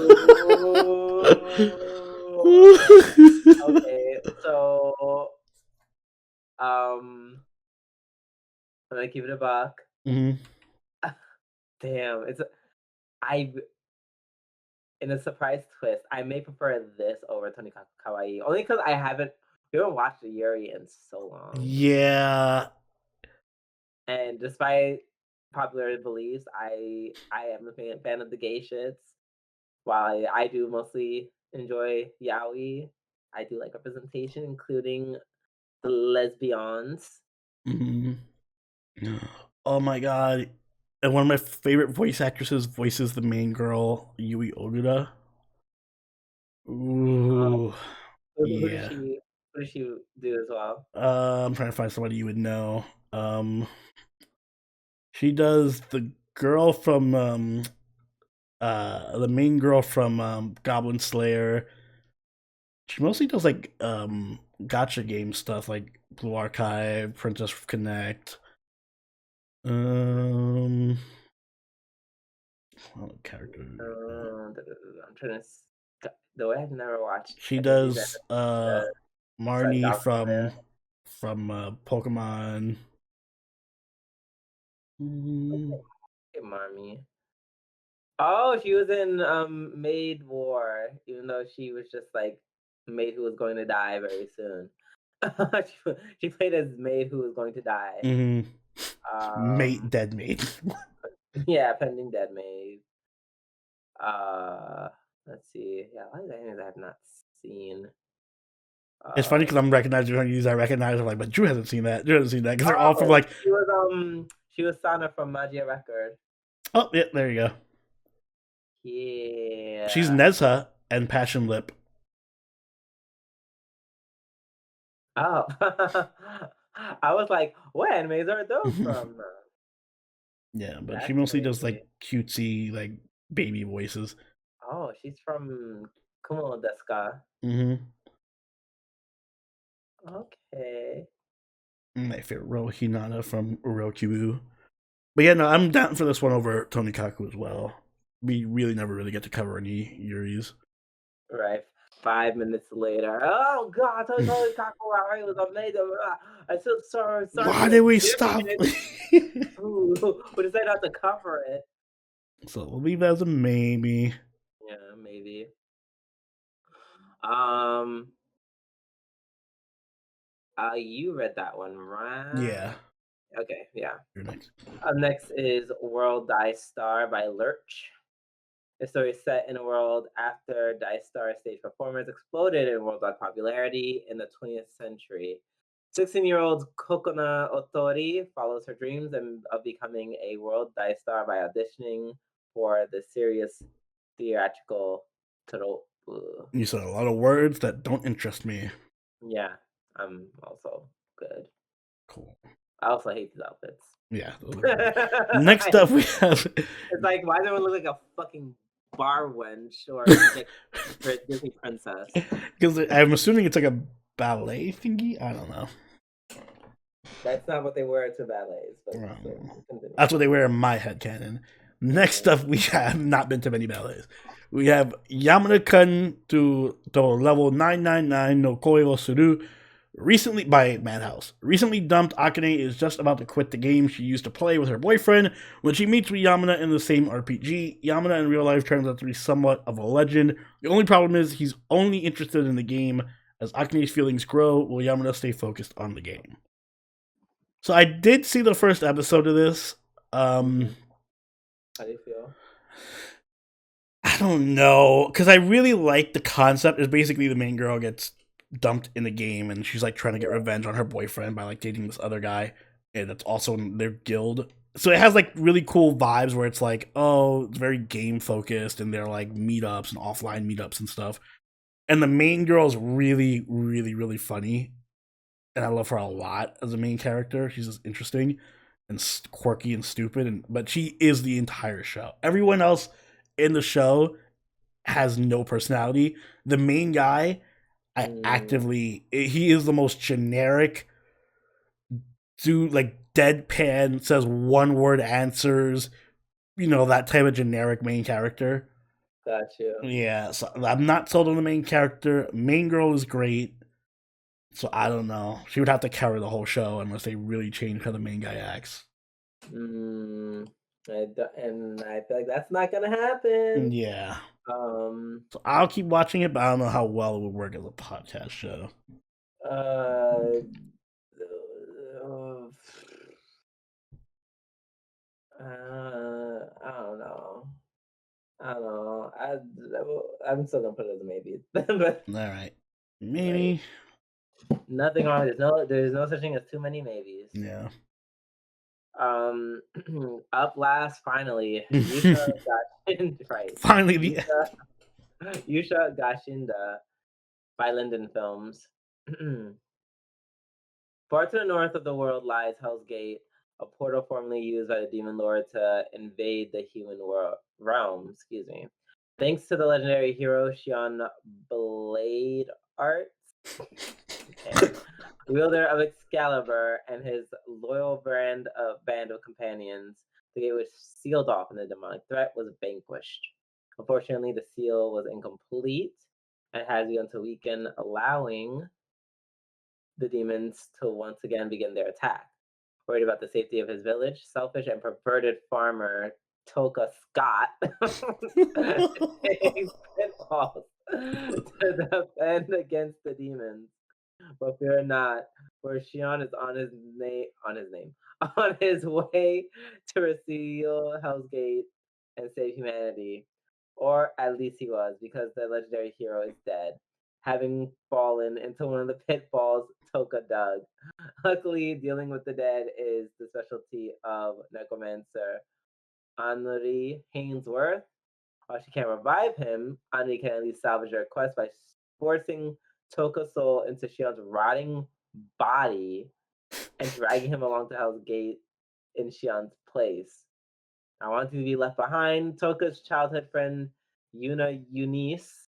S1: Okay, so I'm gonna give it a buck.
S2: Mm-hmm.
S1: Damn, I in a surprise twist, I may prefer this over Tony Kawaii, only because we haven't watched Yuri in so long.
S2: Yeah.
S1: And despite popular beliefs, I am a fan of the gay shits. While I do mostly enjoy yaoi, I do like representation, including the lesbians.
S2: Mm-hmm. Oh my god. And one of my favorite voice actresses voices the main girl, Yui Ogura. Ooh. Yeah.
S1: Who does she do as well?
S2: I'm trying to find somebody you would know. She does the girl from the main girl from Goblin Slayer. She mostly does like gacha game stuff like Blue Archive, Princess Connect. Character.
S1: I'm trying to. Though I've never watched.
S2: She does Marnie from Pokemon.
S1: Marnie. Oh, she was in Maid War, even though she was just like maid who was going to die very soon. She played as maid who was going to die.
S2: Mate, dead maid.
S1: Yeah, pending dead maid. Let's see. Yeah, a lot of animes I have not seen.
S2: It's funny because I'm recognizing these. I recognize. I'm like, but Drew hasn't seen that. Drew hasn't seen that because they're all from like.
S1: She was Sana from Magia Record.
S2: Oh, yeah, there you go. She's
S1: Yeah.
S2: Nezha and Passion Lip.
S1: Oh. I was like, what animes are those from?
S2: Yeah, but she
S1: That's
S2: mostly does like
S1: crazy.
S2: cutesy, like baby voices.
S1: Oh, she's from Kumo desu ka?
S2: Mm-hmm.
S1: Okay.
S2: My favorite role, Hinata from Urokibu. But yeah, no, I'm down for this one over Tonikaku as well. We really never really get to cover any Yuris.
S1: Right. 5 minutes later. Oh God, totally Kokoro was amazing. I feel so sorry for
S2: Why
S1: the
S2: did we stop?
S1: Egyptians who decided not to cover it.
S2: So we'll leave that as a maybe.
S1: Yeah, maybe. Um you read that one, right?
S2: Yeah.
S1: Okay, yeah.
S2: You're next.
S1: Up next is World Dice Star by Lurch. The story is set in a world after Dice Star stage performers exploded in worldwide popularity in the 20th century. 16-year-old Kokona Otori follows her dreams of becoming a world Dice Star by auditioning for the serious theatrical trope.
S2: You said a lot of words that don't interest me.
S1: Yeah, I'm also good.
S2: Cool.
S1: I also hate these outfits.
S2: Yeah. Next up, we have.
S1: It's like, why does everyone look like a fucking bar wench or like a Disney princess?
S2: Because I'm assuming it's like a ballet thingy. I don't know.
S1: That's not what they wear to ballets, but continue.
S2: That's what they wear in my headcanon. Next up, we have not been to many ballets. We have Yamada-kun to level 999 no koi wo suru. Recently, by Madhouse. Recently dumped Akane is just about to quit the game she used to play with her boyfriend when she meets with Yamada in the same RPG. Yamada in real life turns out to be somewhat of a legend. The only problem is he's only interested in the game. As Akane's feelings grow, will Yamada stay focused on the game? So I did see the first episode of this.
S1: How do you feel?
S2: I don't know, because I really like the concept. Is basically the main girl gets dumped in the game, and she's like trying to get revenge on her boyfriend by like dating this other guy, and that's also in their guild. So it has like really cool vibes where it's like, oh, it's very game focused, and they're like meetups and offline meetups and stuff. And the main girl is really, really, really funny, and I love her a lot as a main character. She's just interesting and quirky and stupid, but she is the entire show. Everyone else in the show has no personality. The main guy, he is the most generic dude, like deadpan, says one word answers, that type of generic main character.
S1: Got you.
S2: Yeah, so I'm not sold on the main character. Main girl is great. So I don't know. She would have to carry the whole show unless they really change how the main guy acts.
S1: And I feel like that's not gonna happen.
S2: Yeah. So I'll keep watching it, but I don't know how well it would work as a podcast show.
S1: I don't know. I don't know. I'm still gonna put it as a maybe. But
S2: all right, maybe.
S1: Nothing wrong. There's no such thing as too many maybes.
S2: Yeah.
S1: Up last, finally, Yuusha Ga Shinda. Right.
S2: Finally,
S1: Yuusha Ga Shinda by Linden Films. Far to the north of the world lies Hell's Gate, a portal formerly used by the demon lord to invade the human realm. Excuse me. Thanks to the legendary hero Shion Blade Arts, wielder of Excalibur, and his loyal band of companions, the gate was sealed off and the demonic threat was vanquished. Unfortunately, the seal was incomplete and had begun to weaken, allowing the demons to once again begin their attack. Worried about the safety of his village, selfish and perverted farmer Toka Scott takes pitfalls to defend against the demons. But fear not, for Shion is on his way to reseal Hell's Gate and save humanity. Or at least he was, because the legendary hero is dead, having fallen into one of the pitfalls Toka dug. Luckily, dealing with the dead is the specialty of Necromancer Anri Hainsworth. While she can't revive him, Anri can at least salvage her request by forcing Toka's soul into Shion's rotting body and dragging him along to Hell's Gate in Shion's place. I want to be left behind. Toka's childhood friend Yuna Eunice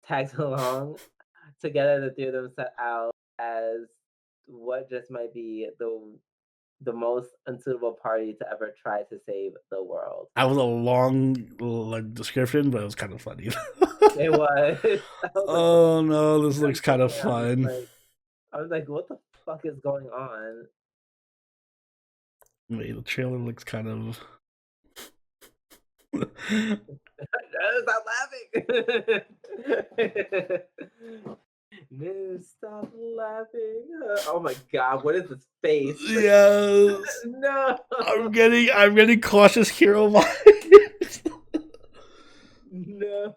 S1: tags along. Together, the three of them set out as what just might be the most unsuitable party to ever try to save the world.
S2: That was a long description, but it was kind of funny.
S1: It was.
S2: Oh no, this looks kind of fun.
S1: I was like, what the fuck is going on?
S2: Wait, the trailer looks kind of.
S1: Stop laughing! No, stop laughing! Oh my god, what is this face?
S2: Yes.
S1: No.
S2: I'm getting cautious hero vibes.
S1: No.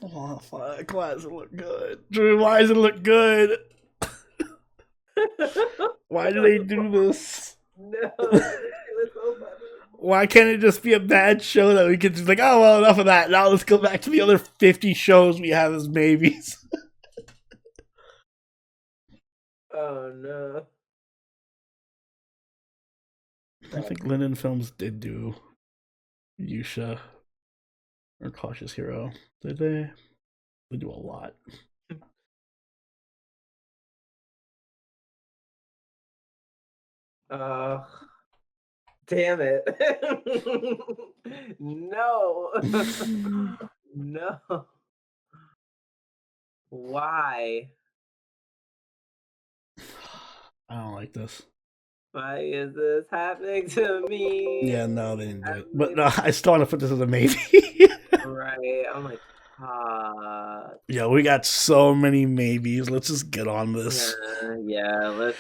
S2: Oh fuck! Why does it look good, Drew? Why does it look good? Why do they do this?
S1: No.
S2: Why can't it just be a bad show that we can just like, oh well, enough of that. Now let's go back to the other 50 shows we have as maybes.
S1: Oh no.
S2: I think Linden Films did do Yuusha or Cautious Hero. Did they? They do a lot.
S1: Damn it. No. No. Why?
S2: I don't like this.
S1: Why is this happening to me?
S2: Yeah, no, they didn't do it. But no, I still want to put this as a maybe.
S1: Right. I'm like,
S2: yeah, we got so many maybes. Let's just get on this.
S1: Yeah, let's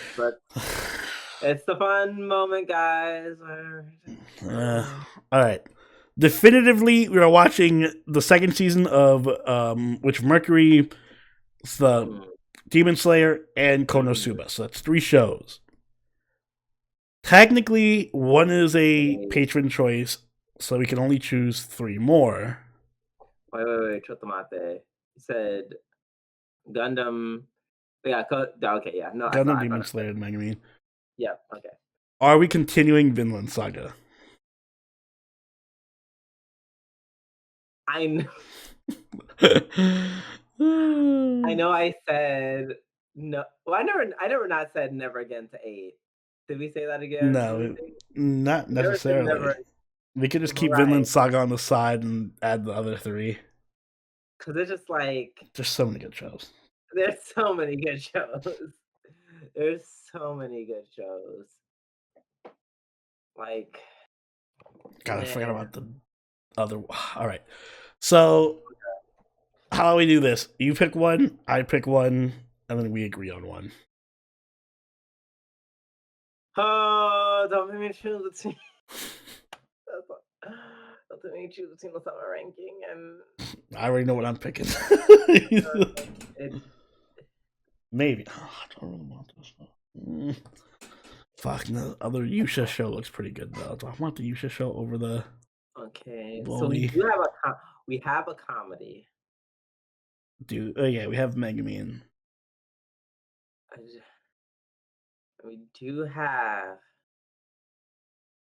S1: it's the fun moment, guys.
S2: All right. Definitively, we are watching the second season of which Mercury, the Demon Slayer, and Konosuba. So that's 3 shows. Technically, one is a patron choice, so we can only choose 3 more.
S1: Wait, chotomate. You said Gundam. Yeah, okay, yeah. No,
S2: Gundam, Demon Slayer, and Manga.
S1: Yep, okay.
S2: Are we continuing Vinland Saga?
S1: I know. I know I said no. Well, I never not said never again to 8. Did we say that again?
S2: No, not necessarily.
S1: Never.
S2: We could just keep Vinland Saga on the side and add the other 3.
S1: Because it's just like...
S2: There's so many good shows.
S1: There's so many good shows. There's so many good shows. Like...
S2: God, I forgot about the other... All right. So, how do we do this? You pick one, I pick one, and then we agree on one.
S1: Oh, don't make me choose between... Don't make me choose between the summer ranking and...
S2: I already know what I'm picking. Maybe. Oh, I don't really want this. Fuck, the other Yuusha show looks pretty good, though. Do I want the Yuusha show over the...
S1: Okay,
S2: Bully?
S1: so we have a comedy.
S2: Yeah, we have Megumin.
S1: We do have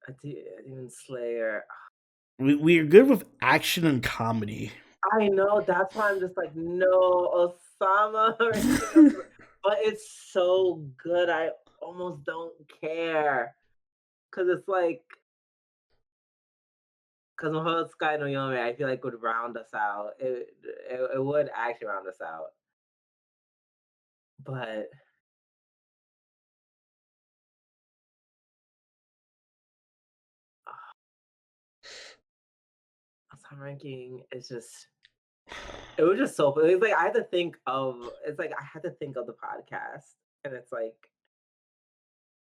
S1: a Demon Slayer.
S2: We are good with action and comedy.
S1: I know, that's why I'm just like, no, Ousama. But it's so good, I almost don't care. Because it's like... Because Mahou Sky no Yome, I feel like would round us out. It would actually round us out. But... Summer ranking is just... It was just so... It's like I had to think of... It's like I had to think of the podcast. And it's like...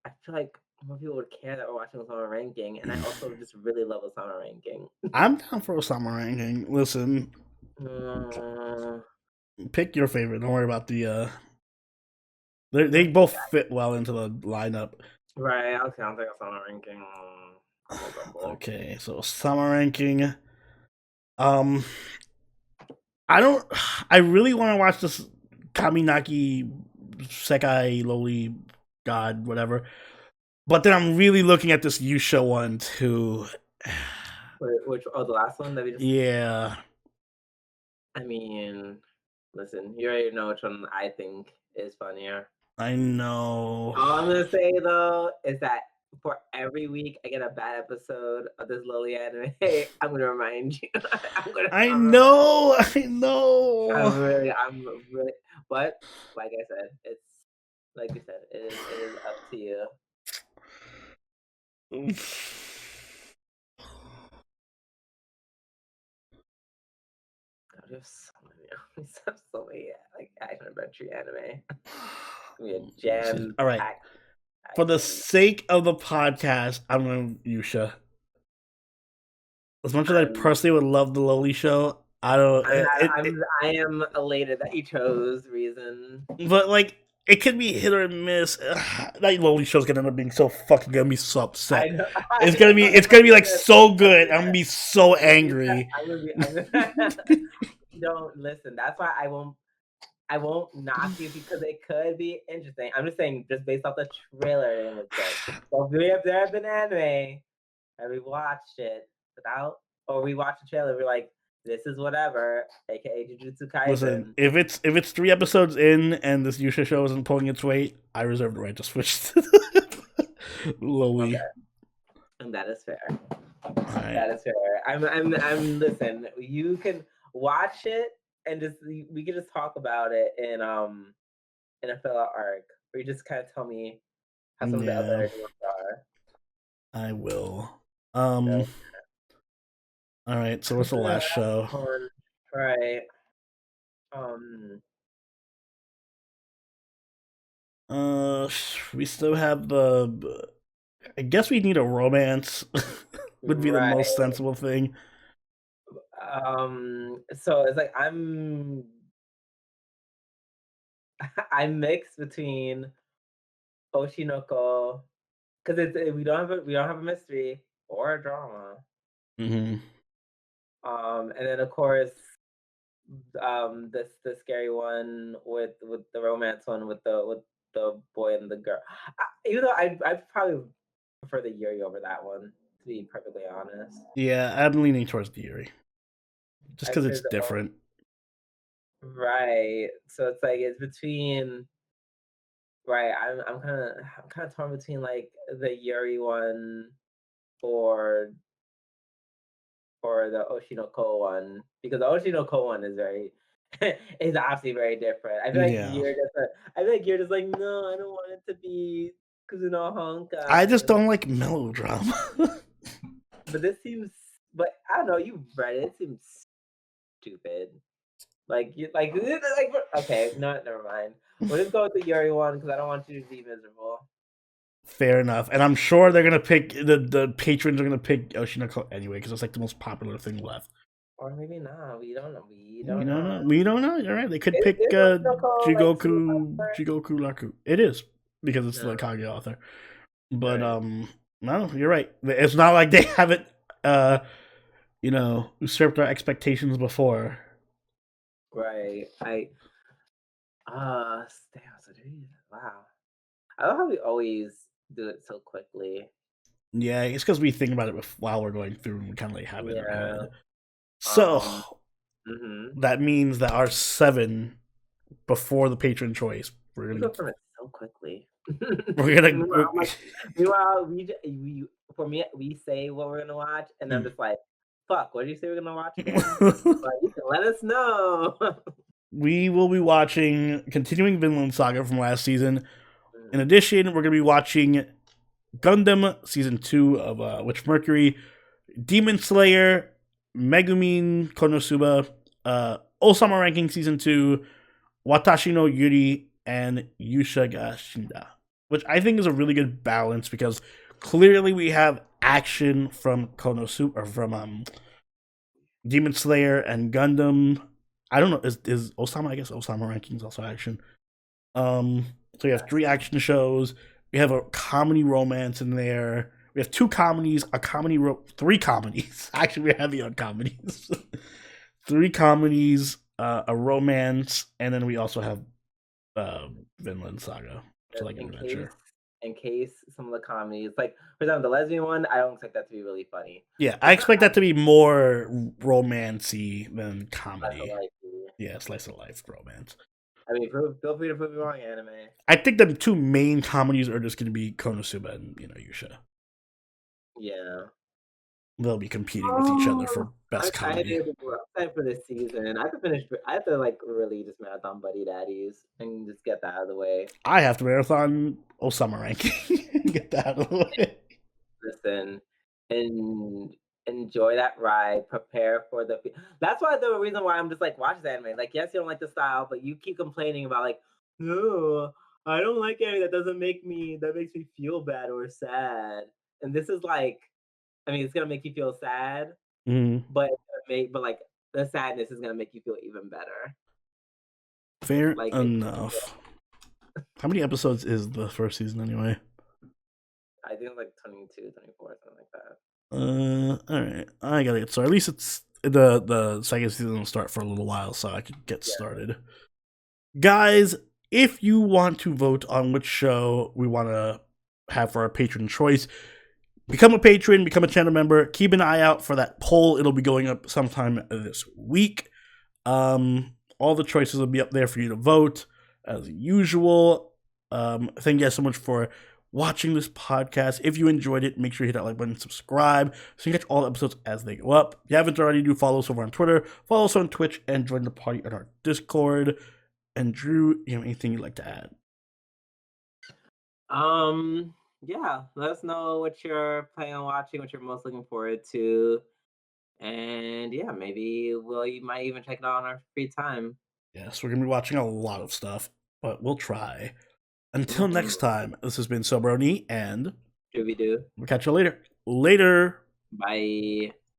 S1: I feel like more people would care that we're watching Ousama ranking, and I also just really love Ousama ranking.
S2: I'm down for Ousama ranking. Listen, Pick your favorite. Don't worry about the. They both fit well into the lineup.
S1: Right. Okay, I'll take a summer ranking.
S2: Okay, so summer ranking. I don't. I really want to watch this Kaminaki Sakai Loli God whatever, but then I'm really looking at this Yuusha one too.
S1: Which? Oh, the last one that we just.
S2: Yeah.
S1: I mean, listen, you already know which one I think is funnier.
S2: I know.
S1: All I'm gonna say though is that for every week I get a bad episode of this lowly anime, I'm gonna remind you.
S2: I know.
S1: I'm really, but like I said, it's like you said, it is up to you. There's so many like action adventure anime.
S2: All right. For the sake of the podcast, I'm going to Yuusha. As much as I personally would love the Loli show, I don't.
S1: I am elated that you chose Reason.
S2: But like, it could be hit or miss. That Loli show's gonna end up being so fucking gonna be so upset. It's gonna be like so good. I'm gonna be so angry.
S1: Don't listen. That's why I won't knock you because it could be interesting. I'm just saying, just based off the trailer, it was good. So if there have been anime and we watched it or we watched the trailer, we're like, this is whatever, aka Jujutsu Kaisen.
S2: Listen, if it's 3 episodes in and this Yuusha show isn't pulling its weight, I reserve the right to switch to Loli.
S1: Okay. And that is fair. Right. That is fair. I'm listen, you can watch it and we can just talk about it in a fill-out arc. Or you just kind of tell me how some of the other ones are.
S2: I will. All right, so what's the last show?
S1: Right.
S2: We still have the. I guess we need a romance. Would be the most sensible thing.
S1: So it's like I'm mixed between Oshinoko because we don't have a mystery or a drama.
S2: Mm-hmm.
S1: And then of course, the scary one with the romance one with the boy and the girl. Even though I probably prefer the Yuri over that one, to be perfectly honest.
S2: Yeah, I'm leaning towards the Yuri, just because it's different.
S1: Right. So it's like it's between. Right. I'm kind of torn between like the Yuri one or the Oshinoko one, because the Oshinoko one is is obviously very different. I feel like Yuri just like, no, I don't want it to be Kuzuno Honka.
S2: I just don't like melodrama.
S1: But I don't know, you've read it. It seems stupid. Okay, no, never mind. We'll just go with the Yuri one because I don't want you to be miserable.
S2: Fair enough, and I'm sure they're gonna pick the patrons are gonna pick Oshinoko anyway because it's like the most popular thing left.
S1: Or maybe not. We don't know.
S2: We don't know. You're right. They could pick Jikokuraku. It is because it's the Kage author. But no, you're right. It's not like they haven't usurped our expectations before.
S1: Right. Wow. I love how we always do it so quickly.
S2: Yeah, it's because we think about it while we're going through and we kind of like have it in our head. So that means that our 7 before the patron choice, we're gonna
S1: go from it so quickly.
S2: We're gonna.
S1: Meanwhile, we say what we're gonna watch, and I'm just like, "Fuck! What did you say we're gonna watch again?" You can let us know.
S2: We will be watching continuing Vinland Saga from last season. In addition, we're gonna be watching Gundam season 2 of Witch Mercury, Demon Slayer, Megumin Konosuba, Ousama Ranking season 2, Watashi no Yuri, and Yuusha Ga Shinda, which I think is a really good balance because clearly we have action from Konosuba or from Demon Slayer and Gundam, I don't know. Is Ousama? I guess Ousama rankings also action. So we have 3 action shows. We have a comedy romance in there. We have 2 comedies, 3 comedies. Actually, we're heavy on comedies. 3 comedies, a romance, and then we also have Vinland Saga. So like an adventure.
S1: In case some of the comedies, like for example, the lesbian one, I don't expect that to be really funny.
S2: Yeah, I expect that to be more romancy than comedy. Yeah, slice of life romance.
S1: I mean, feel free to prove me wrong, anime.
S2: I think the 2 main comedies are just going to be Konosuba and Yuusha.
S1: Yeah.
S2: They'll be competing with each other for best comedy.
S1: I'm excited for this season. I have to like really just marathon Buddy Daddies and just get that out of the way.
S2: I have to marathon Ousama ranking. Get that out of the way.
S1: Listen, and enjoy that ride. Prepare for the. That's why the reason why I'm just like watch the anime. Like, yes, you don't like the style, but you keep complaining about like, no, I don't like anime that makes me feel bad or sad. And this is like, I mean, it's gonna make you feel sad, but like the sadness is gonna make you feel even better.
S2: Fair enough. How many episodes is the first season anyway?
S1: I think like 22, 24, something like
S2: that. All right, I gotta get started. At least it's the second season will start for a little while, so I could get started. Guys, if you want to vote on which show we want to have for our patron choice, become a patron, become a channel member. Keep an eye out for that poll. It'll be going up sometime this week. All the choices will be up there for you to vote as usual. Thank you guys so much for watching this podcast. If you enjoyed it, make sure you hit that like button and subscribe so you can catch all the episodes as they go up. If you haven't already, do follow us over on Twitter, follow us on Twitch, and join the party on our Discord. And Drew, you have anything you'd like to add?
S1: Yeah, let us know what you're planning on watching, what you're most looking forward to. And yeah, maybe you might even check it out on our free time.
S2: Yes, we're going to be watching a lot of stuff, but we'll try. Until next time, this has been Sobroni and
S1: Shooby-Doo.
S2: We'll catch you later. Later.
S1: Bye.